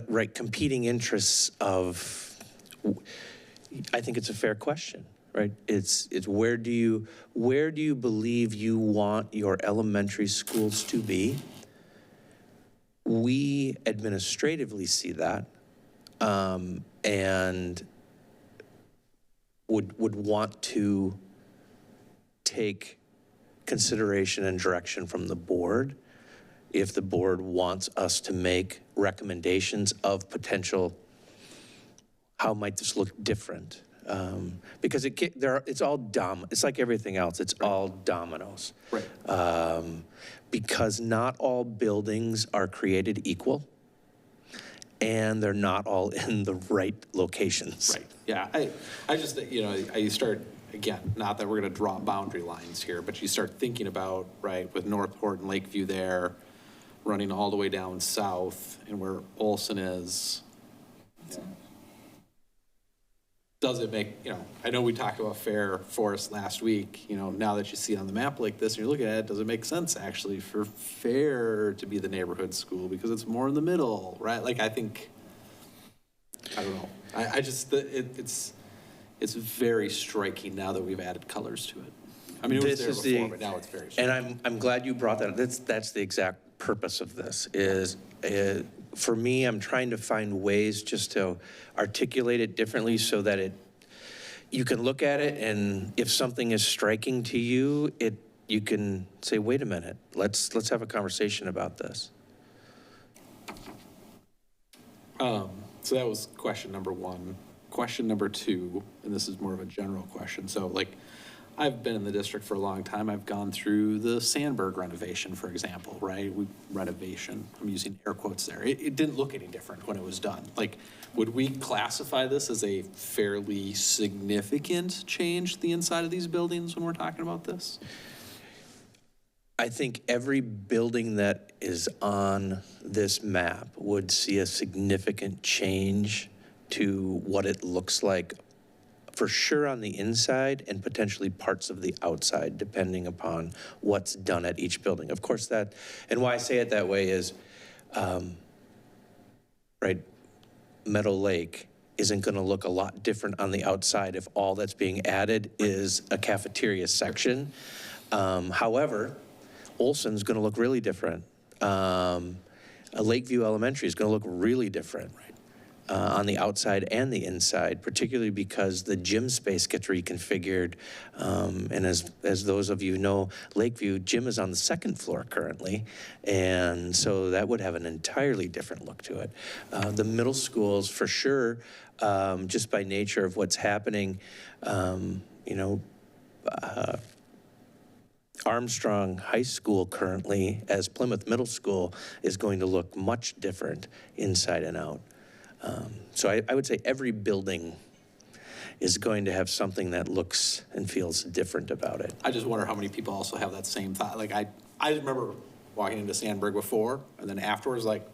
right, competing interests of, I think it's a fair question, right? It's where do you believe you want your elementary schools to be? We administratively see that, and would want to take consideration and direction from the board if the board wants us to make recommendations of potential, how might this look different? Because it's all it's like everything else, it's all dominoes. Right. Because not all buildings are created equal, and they're not all in the right locations. Right, yeah, I just, you know, you start, again, not that we're gonna draw boundary lines here, but you start thinking about, right, with Northport and Lakeview there, running all the way down south, and where Olson is. Does it make, you know, I know we talked about Fair Forest last week, you know, now that you see it on the map like this, and you're looking at it, does it make sense actually for Fair to be the neighborhood school because it's more in the middle, right? Like, I think, I don't know. I just, it's, it's very striking now that we've added colors to it. I mean, it was there before, but now it's very striking. And I'm glad you brought that up. That's the exact purpose of this is, for me, I'm trying to find ways just to articulate it differently so that you can look at it, and if something is striking to you, you can say, wait a minute, let's have a conversation about this. So that was question number one. Question number two, and this is more of a general question. So like, I've been in the district for a long time. I've gone through the Sandberg renovation, for example, right? Renovation, I'm using air quotes there. It didn't look any different when it was done. Like, would we classify this as a fairly significant change to the inside of these buildings when we're talking about this? I think every building that is on this map would see a significant change to what it looks like, for sure on the inside and potentially parts of the outside, depending upon what's done at each building. Of course and why I say it that way is, right, Meadow Lake isn't gonna look a lot different on the outside if all that's being added is a cafeteria section. However, Olson's gonna look really different. Lakeview Elementary is gonna look really different. On the outside and the inside, particularly because the gym space gets reconfigured. And as those of you know, Lakeview gym is on the second floor currently. And so that would have an entirely different look to it. The middle schools, for sure, just by nature of what's happening, Armstrong High School currently, as Plymouth Middle School, is going to look much different inside and out. So I would say every building is going to have something that looks and feels different about it. I just wonder how many people also have that same thought. Like, I remember walking into Sandberg before, and then afterwards, like,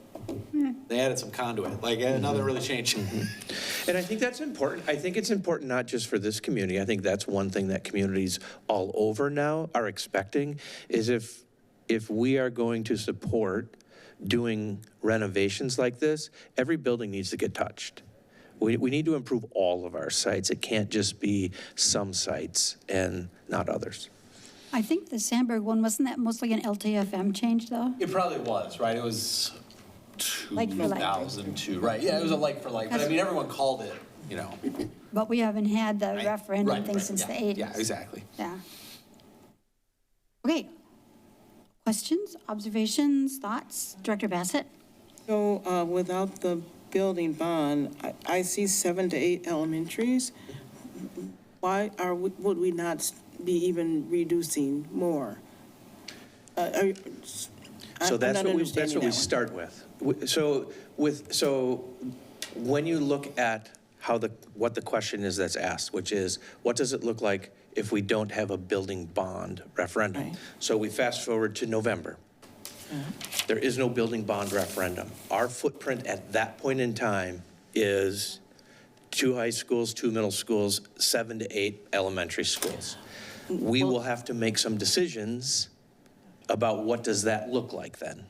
they added some conduit. Like, nothing really changed. And I think that's important. I think it's important not just for this community. I think that's one thing that communities all over now are expecting, is if we are going to support doing renovations like this, every building needs to get touched. We need to improve all of our sites. It can't just be some sites and not others. I think the Sandberg one, wasn't that mostly an LTFM change, though? It probably was, right? It was Like for like. 2002, right? Yeah, it was a like for like. But I mean, everyone called it, But we haven't had the referendum thing since the 80s. Yeah, exactly. Yeah. Okay. Questions, observations, thoughts? Director Bassett? So without the building bond, I see 7 to 8 elementaries. Why would we not be even reducing more? So that's what we start with. So when you look at what the question is that's asked, which is, what does it look like if we don't have a building bond referendum? Right. So we fast forward to November. There is no building bond referendum. Our footprint at that point in time is 2 high schools, 2 middle schools, 7 to 8 elementary schools. We will have to make some decisions about what does that look like then.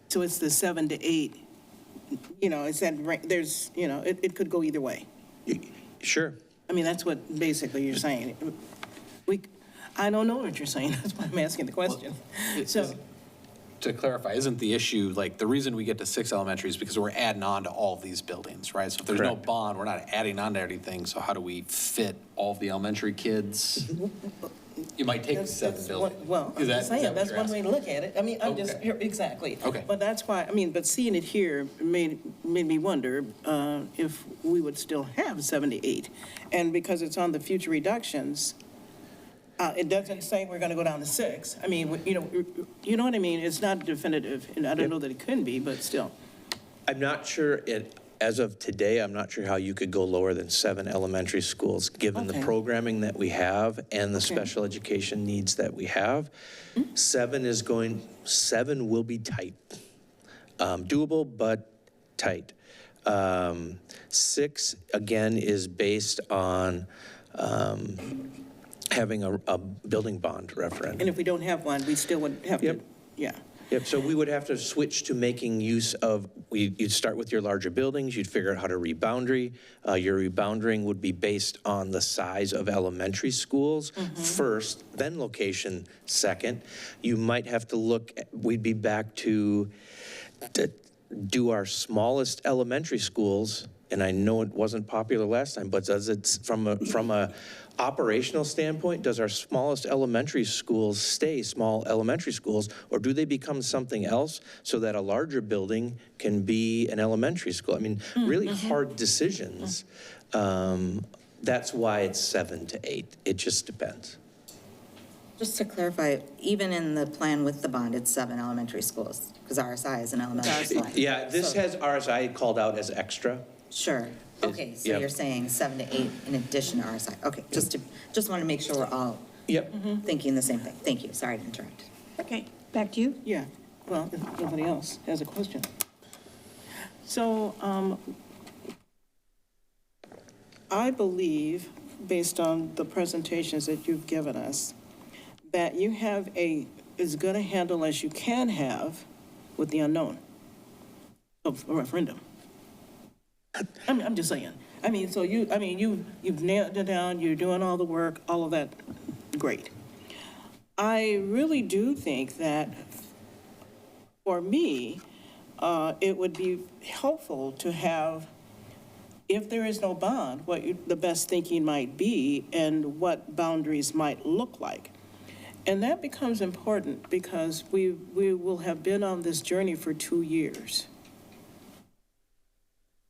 So it's the 7 to 8, is that, there's, it could go either way. Sure. I mean, that's what basically you're saying. I don't know what you're saying, that's why I'm asking the question. Well, to clarify, isn't the issue, like, the reason we get to 6 elementaries is because we're adding on to all of these buildings, right? So if there's no bond, we're not adding on to anything, so how do we fit all of the elementary kids? You might take 7 buildings. Well, I'm just saying, that's one way to look at it. I mean, exactly. Okay. But that's why, but seeing it here made me wonder if we would still have 7 to 8. And because it's on the future reductions, it doesn't say we're going to go down to 6. I mean, you know what I mean? It's not definitive, and I don't know that it couldn't be, but still. I'm not sure as of today, I'm not sure how you could go lower than 7 elementary schools, given the programming that we have and the special education needs that we have. 7 will be tight. Doable, but tight. 6, again, is based on having a building bond referendum. And if we don't have one, we still would have to, yeah. Yep, so we would have to switch to making use of, you'd start with your larger buildings, you'd figure out how to reboundary. Your reboundering would be based on the size of elementary schools first, then location second. You might have to look, we'd be back to do our smallest elementary schools, and I know it wasn't popular last time, but does it, from a operational standpoint, does our smallest elementary schools stay small elementary schools, or do they become something else so that a larger building can be an elementary school? I mean, really hard decisions. That's why it's 7 to 8. It just depends. Just to clarify, even in the plan with the bond, it's 7 elementary schools, because RSI is an elementary school. Yeah, this has RSI called out as extra. Sure. Okay, so Yep. you're saying 7 to 8 in addition to RSI. Okay, just want to make sure we're all thinking the same thing. Thank you. Sorry to interrupt. Okay, back to you. Yeah, well, if nobody else has a question. So I believe, based on the presentations that you've given us, that you have as good a handle as you can have with the unknown of a referendum. I'm just saying. I mean, so you've nailed it down, you're doing all the work, all of that, great. I really do think that, for me, it would be helpful to have, if there is no bond, what the best thinking might be and what boundaries might look like. And that becomes important because we will have been on this journey for 2 years.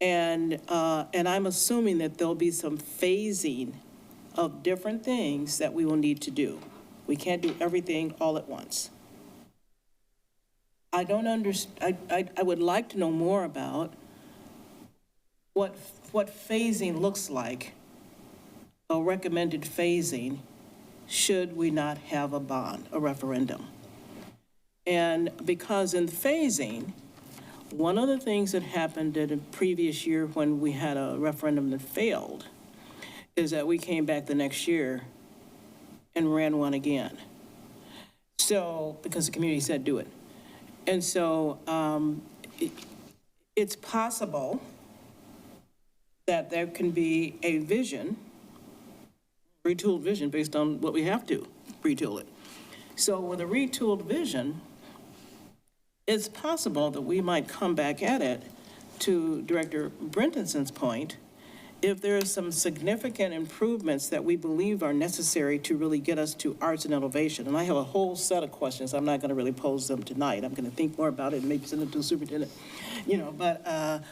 And I'm assuming that there'll be some phasing of different things that we will need to do. We can't do everything all at once. I don't understand, I would like to know more about what phasing looks like, a recommended phasing, should we not have a bond, a referendum. And because in phasing, one of the things that happened in a previous year when we had a referendum that failed is that we came back the next year and ran one again. So, because the community said do it. And so it's possible that there can be a vision, retooled vision based on what we have to retool it. So with a retooled vision, it's possible that we might come back at it, to Director Brentison's point, if there are some significant improvements that we believe are necessary to really get us to arts and innovation. And I have a whole set of questions. I'm not going to really pose them tonight. I'm going to think more about it and maybe send them to the superintendent, but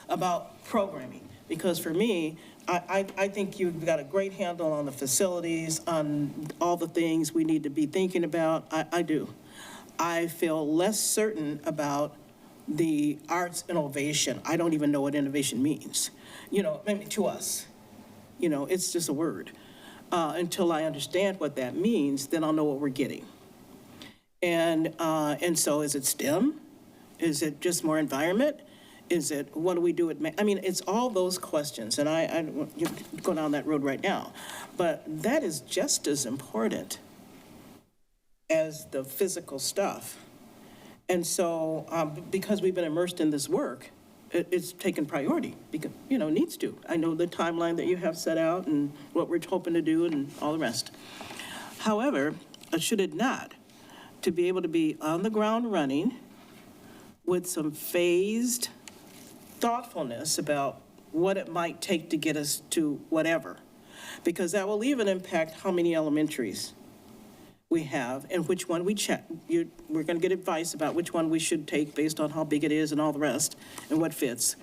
about programming. Because for me, I think you've got a great handle on the facilities, on all the things we need to be thinking about. I do. I feel less certain about the arts innovation. I don't even know what innovation means, maybe to us. It's just a word. Until I understand what that means, then I'll know what we're getting. And so is it STEM? Is it just more environment? Is it, what do we do at, it's all those questions, and I don't want you to go down that road right now. But that is just as important as the physical stuff. And so, because we've been immersed in this work, it's taken priority, because, needs to. I know the timeline that you have set out and what we're hoping to do and all the rest. However, should it not, to be able to be on the ground running with some phased thoughtfulness about what it might take to get us to whatever, because that will even impact how many elementaries we have and which one we check. We're going to get advice about which one we should take based on how big it is and all the rest and what fits.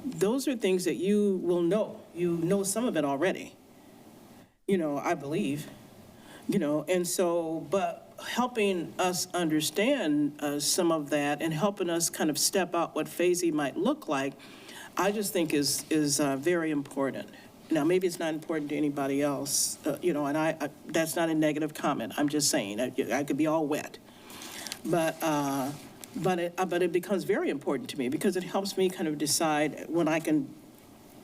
Those are things that you will know. You know some of it already, I believe, and so, but helping us understand some of that and helping us kind of step out what phasing might look like, I just think is very important. Now, maybe it's not important to anybody else, and I that's not a negative comment. I'm just saying, I could be all wet. But it becomes very important to me because it helps me kind of decide when I can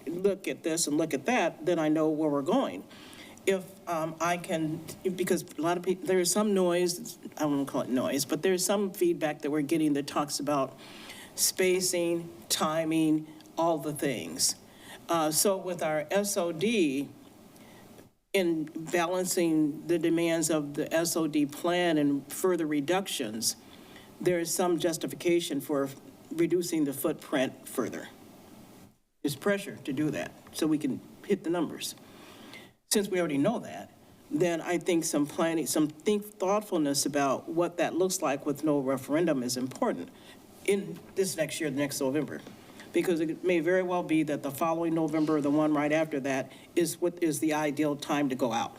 look at this and look at that, then I know where we're going. if I can, because a lot of people, there is some noise, I won't call it noise, but there's some feedback that we're getting that talks about spacing, timing, all the things. So with our SOD, in balancing the demands of the SOD plan and further reductions, there is some justification for reducing the footprint further. There's pressure to do that so we can hit the numbers. Since we already know that, then I think some planning, thoughtfulness about what that looks like with no referendum is important in this next year, next November. Because it may very well be that the following November, or the one right after that, is what is the ideal time to go out.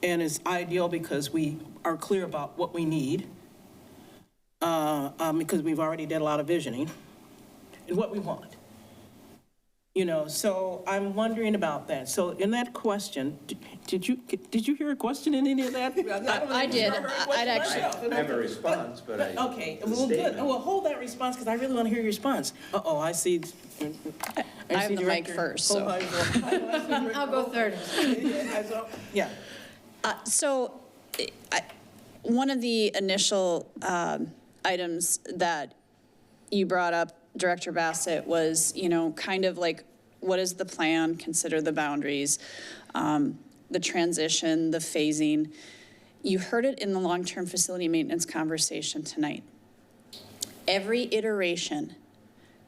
And it's ideal because we are clear about what we need, because we've already did a lot of visioning, and what we want. You know, so I'm wondering about that. So in that question, did you hear a question in any of that? I did. I'd actually. I have a response, but I. Okay, well, good. Well, hold that response, because I really want to hear your response. Uh-oh, I see. I have the mic first, so. I'll go third. Yeah. So one of the initial items that you brought up, Director Bassett, was, you know, kind of like, what is the plan? Consider the boundaries, the transition, the phasing. You heard it in the long-term facility maintenance conversation tonight. Every iteration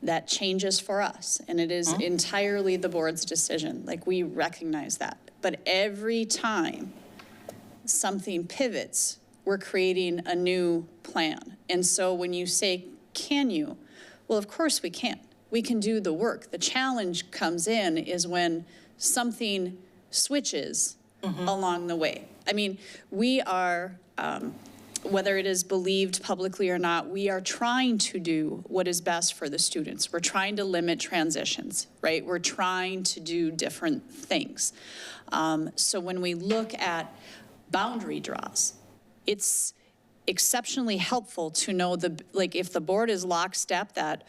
that changes for us, and it is entirely the board's decision, like, we recognize that. But every time something pivots, we're creating a new plan. And so when you say, can you? Well, of course we can. We can do the work. The challenge comes in is when something switches along the way. I mean, we are, whether it is believed publicly or not, we are trying to do what is best for the students. We're trying to limit transitions, right? We're trying to do different things. So when we look at boundary draws, it's exceptionally helpful to know if the board is lockstep, that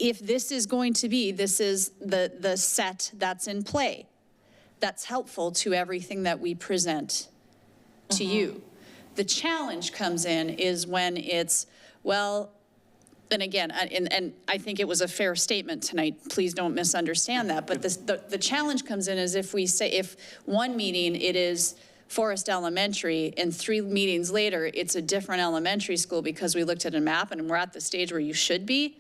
if this is going to be, this is the set that's in play, that's helpful to everything that we present to you. The challenge comes in is when it's, well, and again, and I think it was a fair statement tonight, please don't misunderstand that, but the challenge comes in is if we say, if one meeting it is Forest Elementary, and 3 meetings later, it's a different elementary school because we looked at a map and we're at the stage where you should be.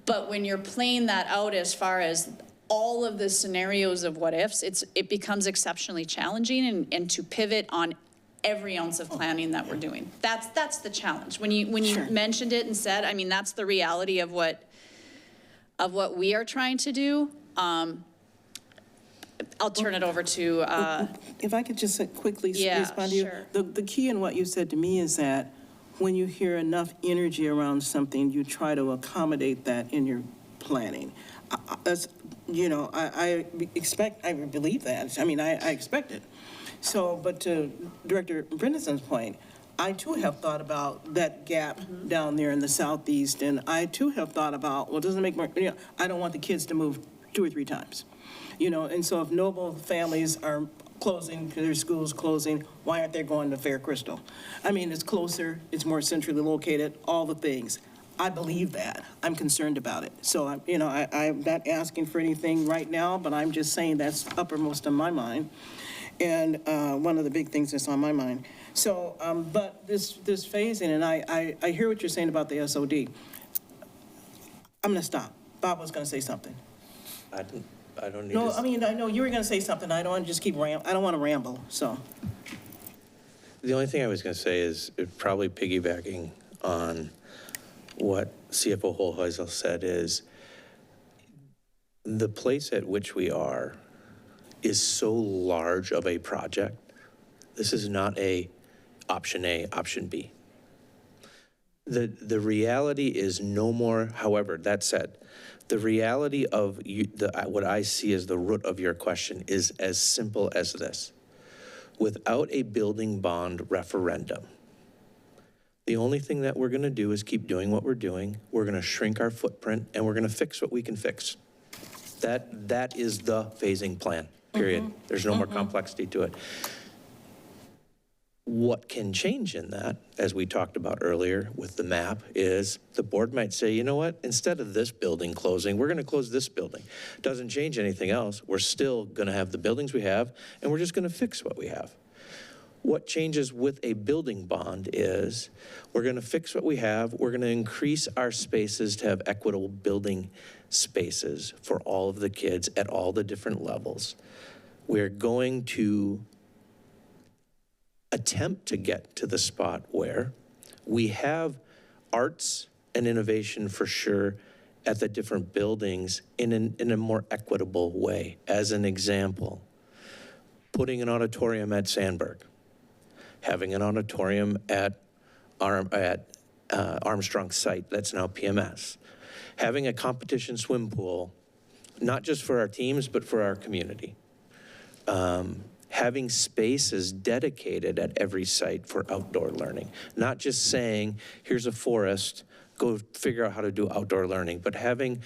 But when you're playing that out as far as all of the scenarios of what ifs, it becomes exceptionally challenging and to pivot on every ounce of planning that we're doing. That's the challenge. When you mentioned it and said, I mean, that's the reality of what we are trying to do. I'll turn it over to. If I could just quickly respond to you. Sure. The key in what you said to me is that when you hear enough energy around something, you try to accommodate that in your planning. I expect, I believe that. I mean, I expect it. So, but to Director Brindison's point, I too have thought about that gap down there in the southeast, and I too have thought about, well, doesn't it make more, I don't want the kids to move 2 or 3 times. And so if noble families are closing, their schools closing, why aren't they going to Fair Crystal? I mean, it's closer, it's more centrally located, all the things. I believe that. I'm concerned about it. So, I'm not asking for anything right now, but I'm just saying that's uppermost in my mind. And one of the big things that's on my mind. So, but this phasing, and I hear what you're saying about the SOD. I'm gonna stop. Bob was gonna say something. I don't need No, to. I mean, I know you were going to say something. I don't want to just keep I don't want to ramble, so. The only thing I was going to say is probably piggybacking on what CFO Holheisel said is the place at which we are is so large of a project. This is not a option A, option B. The reality is no more, however, that said, the reality of what I see as the root of your question is as simple as this. Without a building bond referendum, the only thing that we're gonna do is keep doing what we're doing. We're gonna shrink our footprint and we're gonna fix what we can fix. That is the phasing plan. period. There's no more complexity to it. What can change in that, as we talked about earlier with the map, is the board might say, you know what, instead of this building closing, we're going to close this building. Doesn't change anything else. We're still going to have the buildings we have, and we're just going to fix what we have. What changes with a building bond is we're going to fix what we have. We're going to increase our spaces to have equitable building spaces for all of the kids at all the different levels. We're going to attempt to get to the spot where we have arts and innovation for sure at the different buildings in a more equitable way. As an example, putting an auditorium at Sandburg, having an auditorium at Armstrong site, that's now PMS, having a competition swim pool, not just for our teams, but for our community. Having spaces dedicated at every site for outdoor learning, not just saying, here's a forest, go figure out how to do outdoor learning, but having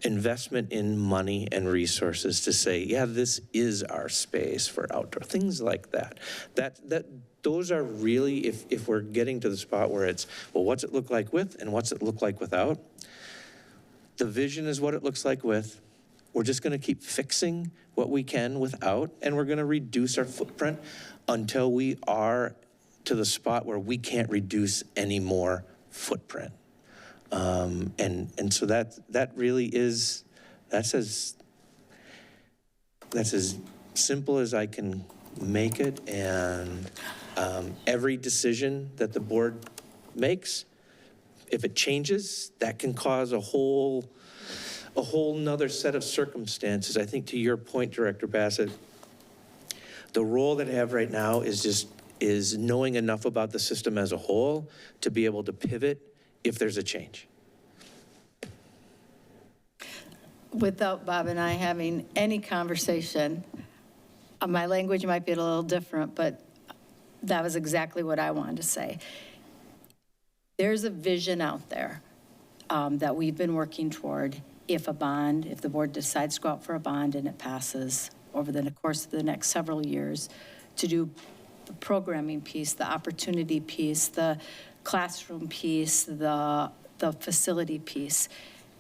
investment in money and resources to say, yeah, this is our space for outdoor, things like that. Those are really, if we're getting to the spot where it's, well, what's it look like with and what's it look like without? The vision is what it looks like with. We're just going to keep fixing what we can without, and we're going to reduce our footprint until we are to the spot where we can't reduce any more footprint. And so that really is, that's as simple as I can make it. And every decision that the board makes, if it changes, that can cause a whole nother set of circumstances. I think to your point, Director Bassett, the role that I have right now is knowing enough about the system as a whole to be able to pivot if there's a change. Without Bob and I having any conversation, my language might be a little different, but that was exactly what I wanted to say. There's a vision out there that we've been working toward. If the board decides to go out for a bond and it passes over the course of the next several years, to do the programming piece, the opportunity piece, the classroom piece, the facility piece.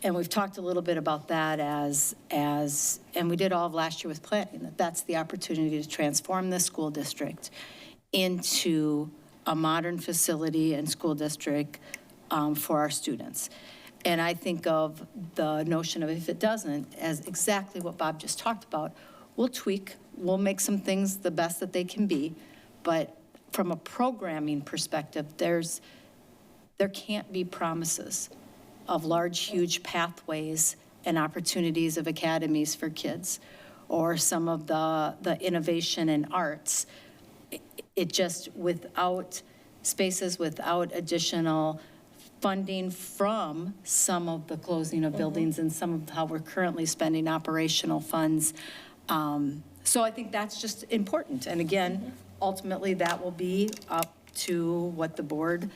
And we've talked a little bit about that and we did all of last year with planning, that's the opportunity to transform the school district into a modern facility and school district for our students. And I think of the notion of if it doesn't, as exactly what Bob just talked about, we'll tweak, we'll make some things the best that they can be, but from a programming perspective, there can't be promises of large, huge pathways and opportunities of academies for kids, or some of the innovation in arts. It just, without spaces, without additional funding from some of the closing of buildings and some of how we're currently spending operational funds. So I think that's just important. And again, ultimately that will be up to what the board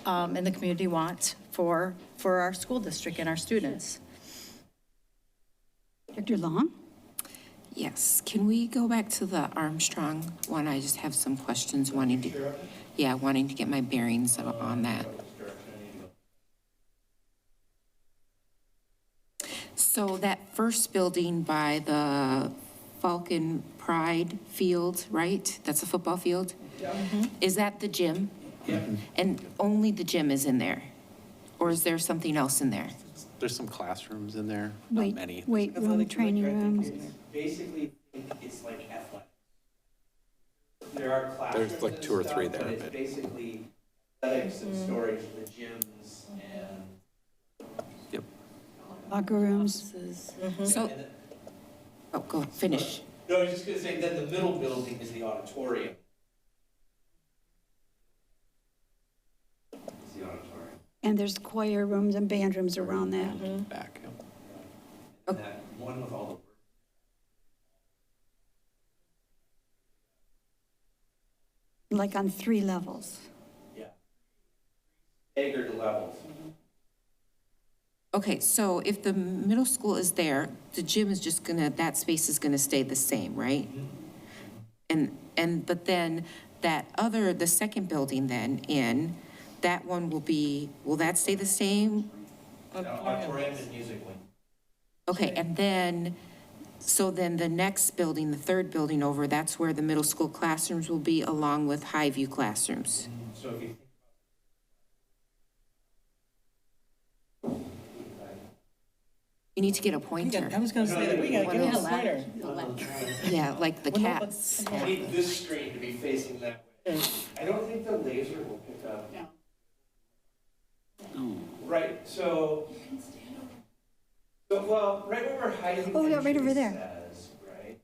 and the community want for our school district and our students. Dr. Long? Yes, can we go back to the Armstrong one? I just have some questions wanting to get my bearings on that. So that first building by the Falcon Pride Field, right? That's a football field? Mm-hmm. Is that the gym? Yeah. And only the gym is in there? Or is there something else in there? There's some classrooms in there, not many. Weight room, training rooms. Basically, it's like athletic. There are classrooms. There's like 2 or 3 there. But it's basically athletics and storage, the gyms and. Yep. Locker rooms. So, go finish. No, I was just gonna say, then the middle building is the auditorium. It's the auditorium. And there's choir rooms and band rooms around that. Back. And that one with all Like on 3 levels. the, yeah. Staggered levels. Okay, so if the middle school is there, the gym is just gonna, that space is gonna stay the same, right? But then that other, the second building then that one will that stay the same? Auditorium and music wing. Okay, and then, so then the next building, the third building over, that's where the middle school classrooms will be along with Highview classrooms. So if you You need to get a pointer. I was gonna say that we gotta get a pointer. Yeah, like the Well, no, cats. I need this screen to be facing that way. I don't think the laser will pick up. Right, so, well, right where we're hiding. Oh, yeah, right over there. Says, right?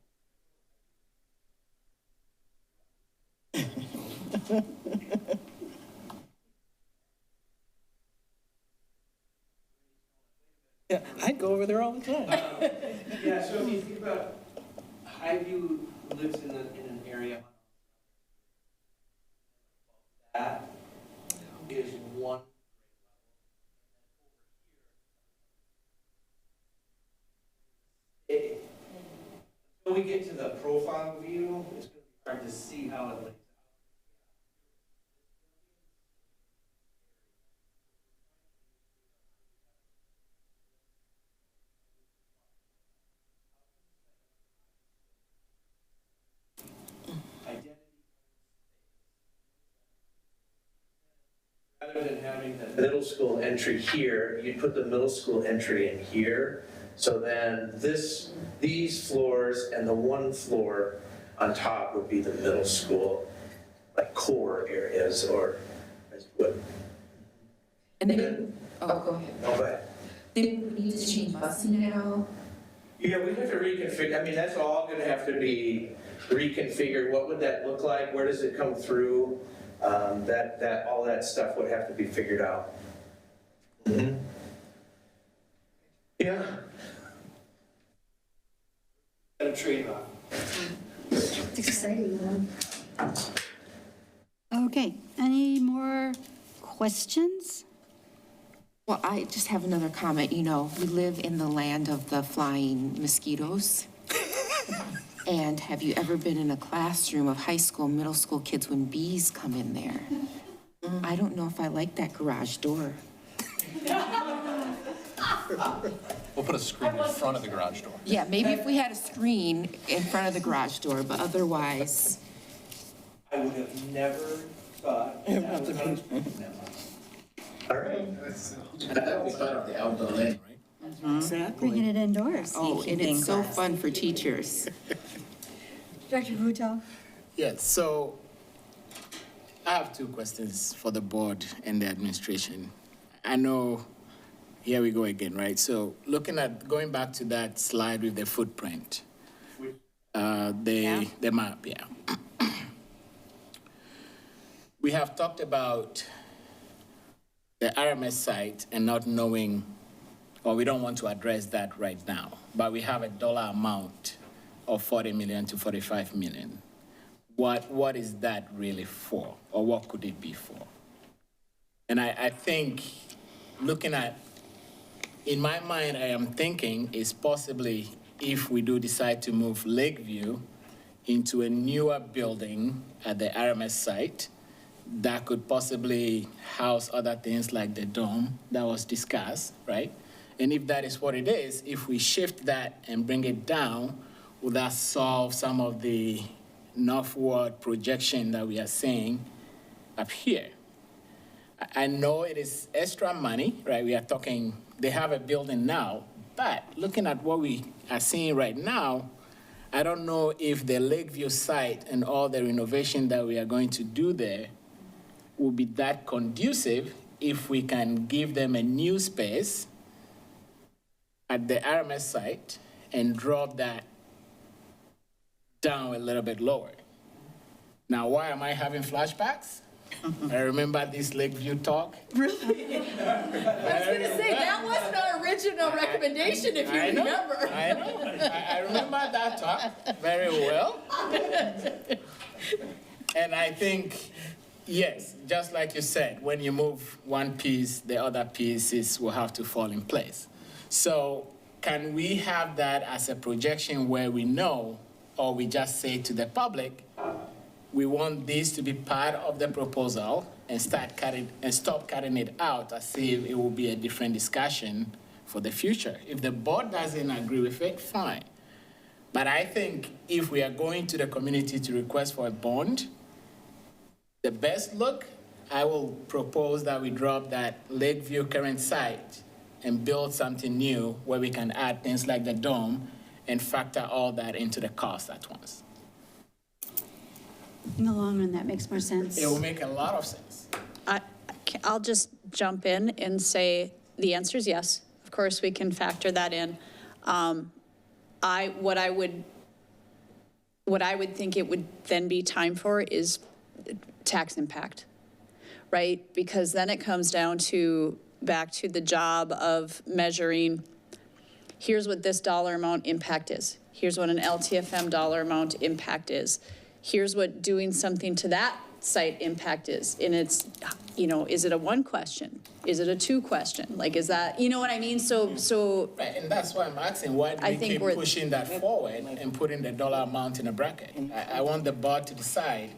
Yeah, I'd go over there all the time. Yeah, so if you think about Highview lives in an area that is one. When we get to the profile view, it's going to be hard to see how it lays rather than having the middle school entry here, you'd put the middle school entry in here. So then these floors and the one floor on top would be the middle school, like core areas, or as would. And then, go ahead. Oh, go ahead. Then we need to change busing at all? Yeah, we have to reconfigure, I mean, that's all gonna have to be reconfigured. What would that look like? Where does it come through? All that stuff would have to be figured out. Mm-hmm. Yeah. A trade-off. It's exciting. Okay, any more questions? Well, I just have another comment. You know, we live in the land of the flying mosquitoes. And have you ever been in a classroom of high school, middle school kids when bees come in there? I don't know if I like that garage door. We'll put a screen in front of the garage door. Yeah, maybe if we had a screen in front of the garage door, but otherwise. I would have never thought. That was all right. That was part of the outdoor lane, right? Exactly. Bringing it indoors. Oh, and it's so fun for teachers. Dr. Vuto? Yes, so I have two questions for the board and the administration. I know, here we go again, right? So going back to that slide with the footprint, the map, yeah. We have talked about the RMS site and not knowing, or we don't want to address that right now, but we have a dollar amount of 40 million to 45 million. What is that really for, or what could it be for? And I think, looking at, in my mind, I am thinking is possibly if we do decide to move Lakeview into a newer building at the RMS site, that could possibly house other things like the dome that was discussed, right? And if that is what it is, if we shift that and bring it down, will that solve some of the northward projection that we are seeing up here? I know it is extra money, right? We are talking, they have a building now, but looking at what we are seeing right now, I don't know if the Lakeview site and all the renovation that we are going to do there will be that conducive if we can give them a new space at the RMS site and drop that down a little bit lower. Now, why am I having flashbacks? I remember this Lakeview talk. Really? I was going to say, that wasn't our original recommendation, if you remember. I know. I remember that talk very well. And I think Yes, just like you said, when you move one piece, the other pieces will have to fall in place. So can we have that as a projection where we know, or we just say to the public, we want this to be part of the proposal and stop cutting it out as if it will be a different discussion for the future. If the board doesn't agree with it, fine. But I think if we are going to the community to request for a bond, the best look, I will propose that we drop that Lakeview current site and build something new where we can add things like the dome and factor all that into the cost at once. In the long run, that makes more sense. It will make a lot of sense. I'll just jump in and say the answer is yes. Of course, we can factor that in. What I would think it would then be time for is tax impact, right? Because then it comes down to back to the job of measuring, here's what this dollar amount impact is. Here's what an LTFM dollar amount impact is. Here's what doing something to that site impact is. And it's, is it a one question? Is it a two question? Like, is that, you know what I mean? So. Right, and that's why I'm asking, why do we keep pushing that forward and putting the dollar amount in a bracket? I want the board to decide,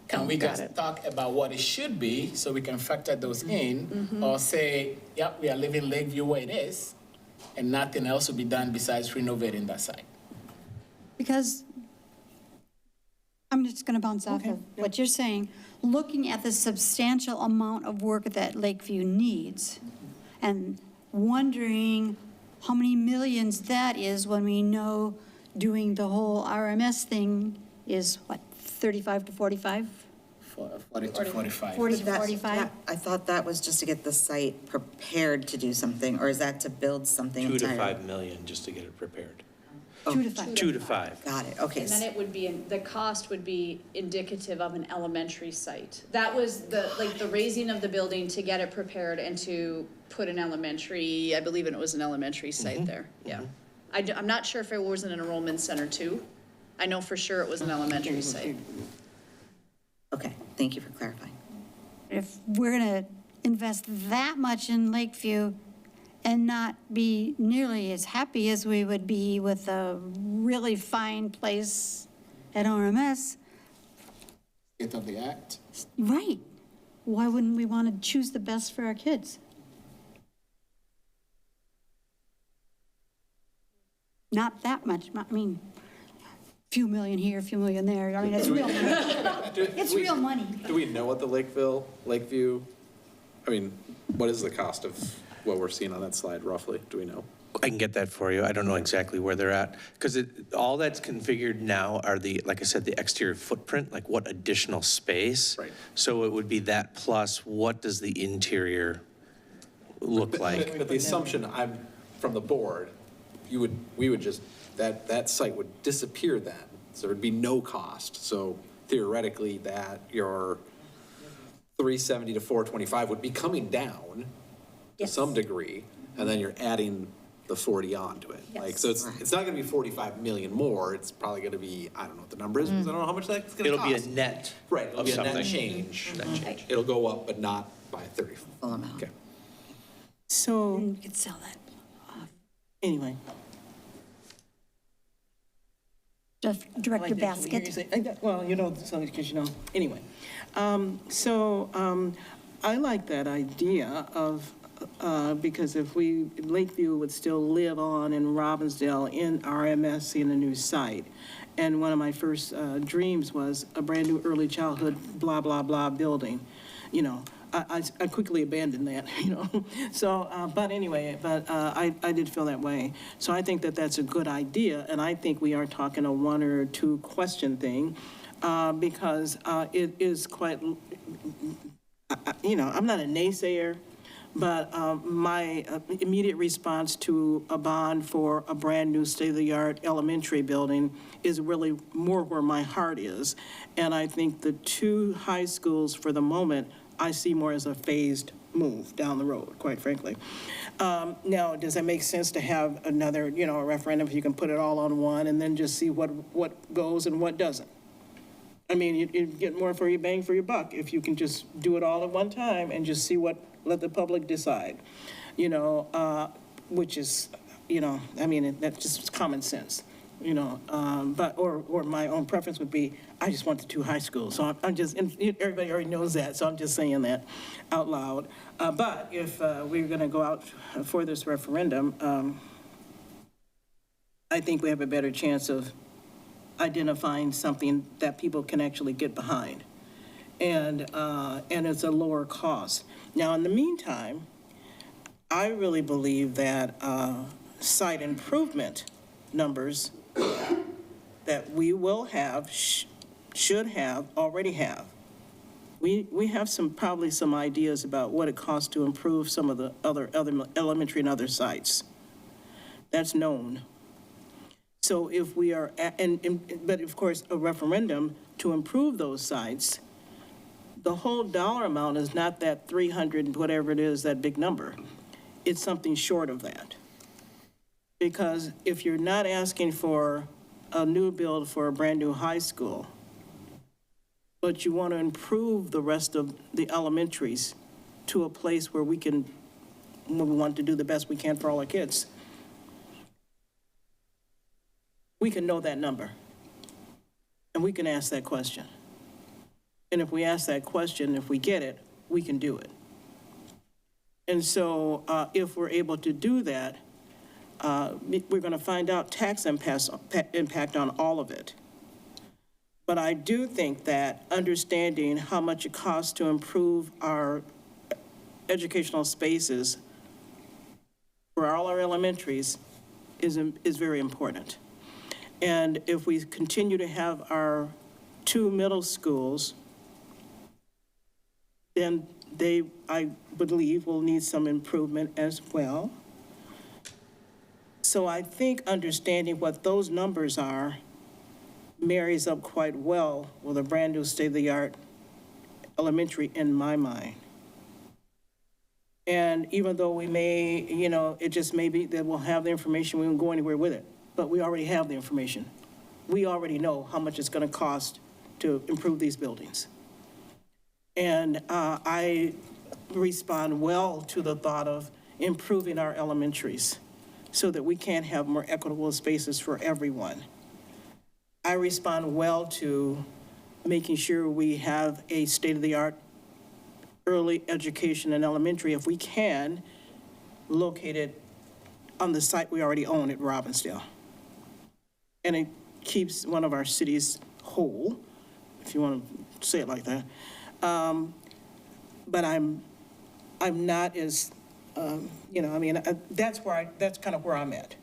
can we just talk about what it should be so we can factor those in, or say, yep, we are leaving Lakeview where it is, and nothing else will be done besides renovating that site? Because I'm just going to bounce off of what you're saying. Looking at the substantial amount of work that Lakeview needs and wondering how many millions that is when we know doing the whole RMS thing is, what, 35 to 45? 40 to 45. 40 to 45? I thought that was just to get the site prepared to do something, or is that to build something 2 to entirely? 5 million just to get it prepared. 2 to 5. 2 to 5. Got it, okay. And then it would be, the cost would be indicative of an elementary site. That was the raising of the building to get it prepared and to put an elementary, I believe it was an elementary site there, yeah. I'm not sure if it was an enrollment center too. I know for sure it was an elementary site. Okay, thank you for clarifying. If we're going to invest that much in Lakeview and not be nearly as happy as we would be with a really fine place at RMS. State of the art. Right. Why wouldn't we want to choose the best for our kids? Not that much, I mean, few million here, a few million there. I mean, it's real money. It's real money. Do we know what the Lakeview, I mean, what is the cost of what we're seeing on that slide roughly? Do we know? I can get that for you. I don't know exactly where they're at. Because all that's configured now are like I said, the exterior footprint, like what additional space. Right. So it would be that plus what does the interior look like? But the assumption from the board, we would just, that site would disappear then. So there'd be no cost. So theoretically that your 370 to 425 would be coming down to some degree, and then you're adding the 40 onto it. Like, so it's not gonna be 45 million more, it's probably gonna be, I don't know what the number is, because I don't know how much that's gonna cost. It'll be a net. Right, it'll be a net something. change. It'll go up, but not by 30. Full amount. Okay. So, You could sell that. anyway. Director Basket. Well, because anyway. I like that idea of, because if Lakeview would still live on in Robbinsdale in RMS in a new site. And one of my first dreams was a brand new early childhood blah, blah, blah building, I quickly abandoned that, So, but anyway, I did feel that way. So I think that that's a good idea, and I think we are talking a 1 or 2 question thing, because it is quite, I'm not a naysayer, but my immediate response to a bond for a brand-new state-of-the-art elementary building is really more where my heart is. And I think the 2 high schools, for the moment, I see more as a phased move down the road, quite frankly. Now, does it make sense to have another, a referendum if you can put it all on one and then just see what goes and what doesn't? I mean, you get more for your bang for your buck if you can just do it all at one time and just let the public decide, which is, I mean, that's just common sense, but, or my own preference would be, I just want the 2 high schools. So I'm just, and everybody already knows that, so I'm just saying that out loud. But if we're going to go out for this referendum, I think we have a better chance of identifying something that people can actually get behind. And it's a lower cost. Now, in the meantime, I really believe that site improvement numbers that we will have, should have, already have. We have probably some ideas about what it costs to improve some of the other elementary and other sites. That's known. So if we are, but of course, a referendum to improve those sites, the whole dollar amount is not that 300, whatever it is, that big number. It's something short of that. Because if you're not asking for a new build for a brand new high school, but you want to improve the rest of the elementaries to a place where we want to do the best we can for all our kids, we can know that number. And we can ask that question. And if we ask that question, if we get it, we can do it. And so if we're able to do that, we're going to find out tax impact on all of it. But I do think that understanding how much it costs to improve our educational spaces for all our elementaries is very important. And if we continue to have our 2 middle schools, then I believe, will need some improvement as well. So I think understanding what those numbers are marries up quite well with a brand new state-of-the-art elementary in my mind. And even though we may, it just may be that we'll have the information, we won't go anywhere with it, but we already have the information. We already know how much it's going to cost to improve these buildings. And I respond well to the thought of improving our elementaries so that we can have more equitable spaces for everyone. I respond well to making sure we have a state-of-the-art early education and elementary, if we can, located on the site we already own at Robbinsdale. And it keeps one of our cities whole, if you want to say it like that. But I'm not as, that's kind of where I'm at.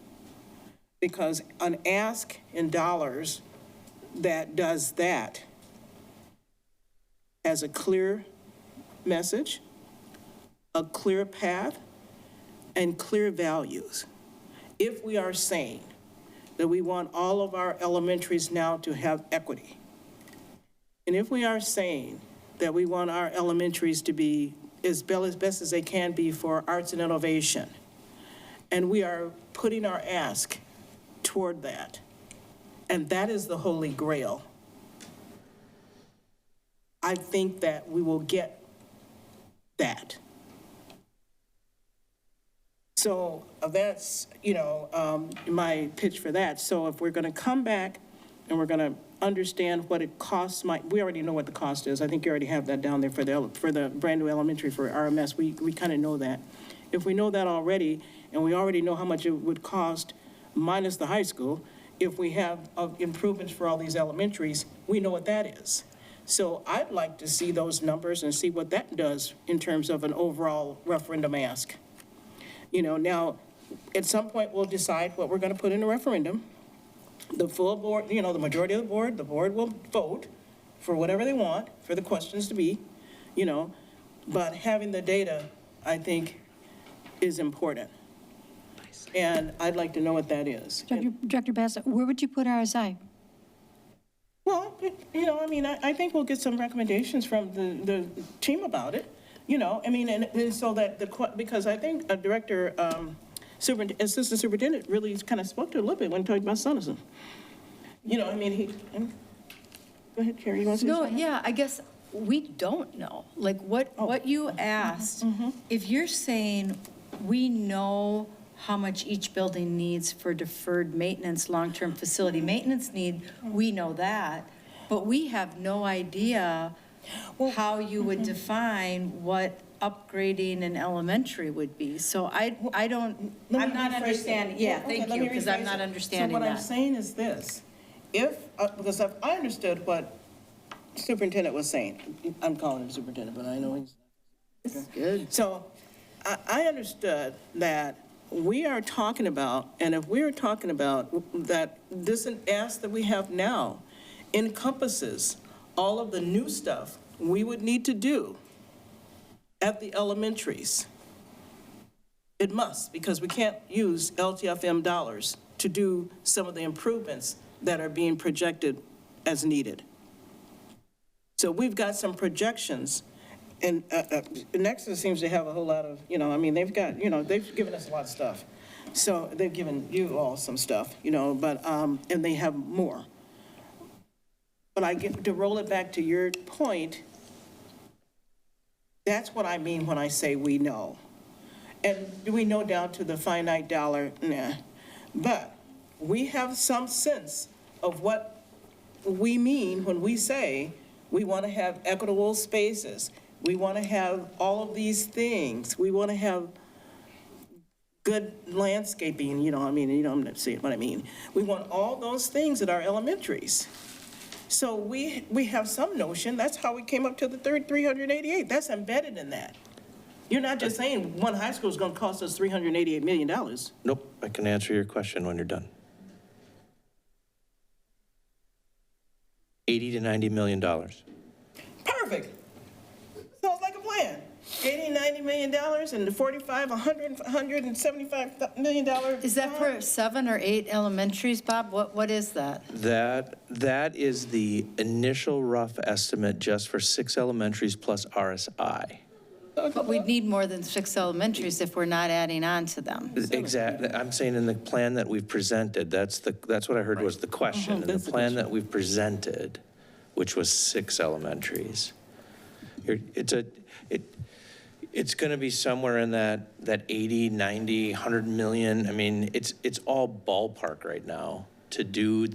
Because an ask in dollars that does that has a clear message, a clear path, and clear values. If we are saying that we want all of our elementaries now to have equity, and if we are saying that we want our elementaries to be as best as they can be for arts and innovation, and we are putting our ask toward that, and that is the holy grail, I think that we will get that. So that's, my pitch for that. So if we're going to come back and we're going to understand what it costs, we already know what the cost is. I think you already have that down there for the brand new elementary for RMS. We kind of know that. If we know that already, and we already know how much it would cost minus the high school, if we have improvements for all these elementaries, we know what that is. So I'd like to see those numbers and see what that does in terms of an overall referendum ask. Now, at some point, we'll decide what we're going to put in a referendum. The full board, the majority of the board will vote for whatever they want for the questions to be, but having the data, I think, is important. And I'd like to know what that is. Director Bassett, where would you put RSI? Well, I think we'll get some recommendations from the team about it, and so that because I think a director, assistant superintendent really kind of spoke to it a little bit when talking about Sunnison. Go Go ahead, Carrie, you want to say No, something? yeah, I guess we don't know. Like what you asked, if you're saying we know how much each building needs for deferred maintenance, long-term facility maintenance need, we know that, but we have no idea how you would define what upgrading an elementary would be. So I don't, I'm not understanding, yeah, thank you, because I'm not understanding So what I'm that. saying is this, because if I understood what superintendent was saying, I'm calling him superintendent, but I know he's. Good. So I understood that we are talking about, and if we're talking about that this ask that we have now encompasses all of the new stuff we would need to do at the elementaries. It must, because we can't use LTFM dollars to do some of the improvements that are being projected as needed. So we've got some projections, and Nexus seems to have a whole lot of, they've got, they've given us a lot of stuff. So they've given you all some stuff, but, and they have more. But I get to roll it back to your point, that's what I mean when I say we know. And do we know down to the finite dollar? Nah. But we have some sense of what we mean when we say we want to have equitable spaces. We want to have all of these things. We want to have good landscaping, I'm not saying what I mean. We want all those things at our elementaries. So we have some notion, that's how we came up to the 388. That's embedded in that. You're not just saying one high school is going to cost us $388 million. Nope, I can answer your question when you're done. $80 to $90 million. Perfect. Sounds like a plan. $80, $90 million and the $175 million. Is that for 7 or 8 elementaries, Bob? What is that? That is the initial rough estimate just for 6 elementaries plus RSI. But we'd need more than 6 elementaries if we're not adding on to them. Exactly. I'm saying in the plan that we've presented, that's what I heard was the question. In the plan that we've presented, which was 6 elementaries, it's going to be somewhere in that 80, 90, 100 million. I mean, it's all ballpark right now to do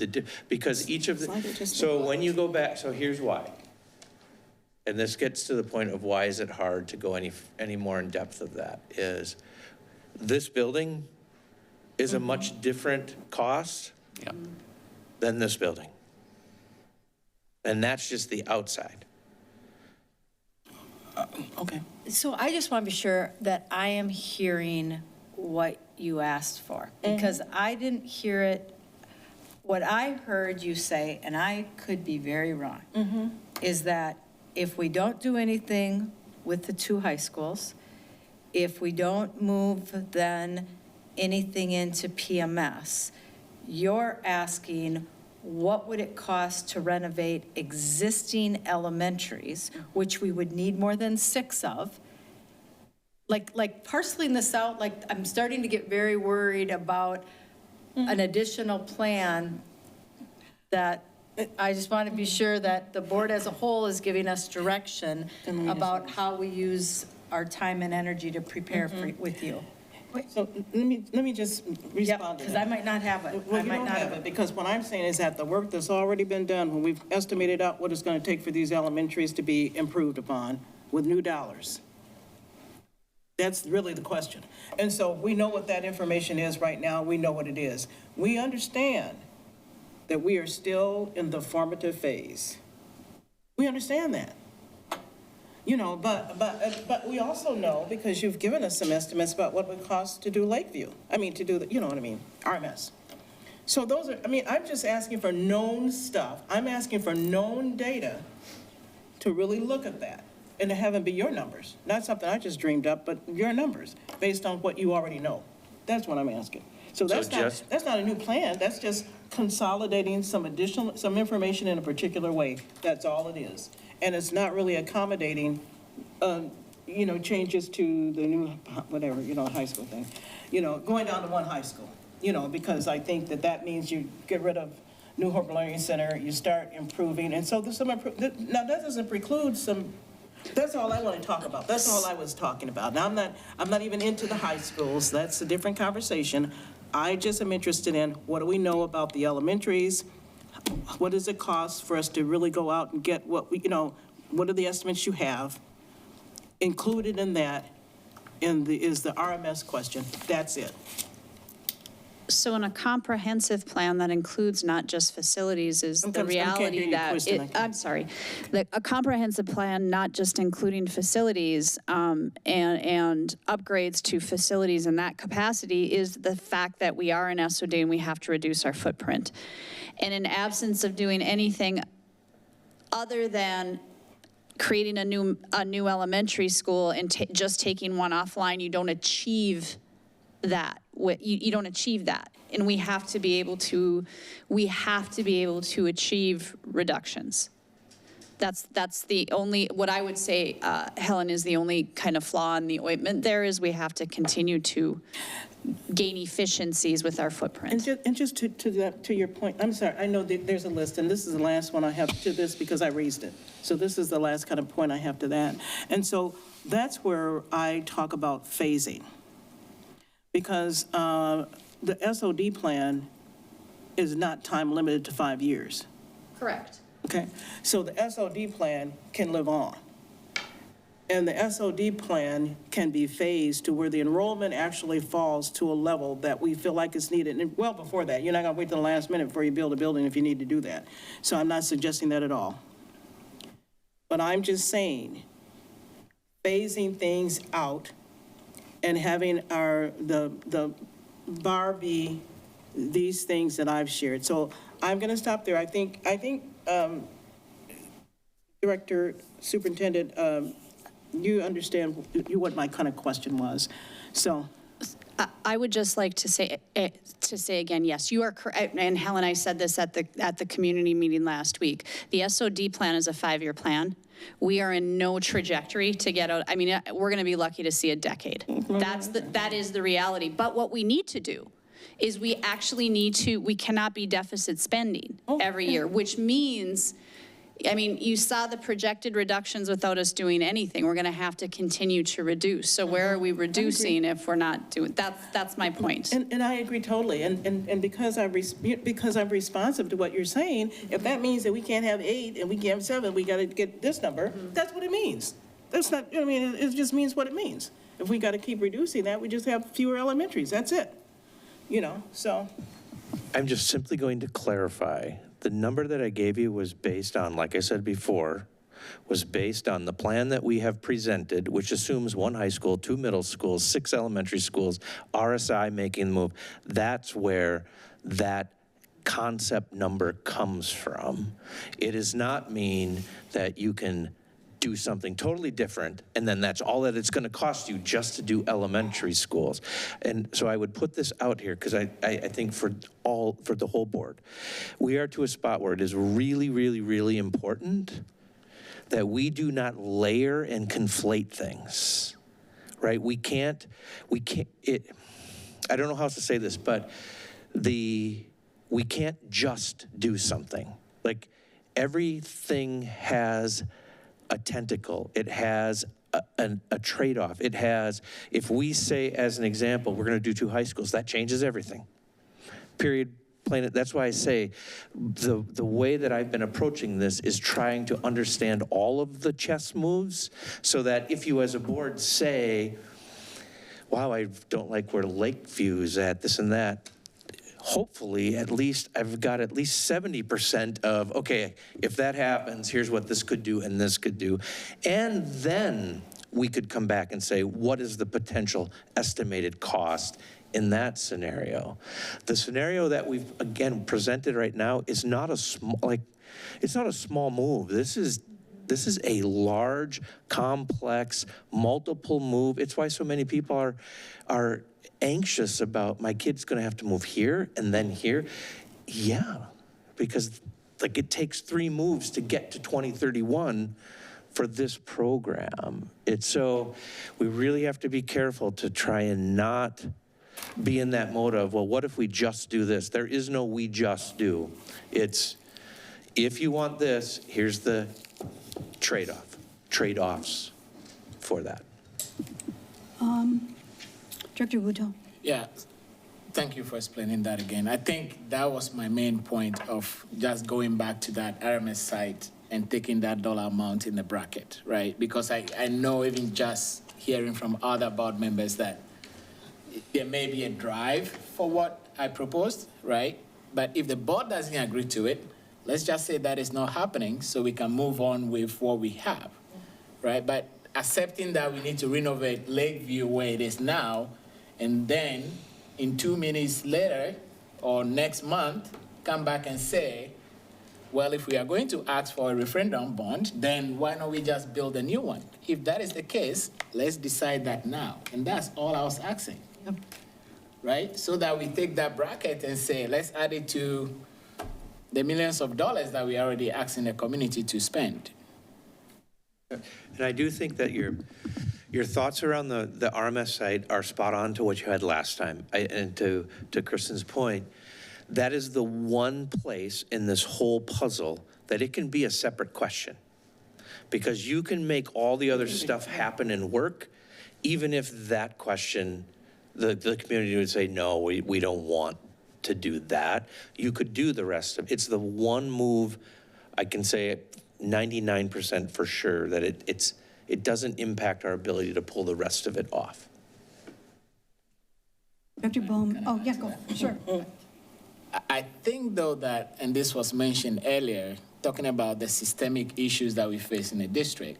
because each of the, so when you go back, so here's why. And this gets to the point of why is it hard to go any more in depth of that, is this building is a much different cost than this building. And that's just the outside. Okay. So I just want to be sure that I am hearing what you asked for, because I didn't hear it. What I heard you say, and I could be very wrong, is that if we don't do anything with the 2 high schools, if we don't move then anything into PMS, you're asking what would it cost to renovate existing elementaries, which we would need more than 6 of. Like parceling this out, like I'm starting to get very worried about an additional plan that I just want to be sure that the board as a whole is giving us direction about how we use our time and energy to prepare with you. So let me just respond to that. Because I might not have it. Well, you don't have it, because what I'm saying is that the work that's already been done, when we've estimated out what it's going to take for these elementaries to be improved upon with new dollars. That's really the question. And so we know what that information is right now. We know what it is. We understand that we are still in the formative phase. We understand that. But we also know, because you've given us some estimates about what it would cost to do Lakeview. To do RMS. So those are, I'm just asking for known stuff. I'm asking for known data to really look at that and to have it be your numbers. Not something I just dreamed up, but your numbers based on what you already know. That's what I'm asking. So that's not a new plan. That's just consolidating some information in a particular way. That's all it is. And it's not really accommodating, changes to the new, high school thing. Going down to 1 high school, because I think that means you get rid of New Hope Learning Center, you start improving, and so there's some, now that doesn't preclude some, that's all I want to talk about. That's all I was talking about. Now, I'm not even into the high schools. That's a different conversation. I just am interested in what do we know about the elementaries? What does it cost for us to really go out and get what we, what are the estimates you have? Included in that is the RMS question. That's it. So in a comprehensive plan that includes not just facilities is the reality that, I'm sorry, a comprehensive plan, not just including facilities and upgrades to facilities in that capacity is the fact that we are in SOD and we have to reduce our footprint. And in absence of doing anything other than creating a new elementary school and just taking one offline, you don't achieve that. You don't achieve that. And we have to be able to achieve reductions. That's the only, what I would say, Helen, is the only kind of flaw in the ointment there is we have to continue to gain efficiencies with our footprint. And just to your point, I'm sorry, I know that there's a list, and this is the last one I have to this because I raised it. So this is the last kind of point I have to that. And so that's where I talk about phasing. Because the SOD plan is not time limited to 5 years. Correct. Okay, so the SOD plan can live on. And the SOD plan can be phased to where the enrollment actually falls to a level that we feel like is needed. And well before that, you're not gonna wait till the last minute before you build a building if you need to do that. So I'm not suggesting that at all. But I'm just saying, phasing things out and having the bar be these things that I've shared. So I'm gonna stop there. I think Director, Superintendent, you understand what my kind of question was. So I would just like to say again, yes, you are correct. And Helen, I said this at the community meeting last week. The SOD plan is a 5-year plan. We are in no trajectory to get out. I mean, we're going to be lucky to see a decade. That is the reality. But what we need to do is we cannot be deficit spending every year, which means, I mean, you saw the projected reductions without us doing anything. We're going to have to continue to reduce. So where are we reducing if we're not doing, that's my point. And I agree totally. And because I'm responsive to what you're saying, if that means that we can't have 8 and we can't have 7, we got to get this number, that's what it means. That's not, I mean, it just means what it means. If we got to keep reducing that, we just have fewer elementaries. That's it. So. I'm just simply going to clarify. The number that I gave you was based on, like I said before, was based on the plan that we have presented, which assumes 1 high school, 2 middle schools, 6 elementary schools, RSI making the move. That's where that concept number comes from. It does not mean that you can do something totally different, and then that's all that it's going to cost you just to do elementary schools. And so I would put this out here because I think for the whole board, we are to a spot where it is really, really, really important that we do not layer and conflate things, right? We can't, I don't know how else to say this, but we can't just do something. Like everything has a tentacle, it has a trade-off. It has, if we say, as an example, we're gonna do 2 high schools, that changes everything. Period, plain. That's why I say the way that I've been approaching this is trying to understand all of the chess moves so that if you as a board say, wow, I don't like where Lakeview's at, this and that, hopefully, at least, I've got at least 70% of, okay, if that happens, here's what this could do and this could do. And then we could come back and say, what is the potential estimated cost in that scenario? The scenario that we've, again, presented right now is not a small, it's not a small move. This is a large, complex, multiple move. It's why so many people are anxious about my kid's gonna have to move here and then here. Yeah, because it takes 3 moves to get to 2031 for this program. So we really have to be careful to try and not be in that mode of, well, what if we just do this? There is no we just do. It's, if you want this, here's the trade-offs for that. Director Wuto. Yeah, thank you for explaining that again. I think that was my main point of just going back to that RMS site and taking that dollar amount in the bracket, right? Because I know even just hearing from other board members that there may be a drive for what I proposed, right? But if the board doesn't agree to it, let's just say that is not happening so we can move on with what we have, right? But accepting that we need to renovate Lakeview where it is now, and then in 2 minutes later or next month, come back and say, well, if we are going to ask for a referendum bond, then why don't we just build a new one? If that is the case, let's decide that now. And that's all I was asking, right? So that we take that bracket and say, let's add it to the millions of dollars that we are already asking the community to spend. And I do think that your thoughts around the RMS site are spot on to what you had last time. And to Kristen's point, that is the one place in this whole puzzle that it can be a separate question. Because you can make all the other stuff happen and work, even if that question, the community would say, no, we don't want to do that. You could do the rest of it. It's the one move, I can say 99% for sure, that it doesn't impact our ability to pull the rest of it off. Dr. Bohm, oh, yeah, go, sure. I think, though, that, and this was mentioned earlier, talking about the systemic issues that we face in the district,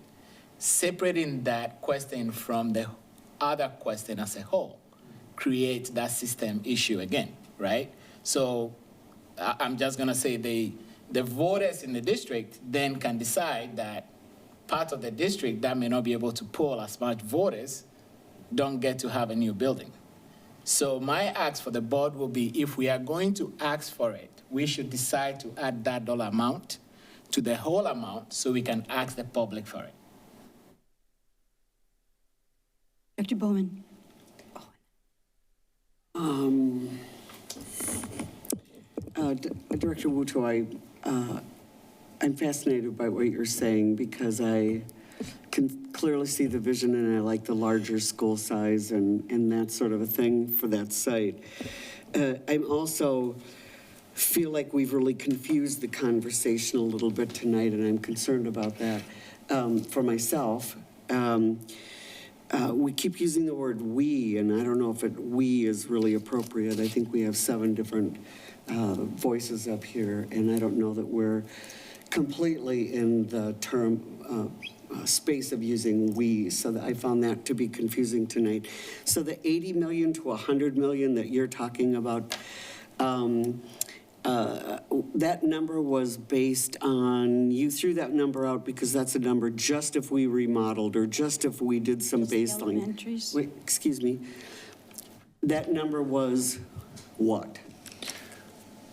separating that question from the other question as a whole creates that system issue again, right? So I'm just going to say the voters in the district then can decide that part of the district that may not be able to poll as much voters don't get to have a new building. So my ask for the board will be, if we are going to ask for it, we should decide to add that dollar amount to the whole amount so we can ask the public for it. Dr. Bowman. Director Wuto, I'm fascinated by what you're saying because I can clearly see the vision and I like the larger school size and that sort of a thing for that site. I'm also feel like we've really confused the conversation a little bit tonight and I'm concerned about that for myself. We keep using the word we, and I don't know if we is really appropriate. I think we have 7 different voices up here, and I don't know that we're completely in the term space of using we, so that I found that to be confusing tonight. So the 80 million to 100 million that you're talking about, that number was based on, you threw that number out because that's a number just if we remodeled or just if we did some baseline. Elementaries. Wait, excuse me. That number was what?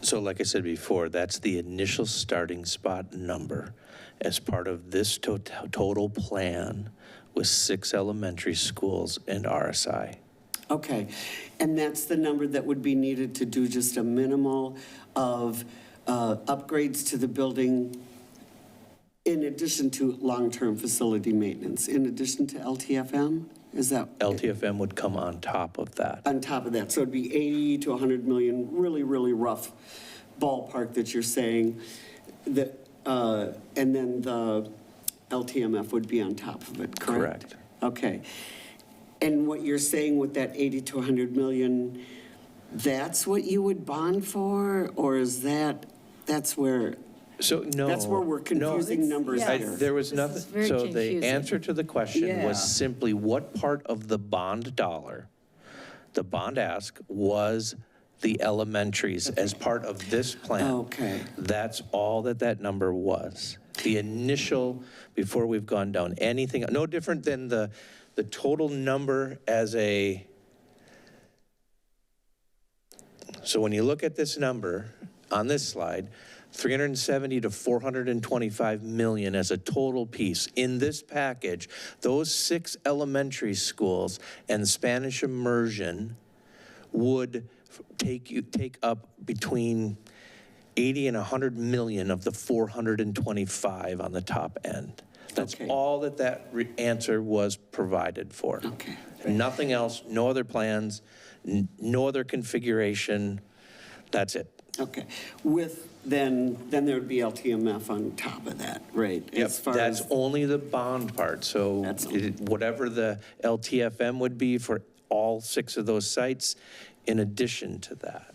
So like I said before, that's the initial starting spot number as part of this total plan with 6 elementary schools and RSI. Okay, and that's the number that would be needed to do just a minimal of upgrades to the building in addition to long-term facility maintenance, in addition to LTFM? Is that? LTFM would come on top of that. On top of that, so it'd be 80 to 100 million, really, really rough ballpark that you're saying, that, and then the LTMF would be on top of it, correct? Correct. Okay. And what you're saying with that 80 to 100 million, that's what you would bond for? Or is that's where? So no. That's where we're confusing numbers here. There was nothing, so the answer to the question Yeah. was simply what part of the bond dollar, the bond ask was the elementaries as part of this plan. Okay. That's all that number was. The initial, before we've gone down anything, no different than the total number as a, so when you look at this number on this slide, 370 to 425 million as a total piece. In this package, those 6 elementary schools and Spanish immersion would take up between 80 and 100 million of the 425 on the top end. That's Okay. all that answer was provided for. Okay. Nothing else, no other plans, no other configuration. That's it. Okay. Then there would be LTMF on top of that, right? Yep, As far that's as- only the bond part. So whatever the LTFM would be for all 6 of those sites, in addition to that.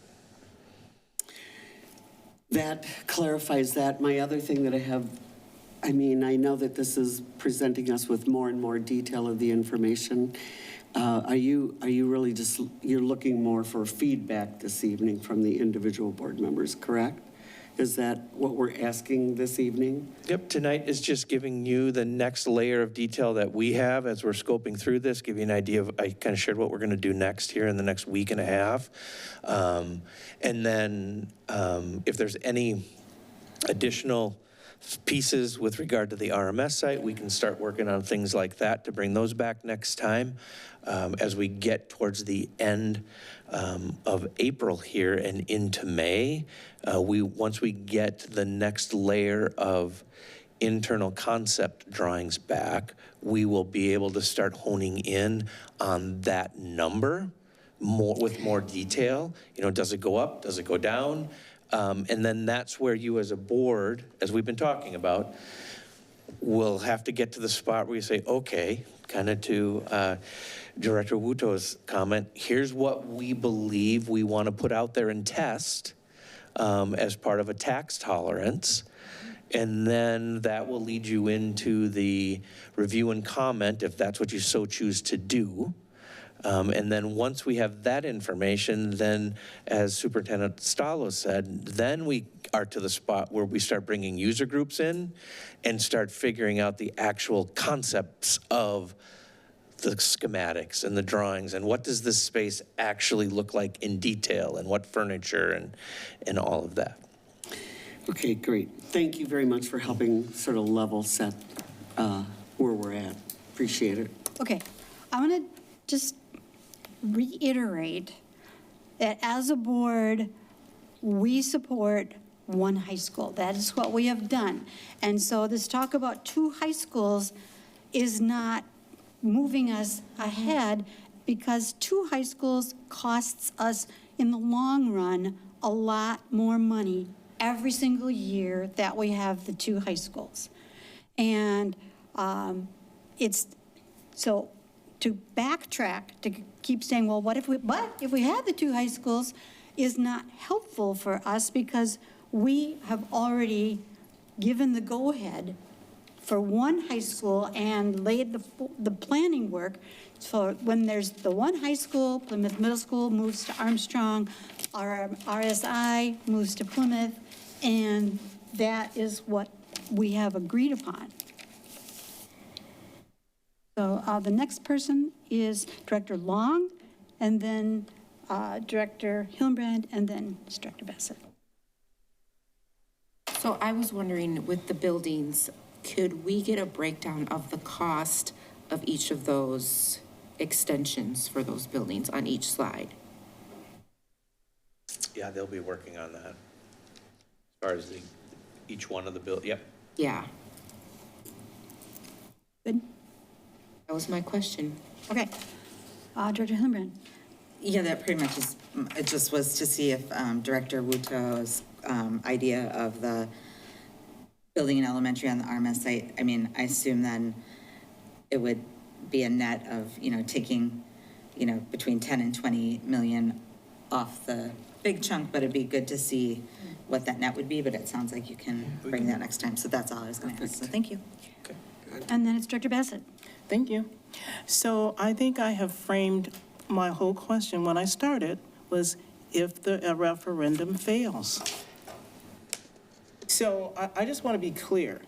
That clarifies that. My other thing that I have, I mean, I know that this is presenting us with more and more detail of the information. Are you really just, you're looking more for feedback this evening from the individual board members, correct? Is that what we're asking this evening? Yep, tonight is just giving you the next layer of detail that we have as we're scoping through this, give you an idea of, I kind of shared what we're going to do next here in the next week and a half. And then if there's any additional pieces with regard to the RMS site, we can start working on things like that to bring those back next time. As we get towards the end of April here and into May, once we get the next layer of internal concept drawings back, we will be able to start honing in on that number with more detail. You know, does it go up? Does it go down? And then that's where you as a board, as we've been talking about, will have to get to the spot where you say, okay, kind of to Director Wuto's comment, here's what we believe we want to put out there and test as part of a tax tolerance. And then that will lead you into the review and comment if that's what you so choose to do. And then once we have that information, then as Superintendent Stallo said, then we are to the spot where we start bringing user groups in and start figuring out the actual concepts of the schematics and the drawings and what does this space actually look like in detail and what furniture and all of that. Okay, great. Thank you very much for helping sort of level set where we're at. Appreciate it. Okay, I want to just reiterate that as a board, we support one high school. That is what we have done. And so this talk about 2 high schools is not moving us ahead because 2 high schools costs us in the long run a lot more money every single year that we have the 2 high schools. And so to backtrack, to keep saying, well, what if we had the 2 high schools is not helpful for us because we have already given the go-ahead for 1 high school and laid the planning work. So when there's the 1 high school, Plymouth Middle School moves to Armstrong, our RSI moves to Plymouth, and that is what we have agreed upon. So the next person is Director Long, and then Director Hillenbrand, and then Director Bassett. So I was wondering, with the buildings, could we get a breakdown of the cost of each of those extensions for those buildings on each slide? Yeah, they'll be working on that. As far as each one of the yep. Yeah. Good. That was my question. Okay. Director Hillenbrand. Yeah, that pretty much is, it just was to see if Director Wuto's idea of the building an elementary on the RMS site, I mean, I assume then it would be a net of, taking, between 10 and 20 million off the big chunk, but it'd be good to see what that net would be, but it sounds like you can bring that next time. So that's all I was going to ask. So thank you. Okay. And then it's Director Bassett. Thank you. So I think I have framed my whole question when I started was if the referendum fails. So I just want to be clear.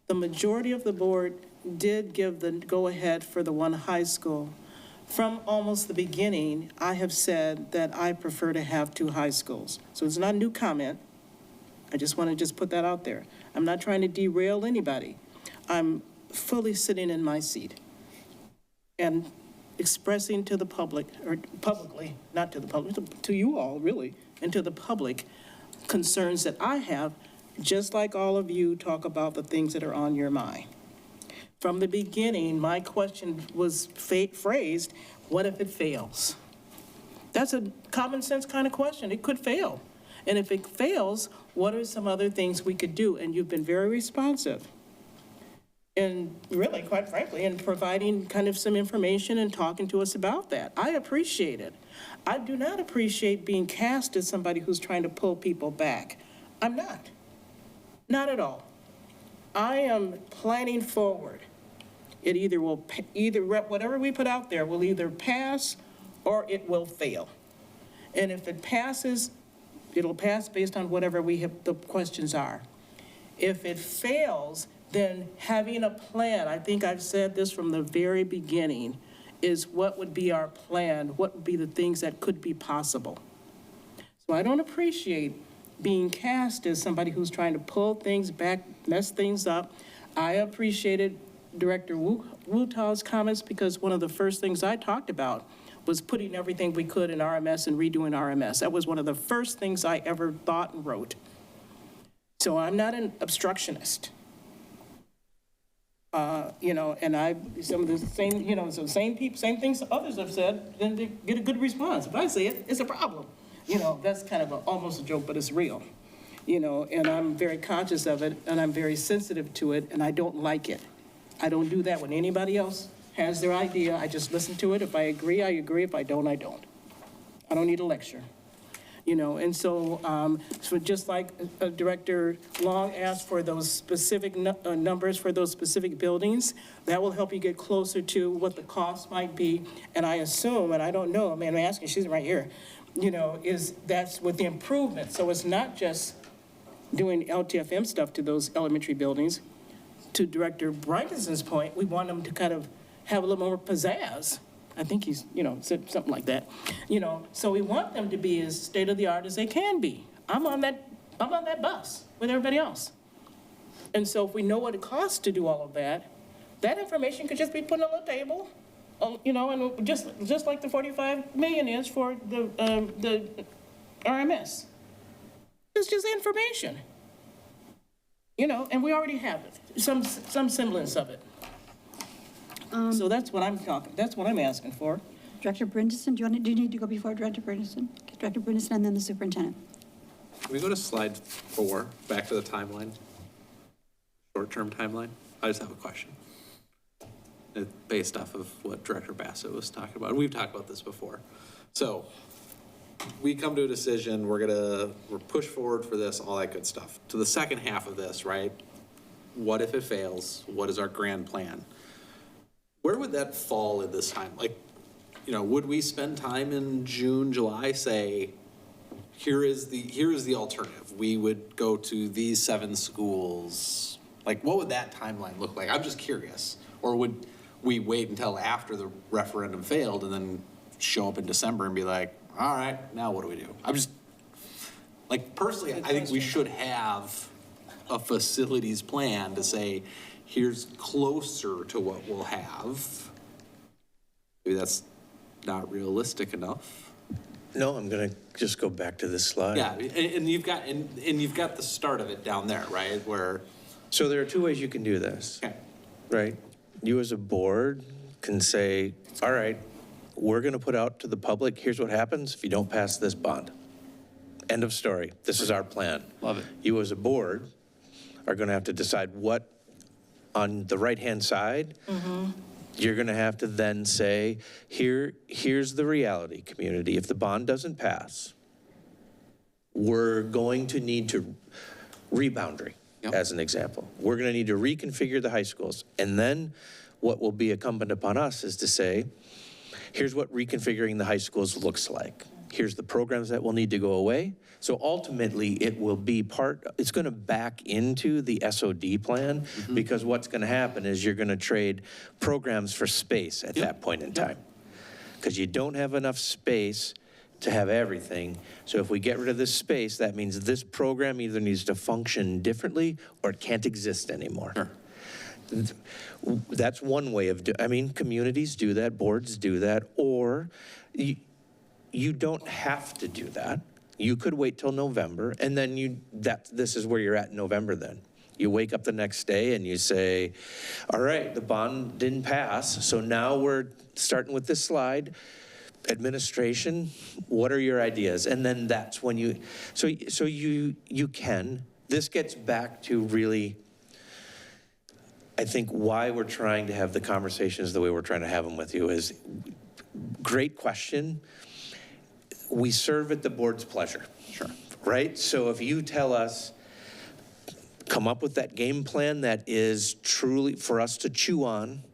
The majority of the board did give the go-ahead for the 1 high school. From almost the beginning, I have said that I prefer to have 2 high schools. So it's not a new comment. I just want to put that out there. I'm not trying to derail anybody. I'm fully sitting in my seat. And expressing to the public, or publicly, not to the public, to you all, really, and to the public, concerns that I have, just like all of you talk about the things that are on your mind. From the beginning, my question was phrased, what if it fails? That's a common sense kind of question. It could fail. And if it fails, what are some other things we could do? And you've been very responsive. And really, quite frankly, in providing kind of some information and talking to us about that. I appreciate it. I do not appreciate being cast as somebody who's trying to pull people back. I'm not. Not at all. I am planning forward. It either will, whatever we put out there will either pass or it will fail. And if it passes, it'll pass based on whatever the questions are. If it fails, then having a plan, I think I've said this from the very beginning, is what would be our plan, what would be the things that could be possible. So I don't appreciate being cast as somebody who's trying to pull things back, mess things up. I appreciated Director Wutaw's comments because one of the first things I talked about was putting everything we could in RMS and redoing RMS. That was one of the first things I ever thought and wrote. So I'm not an obstructionist. And some of the same, same people, same things others have said, then they get a good response. If I say it, it's a problem. That's kind of almost a joke, but it's real. And I'm very conscious of it, and I'm very sensitive to it, and I don't like it. I don't do that when anybody else has their idea. I just listen to it. If I agree, I agree. If I don't, I don't. I don't need a lecture. And so just like Director Long asked for those specific numbers for those specific buildings, that will help you get closer to what the cost might be. And I assume, and I don't know, I'm asking, she's right here, that's with the improvement. So it's not just doing LTFM stuff to those elementary buildings. To Director Brightenson's point, we want them to kind of have a little more pizzazz. I think he's, said something like that. So we want them to be as state-of-the-art as they can be. I'm on that bus with everybody else. And so if we know what it costs to do all of that, that information could just be put on the table, and just like the 45 million is for the RMS. It's just information. And we already have it, some semblance of it. So that's what I'm asking for. Director Brinson, do you need to go before Director Brinson? Director Brinson and then the superintendent. Can we go to slide 4, back to the timeline? Short-term timeline? I just have a question. Based off of what Director Bassett was talking about. And we've talked about this before. So we come to a decision, we're push forward for this, all that good stuff. To the second half of this, right? What if it fails? What is our grand plan? Where would that fall in this time? Would we spend time in June, July, say, here is the alternative. We would go to these 7 schools. What would that timeline look like? I'm just curious. Or would we wait until after the referendum failed and then show up in December and be like, all right, now what do we do? I'm just, personally, I think we should have a facilities plan to say, here's closer to what we'll have. Maybe that's not realistic enough. No, I'm going to just go back to this slide. Yeah, and you've got the start of it down there, right? So there are 2 ways you can do this. Okay. Right? You as a board can say, all right, we're going to put out to the public, here's what happens if you don't pass this bond. End of story. This is our plan. Love it. You as a board are going to have to decide what, on the right-hand side, you're going to have to then say, here's the reality, community. If the bond doesn't pass, we're going to need to reboundary, as an example. We're going to need to reconfigure the high schools. And then what will be incumbent upon us is to say, here's what reconfiguring the high schools looks like. Here's the programs that will need to go away. So ultimately, it will be it's going to back into the SOD plan, because what's going to happen is you're going to trade programs for space at that point in time. Because you don't have enough space to have everything. So if we get rid of this space, that means this program either needs to function differently or it can't exist anymore. Sure. That's one way of communities do that, boards do that, or you don't have to do that. You could wait till November, and then this is where you're at in November then. You wake up the next day and you say, all right, the bond didn't pass, so now we're starting with this slide. Administration, what are your ideas? And then that's when you can. This gets back to really, I think, why we're trying to have the conversations the way we're trying to have them with you is great question. We serve at the board's pleasure. Sure. Right? So if you tell us, come up with that game plan that is truly for us to chew on,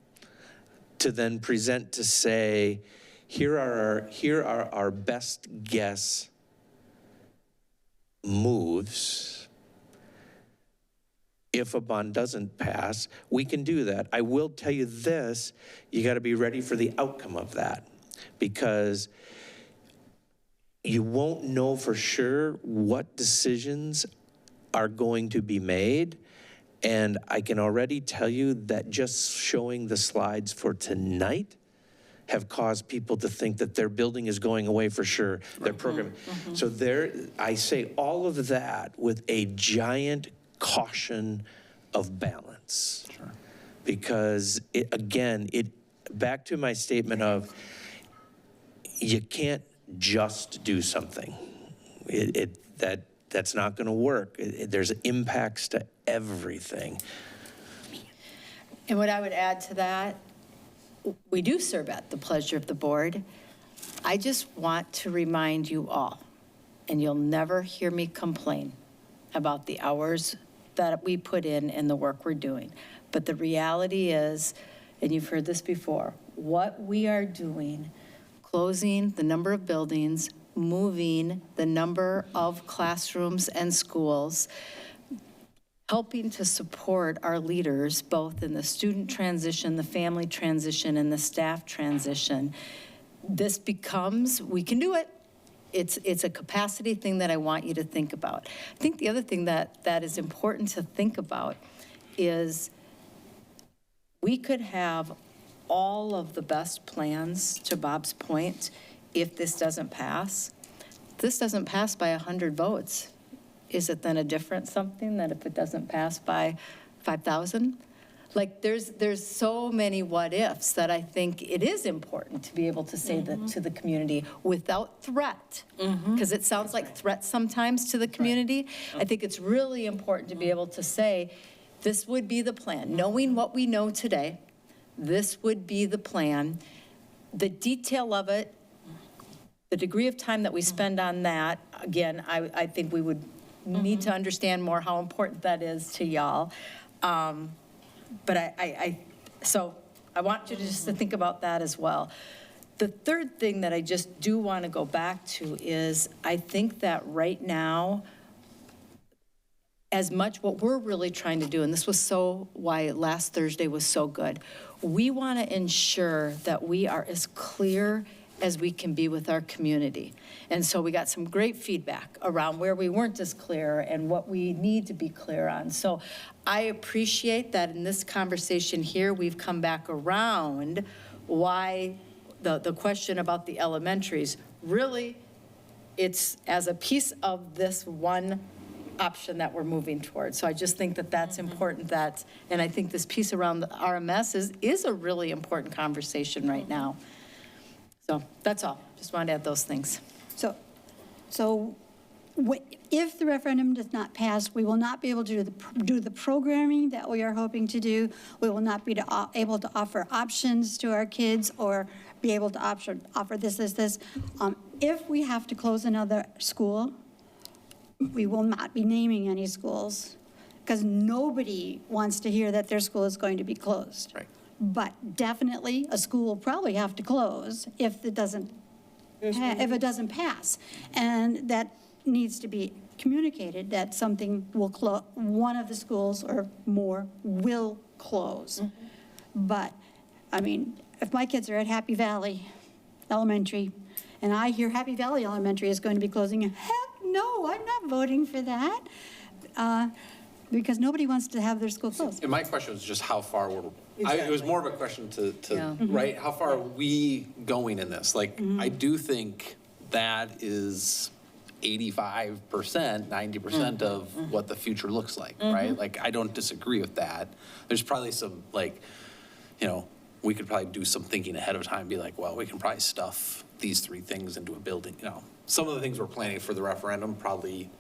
to then present to say, here are our best guess moves. If a bond doesn't pass, we can do that. I will tell you this, you got to be ready for the outcome of that, because you won't know for sure what decisions are going to be made. And I can already tell you that just showing the slides for tonight have caused people to think that their building is going away for sure, their program. So I say all of that with a giant caution of balance. Sure. Because back to my statement of, you can't just do something. That's not going to work. There's impacts to everything. And what I would add to that, we do serve at the pleasure of the board. I just want to remind you all, and you'll never hear me complain about the hours that we put in and the work we're doing. But the reality is, and you've heard this before, what we are doing, closing the number of buildings, moving the number of classrooms and schools, helping to support our leaders, both in the student transition, the family transition, and the staff transition. This becomes, we can do it. It's a capacity thing that I want you to think about. I think the other thing that is important to think about is we could have all of the best plans, to Bob's point, if this doesn't pass. This doesn't pass by 100 votes. Is it then a different something that if it doesn't pass by 5,000? Like there's so many what ifs that I think it is important to be able to say that to the community without threat, because it sounds like threat sometimes to the community. I think it's really important to be able to say, this would be the plan. Knowing what we know today, this would be the plan. The detail of it, the degree of time that we spend on that, again, I think we would need to understand more how important that is to y'all. But so I want you to just to think about that as well. The third thing that I just do want to go back to is I think that right now, as much what we're really trying to do, and this was why last Thursday was so good, we want to ensure that we are as clear as we can be with our community. And so we got some great feedback around where we weren't as clear and what we need to be clear on. So I appreciate that in this conversation here, we've come back around why the question about the elementaries, really, it's as a piece of this one option that we're moving towards. So I just think that that's important, and I think this piece around the RMS is a really important conversation right now. So that's all. Just wanted to add those things. So if the referendum does not pass, we will not be able to do the programming that we are hoping to do. We will not be able to offer options to our kids or be able to offer this. If we have to close another school, we will not be naming any schools because nobody wants to hear that their school is going to be closed. Right. But definitely a school will probably have to close if it doesn't pass. And that needs to be communicated that something will close, one of the schools or more will close. But, I mean, if my kids are at Happy Valley Elementary and I hear Happy Valley Elementary is going to be closing, heck no, I'm not voting for that. because nobody wants to have their school closed. And my question was just how far it was more of a question to Yeah. right, how far are we going in this? Like, I do think that is 85%, 90% of what the future looks like, right? Like, I don't disagree with that. There's probably some, like, we could probably do some thinking ahead of time, be like, well, we can probably stuff these 3 things into a building, Some of the things we're planning for the referendum probably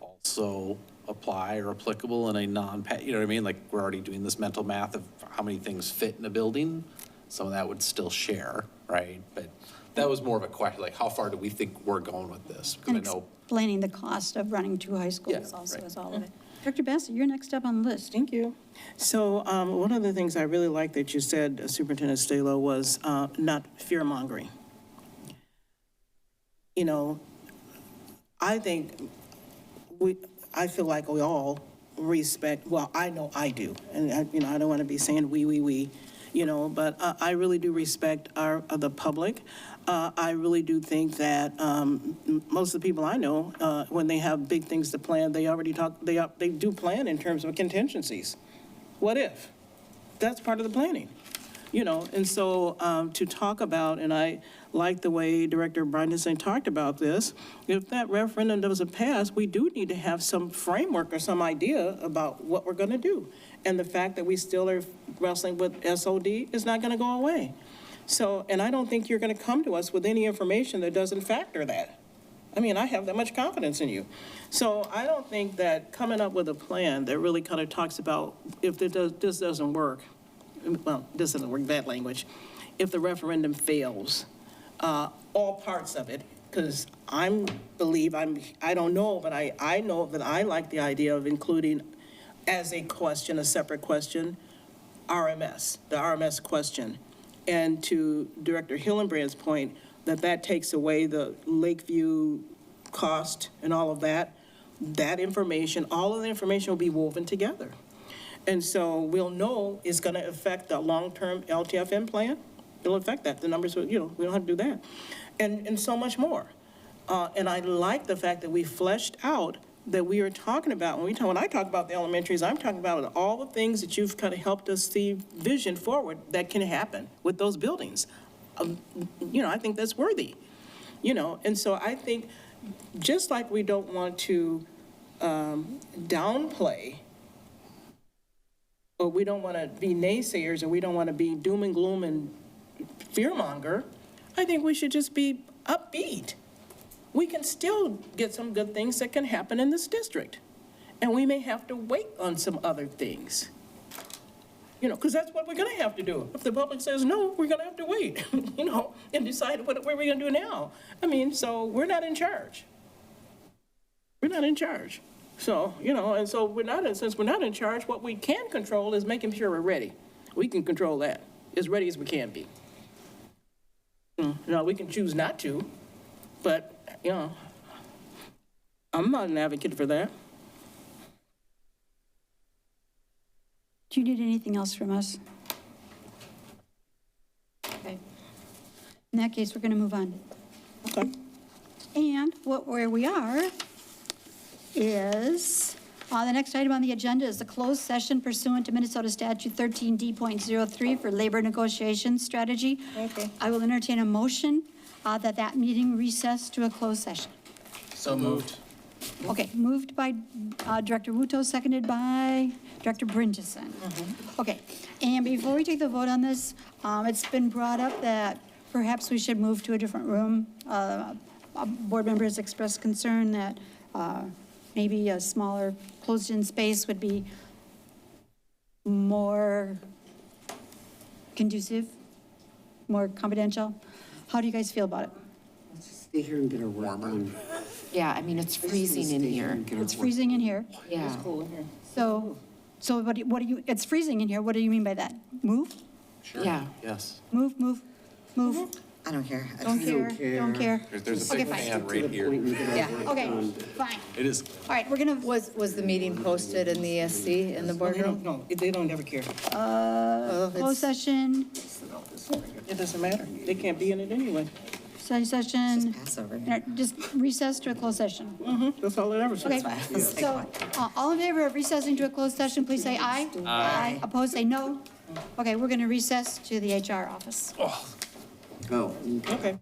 also apply or applicable in a you know what I mean? Like, we're already doing this mental math of how many things fit in a building. Some of that would still share, right? But that was more of a question, like, how far do we think we're going with this? Because And I know, explaining the cost of running 2 high schools Yeah, also right. is all of it. Dr. Bassett, you're next up on the list. Thank you. So one of the things I really liked that you said, Superintendent Stalo, was not fear-mongering. I think I feel like we all respect, well, I know I do, and I don't want to be saying we, but I really do respect the public. I really do think that most of the people I know, when they have big things to plan, they do plan in terms of contingencies. What if? That's part of the planning, and so to talk about, and I like the way Director Robbinsdale talked about this, if that referendum doesn't pass, we do need to have some framework or some idea about what we're going to do. And the fact that we still are wrestling with SOD is not going to go away. So, and I don't think you're going to come to us with any information that doesn't factor that. I mean, I have that much confidence in you. So I don't think that coming up with a plan that really kind of talks about if this doesn't work, well, this doesn't work, bad language, if the referendum fails, all parts of it, because I don't know, but I know that I like the idea of including as a question, a separate question, the RMS question. And to Director Hillenbrand's point, that takes away the Lakeview cost and all of that information, all of the information will be woven together. And so we'll know it's going to affect the long-term LTFM plan. It'll affect that. The numbers, we don't have to do that. And so much more. And I like the fact that we fleshed out that we are talking about, when I talk about the elementaries, I'm talking about all the things that you've kind of helped us see vision forward that can happen with those buildings. I think that's worthy, and so I think just like we don't want to downplay, or we don't want to be naysayers, or we don't want to be doom and gloom and fearmonger, I think we should just be upbeat. We can still get some good things that can happen in this district. And we may have to wait on some other things. Because that's what we're going to have to do. If the public says no, we're going to have to wait, and decide what we're going to do now. So we're not in charge. We're not in charge. So, and so since we're not in charge, what we can control is making sure we're ready. We can control that, as ready as we can be. We can choose not to, but, I'm not an advocate for that. Do you need anything else from us? Okay. In that case, we're going to move on. Okay. And where we are is, the next item on the agenda is the closed session pursuant to Minnesota Statute 13D.03 for labor negotiation strategy. Okay. I will entertain a motion that meeting recess to a closed session. So moved. Okay, moved by Director Wuto, seconded by Director Brinjison. Okay, and before we take the vote on this, it's been brought up that perhaps we should move to a different room. A board member has expressed concern that maybe a smaller closed-in space would be more conducive, more confidential. How do you guys feel about it? Stay here and get our work done. Yeah, it's freezing in here. It's freezing in here. Yeah. It's cool in here. So what do you, it's freezing in here. What do you mean by that? Move? sure. Yeah. Yes. Move. I don't care. Don't care. There's a Okay, big fine. fan right here. Yeah. Okay, fine. It is. All right, we're gonna, Was the meeting posted in the ESC in the boardroom? No, they don't ever care. closed session. It doesn't matter. They can't be in it anyway. study session. Passover. Just recess to a closed session. That's all it ever Okay, says. so, all in favor of recessing to a closed session, please say aye. Aye. Opposed, say no. Okay, we're going to recess to the HR office. Oh. Okay.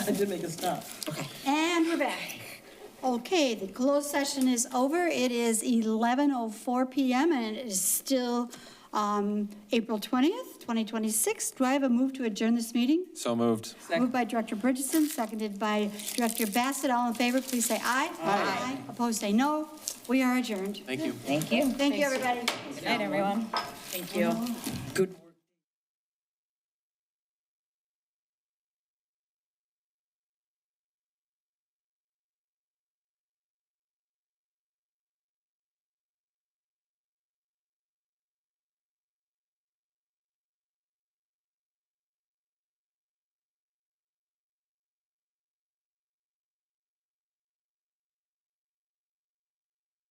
I did make a stop. And we're back. Okay, the closed session is over. It is 11:04 PM and it is still April 20th, 2026. Do I have a move to adjourn this meeting? So moved. Moved by Director Bridgeson, seconded by Director Bassett. All in favor, please say aye. Aye. Opposed, say no. We are adjourned. Thank you. Thank you, everybody. Good night, everyone. Thank you. Good.